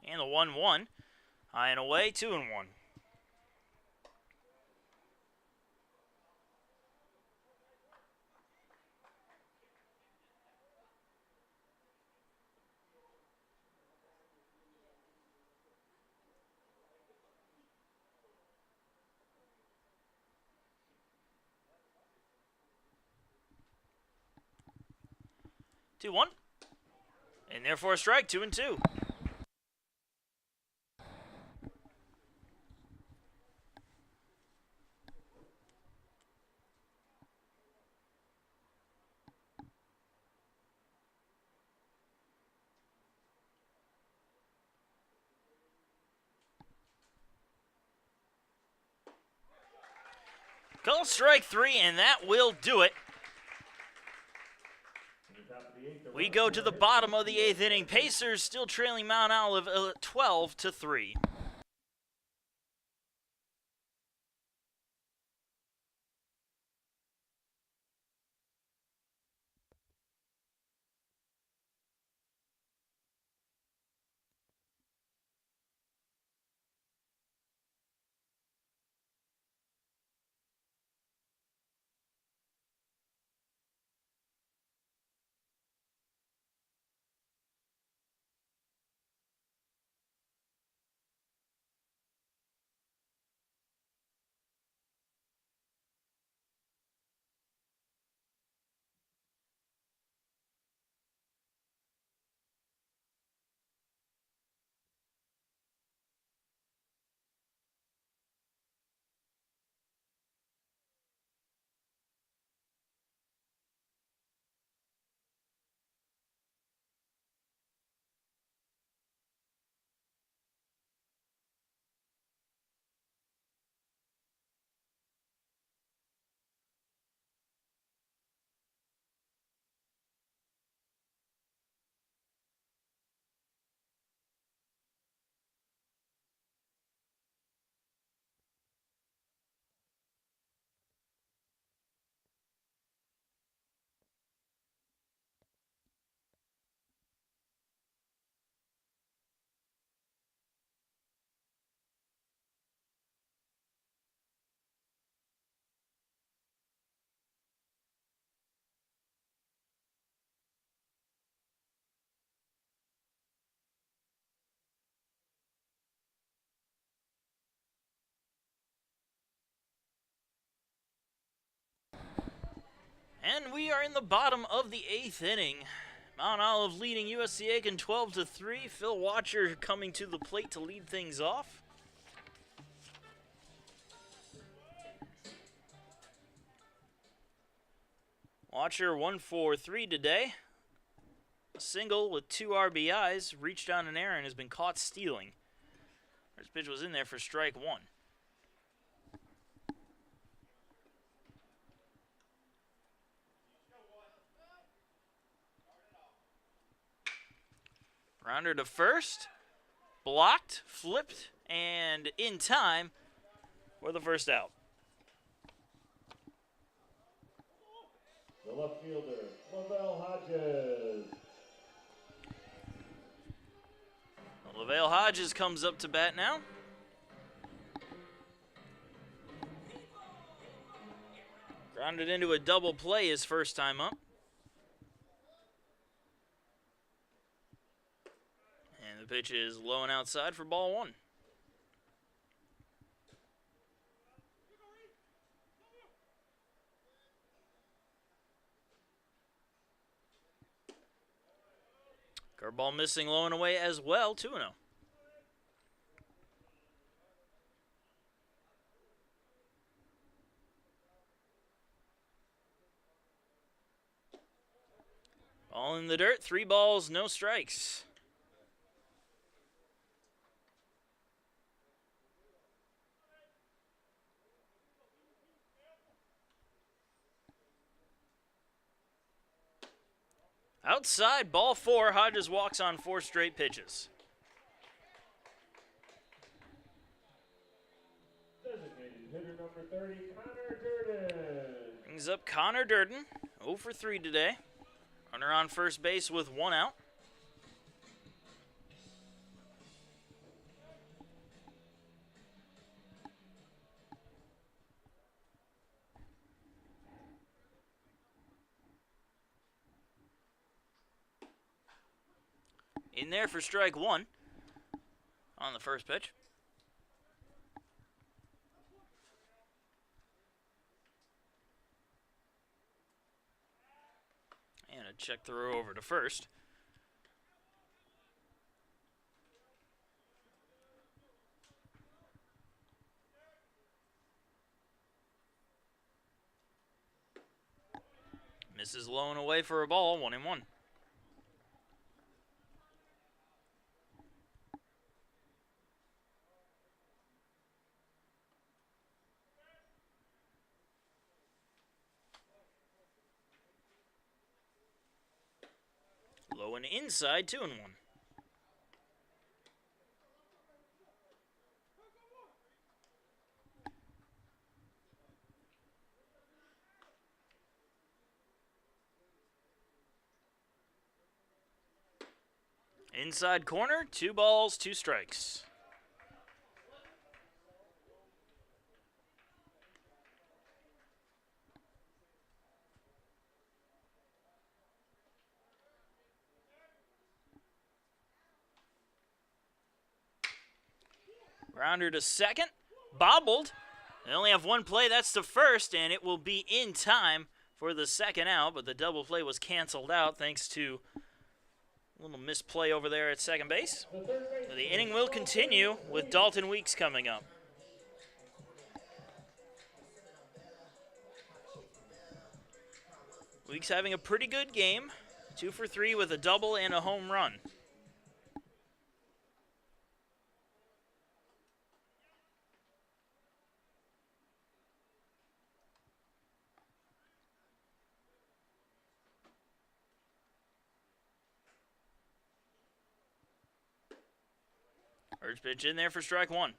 And the 1-1. High and away, 2-1. Two one. And therefore a strike, 2-2. Call strike 3, and that will do it. We go to the bottom of the 8th inning. Pacers still trailing Mount Olive 12-3. And we are in the bottom of the 8th inning. Mount Olive leading USC Aiken 12-3. Phil Watcher coming to the plate to lead things off. Watcher 1 for 3 today. A single with 2 RBIs, reached on an error and has been caught stealing. First pitch was in there for strike 1. Rounder to first, blocked, flipped, and in time for the first out. The left fielder, Lavelle Hodges. Lavelle Hodges comes up to bat now. Grounded into a double play his first time up. And the pitch is low and outside for ball 1. Curveball missing low and away as well, 2-0. Ball in the dirt, 3 balls, no strikes. Outside, ball 4. Hodges walks on 4 straight pitches. Designated hitter number 30, Connor Durden. Brings up Connor Durden, 0 for 3 today. Runner on first base with 1 out. In there for strike 1 on the first pitch. And a check throw over to first. Misses low and away for a ball, 1-1. Low and inside, 2-1. Inside corner, 2 balls, 2 strikes. Grounder to second, bobbled. They only have 1 play, that's to first, and it will be in time for the second out, but the double play was canceled out thanks to a little misplay over there at second base. So the inning will continue with Dalton Weeks coming up. Weeks having a pretty good game, 2 for 3 with a double and a home run. First pitch in there for strike 1.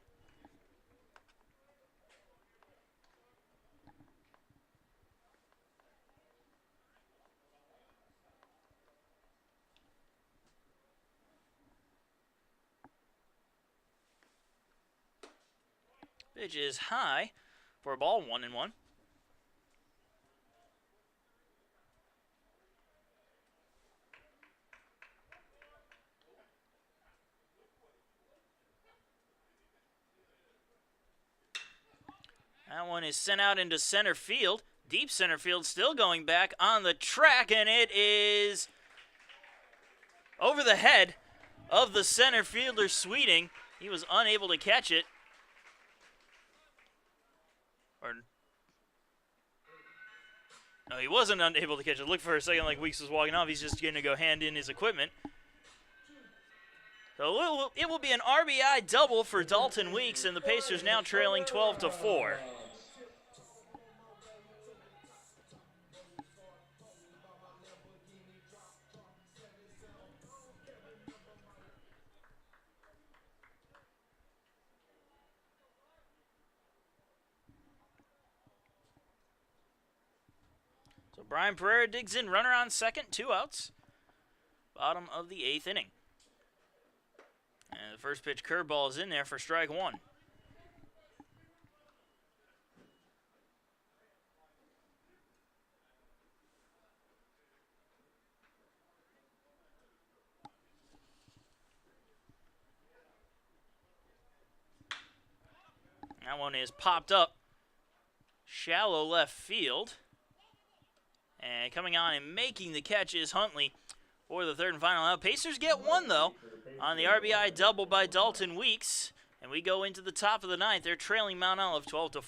Pitch is high for a ball, 1-1. That one is sent out into center field. Deep center field still going back on the track, and it is over the head of the center fielder, Sweeting. He was unable to catch it. No, he wasn't unable to catch it. Look for a second like Weeks was walking off. He's just going to go hand in his equipment. So it will be an RBI double for Dalton Weeks, and the Pacers now trailing 12-4. So Brian Pereira digs in, runner on second, 2 outs. Bottom of the 8th inning. And the first pitch curveball is in there for strike 1. That one is popped up shallow left field. And coming on and making the catch is Huntley for the third and final out. Pacers get 1, though, on the RBI double by Dalton Weeks. And we go into the top of the 9th. They're trailing Mount Olive 12-4.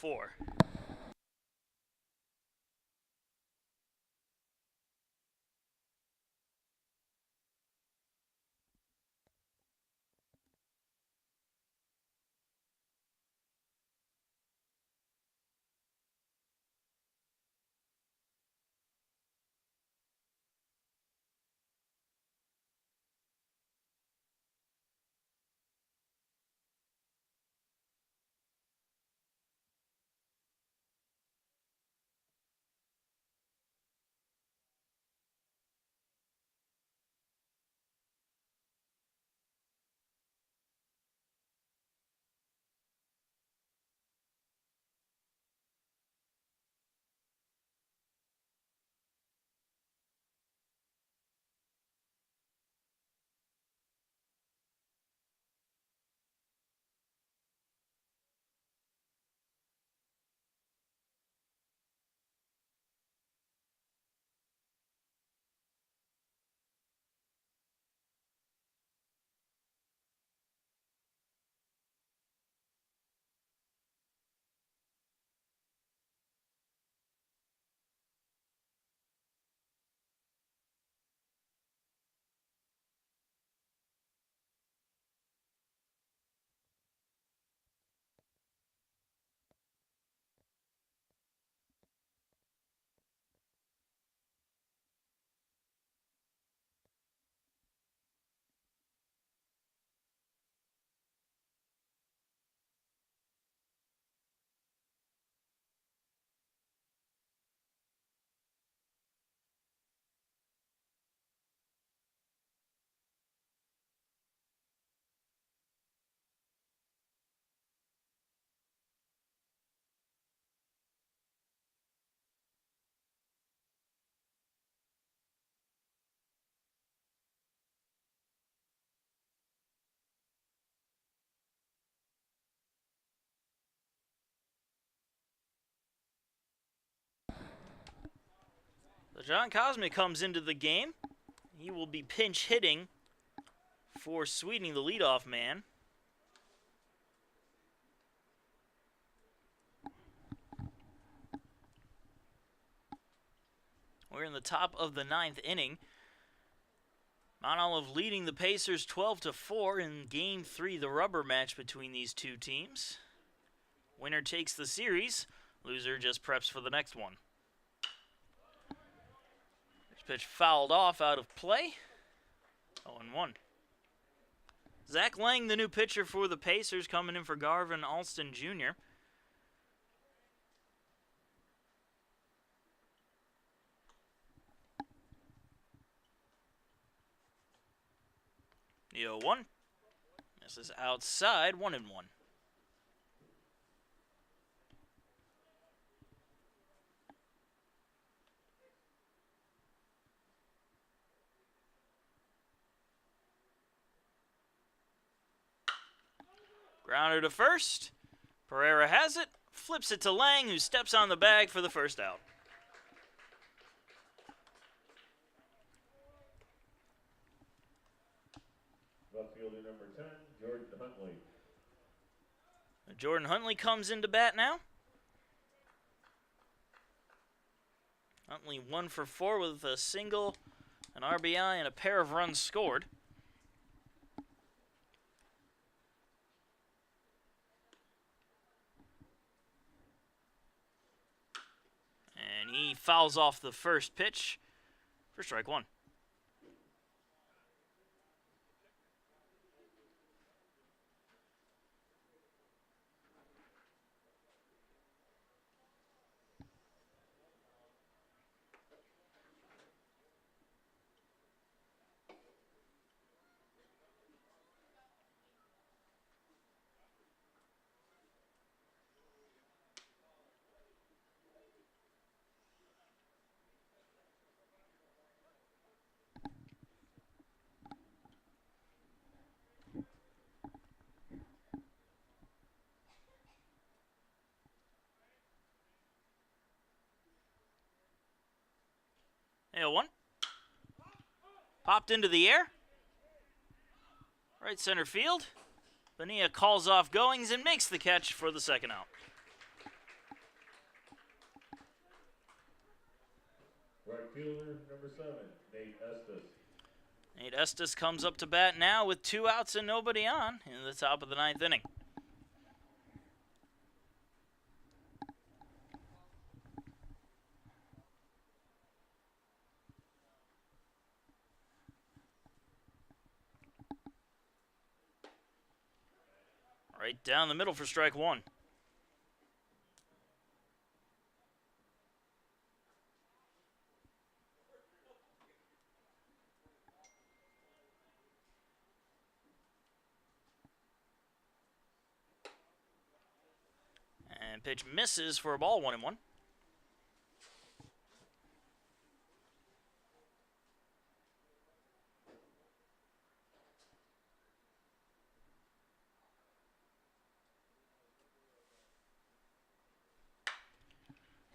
So John Cosmic comes into the game. He will be pinch hitting for Sweeting, the leadoff man. We're in the top of the 9th inning. Mount Olive leading the Pacers 12-4 in Game 3, the rubber match between these two teams. Winner takes the series. Loser just preps for the next one. This pitch fouled off out of play. 0-1. Zach Lang, the new pitcher for the Pacers, coming in for Garvin Alston Jr. The 0-1. This is outside, 1-1. Grounder to first. Pereira has it, flips it to Lang, who steps on the bag for the first out. Left fielder number 10, Jordan Huntley. Jordan Huntley comes into bat now. Huntley 1 for 4 with a single, an RBI, and a pair of runs scored. And he fouls off the first pitch for strike one. One. Popped into the air. Right center field. Bonilla calls off Goings and makes the catch for the second out. Right fielder number 7, Nate Estes. Nate Estes comes up to bat now with 2 outs and nobody on in the top of the 9th inning. Right down the middle for strike one. And pitch misses for a ball, 1-1.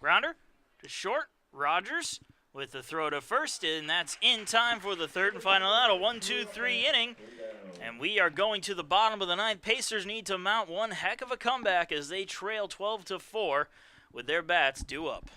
Grounder to short. Rogers with the throw to first, and that's in time for the third and final out. A 1-2-3 inning. And we are going to the bottom of the 9th. Pacers need to mount one heck of a comeback as they trail 12-4 with their bats due up.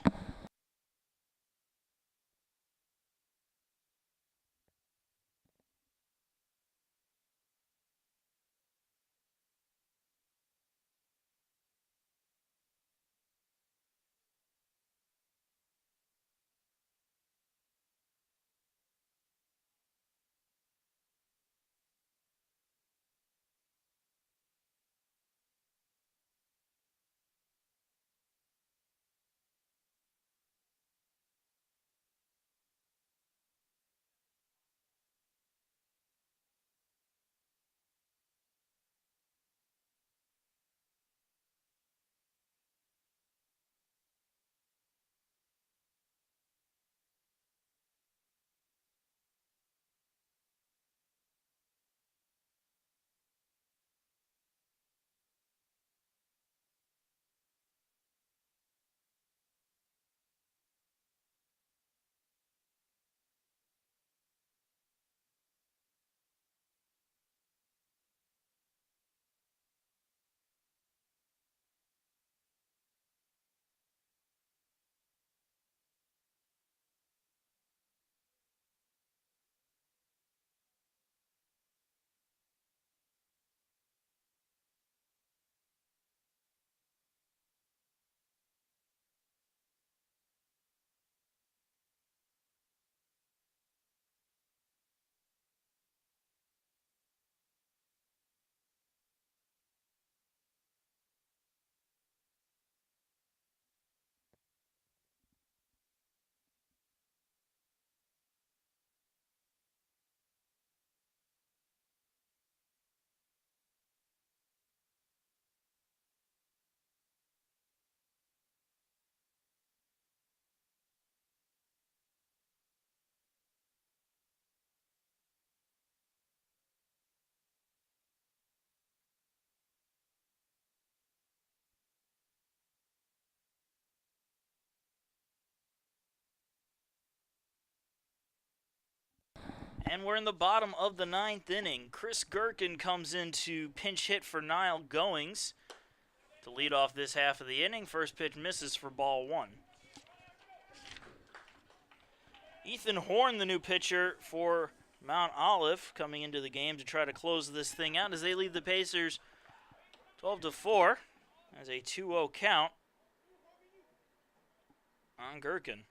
And we're in the bottom of the 9th inning. Chris Gherkin comes in to pinch hit for Niall Goings to lead off this half of the inning. First pitch misses for ball 1. Ethan Horn, the new pitcher for Mount Olive, coming into the game to try to close this thing out as they lead the Pacers 12-4 as a 2-0 count on Gherkin.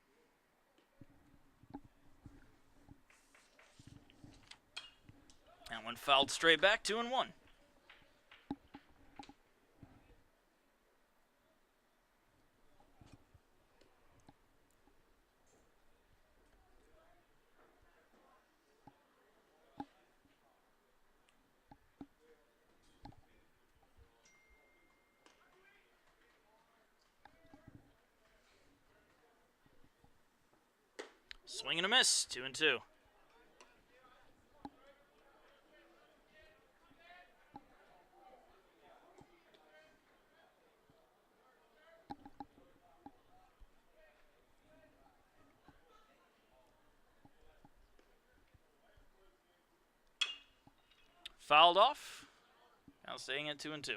That one fouled straight back, 2-1. Swing and a miss, 2-2. Fouled off. Now staying at 2-2.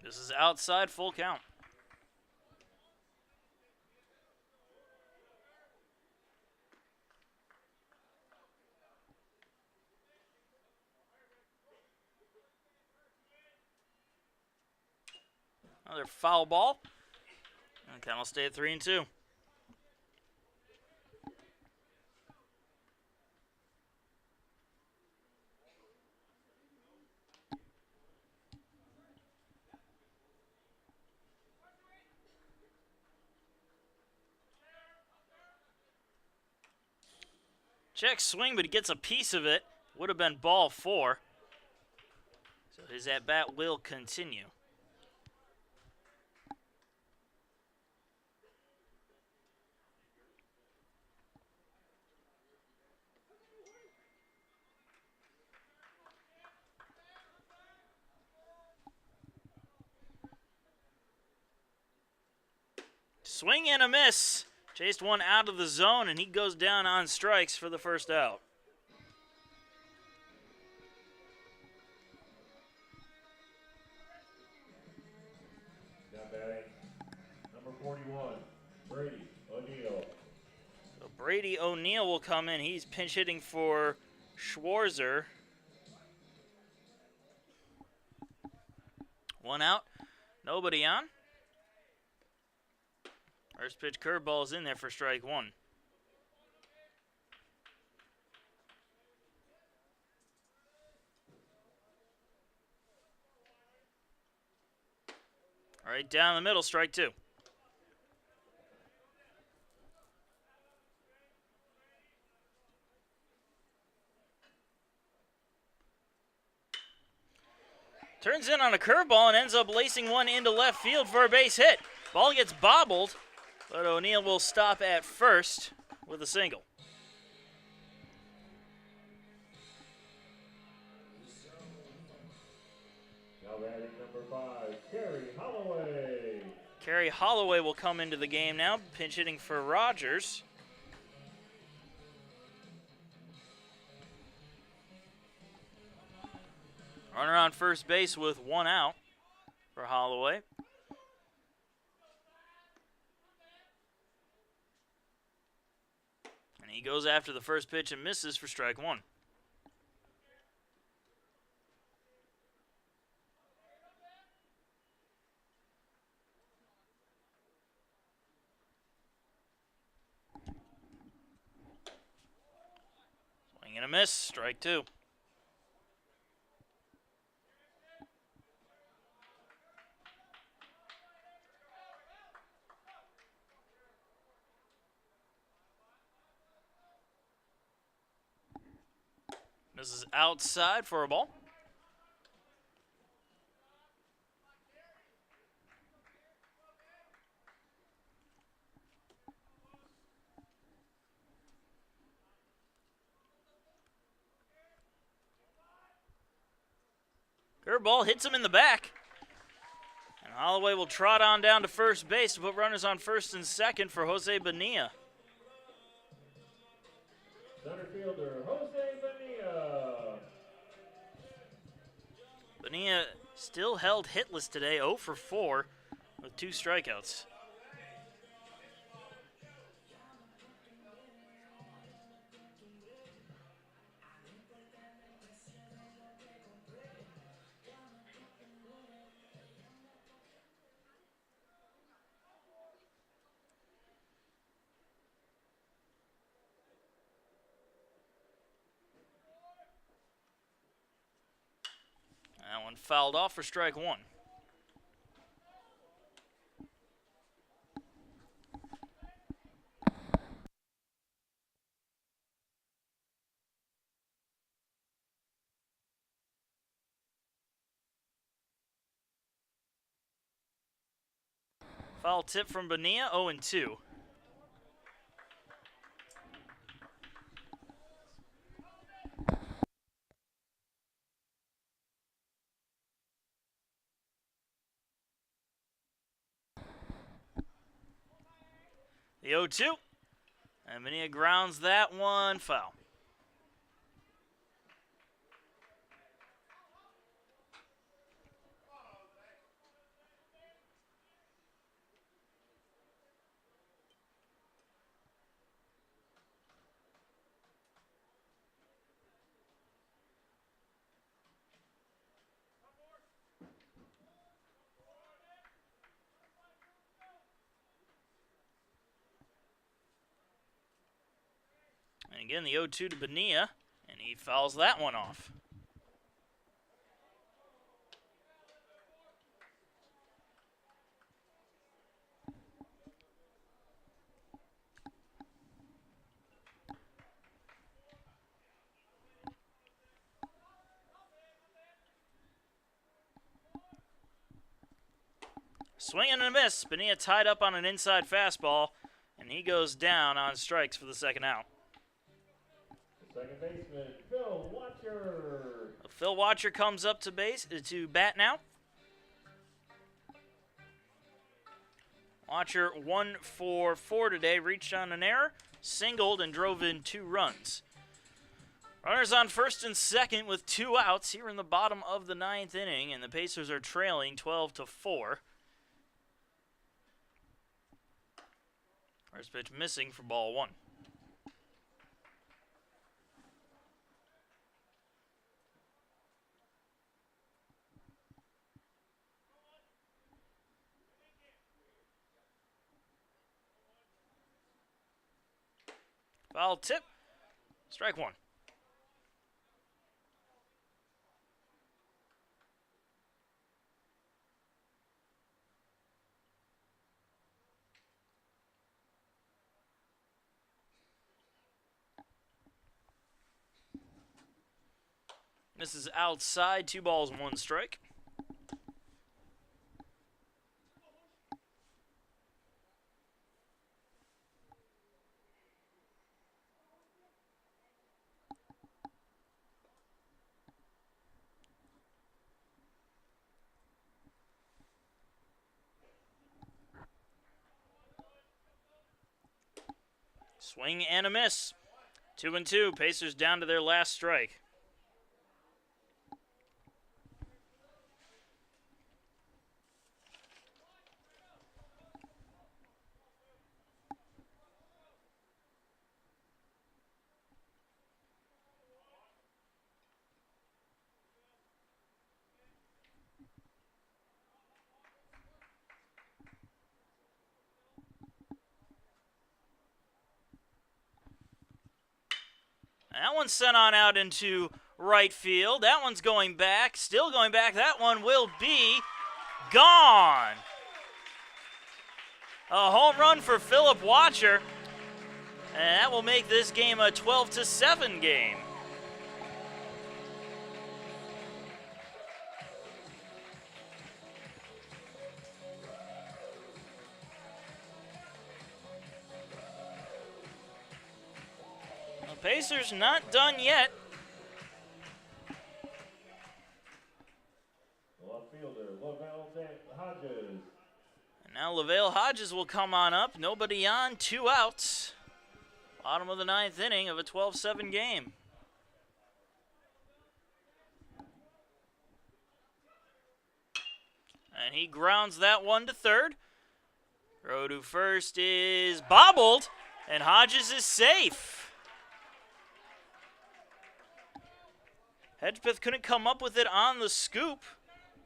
This is outside, full count. Another foul ball. And count will stay at 3-2. Check swing, but he gets a piece of it. Would have been ball 4. So his at-bat will continue. Swing and a miss. Chased one out of the zone, and he goes down on strikes for the first out. Now batting, number 41, Brady O'Neill. So Brady O'Neill will come in. He's pinch hitting for Schwarzer. One out, nobody on. First pitch curveball is in there for strike 1. Right down the middle, strike 2. Turns in on a curveball and ends up lacing one into left field for a base hit. Ball gets bobbled, but O'Neill will stop at first with a single. Now batting number 5, Kerry Holloway. Kerry Holloway will come into the game now, pinch hitting for Rogers. Runner on first base with one out for Holloway. And he goes after the first pitch and misses for strike 1. Swing and a miss, strike 2. This is outside for a ball. Curveball hits him in the back. And Holloway will trot on down to first base to put runners on first and second for Jose Bonilla. Center fielder, Jose Bonilla. Bonilla still held hitless today, 0 for 4 with 2 strikeouts. That one fouled off for strike 1. Foul tip from Bonilla, 0-2. The 0-2. And Bonilla grounds that one foul. And again, the 0-2 to Bonilla, and he fouls that one off. Swing and a miss. Bonilla tied up on an inside fastball, and he goes down on strikes for the second out. Second baseman, Phil Watcher. Phil Watcher comes up to bat now. Watcher 1 for 4 today, reached on an error, singled, and drove in 2 runs. Runners on first and second with 2 outs here in the bottom of the 9th inning, and the Pacers are trailing 12-4. First pitch missing for ball 1. Foul tip. Strike 1. This is outside, 2 balls, 1 strike. Swing and a miss. 2-2. Pacers down to their last strike. That one's sent on out into right field. That one's going back, still going back. That one will be gone. A home run for Philip Watcher, and that will make this game a 12-7 game. Pacers not done yet. Now LaVale Hodges will come on up. Nobody on, 2 outs. Bottom of the 9th inning of a 12-7 game. And he grounds that one to third. Throw to first is bobbled, and Hodges is safe. Hedgepeth couldn't come up with it on the scoop,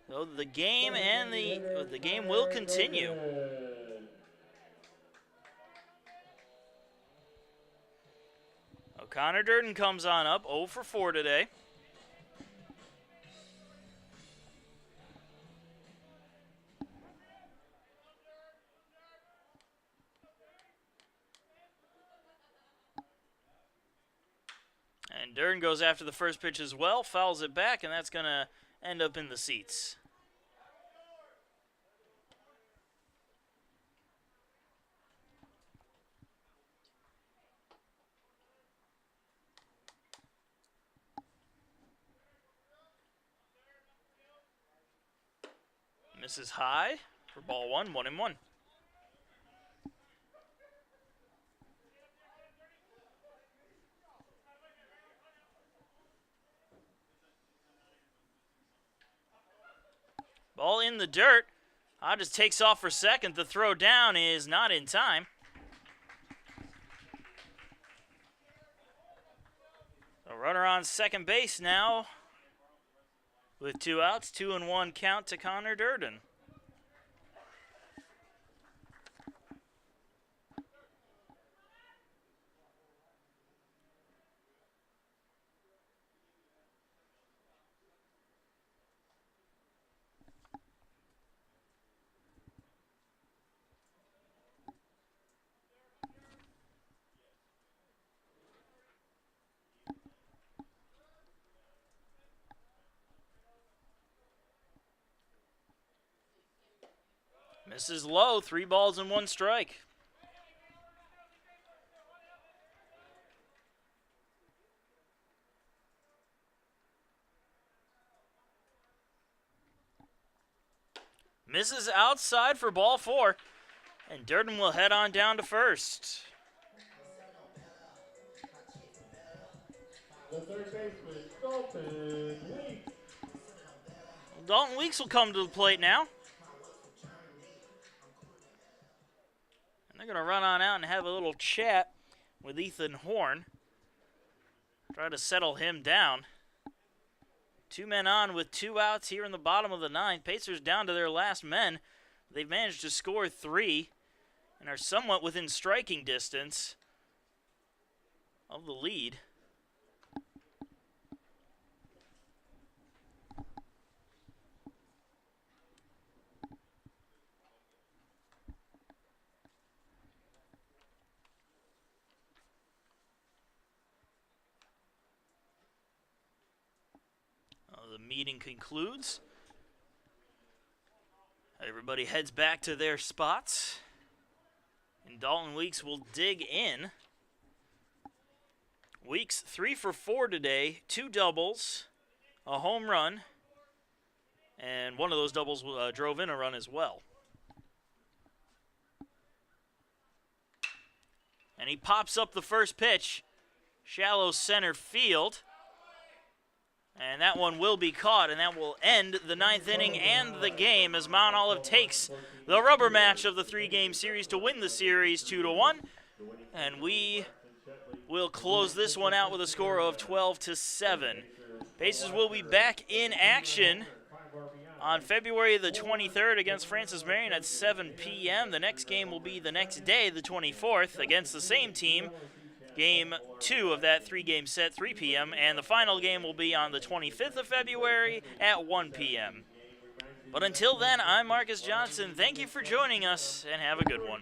so the game will continue. Connor Durden comes on up, 0 for 4 today. And Durden goes after the first pitch as well, fouls it back, and that's going to end up in the seats. Misses high for ball 1, 1-1. Ball in the dirt. Hodges takes off for second. The throw down is not in time. A runner on second base now with 2 outs, 2-1 count to Connor Durden. Misses low, 3 balls and 1 strike. Misses outside for ball 4, and Durden will head on down to first. The third baseman, Dalton Weeks. Dalton Weeks will come to the plate now. And they're going to run on out and have a little chat with Ethan Horn. Try to settle him down. 2 men on with 2 outs here in the bottom of the 9th. Pacers down to their last men. They've managed to score 3 and are somewhat within striking distance of the lead. The meeting concludes. Everybody heads back to their spots. And Dalton Weeks will dig in. Weeks 3 for 4 today, 2 doubles, a home run, and one of those doubles drove in a run as well. And he pops up the first pitch, shallow center field. And that one will be caught, and that will end the 9th inning and the game as Mount Olive takes the rubber match of the 3-game series to win the series 2-1. And we will close this one out with a score of 12-7. Pacers will be back in action on February the 23rd against Francis Marion at 7 p.m. The next game will be the next day, the 24th, against the same team. Game 2 of that 3-game set, 3 p.m., and the final game will be on the 25th of February at 1 p.m. But until then, I'm Marcus Johnson. Thank you for joining us, and have a good one.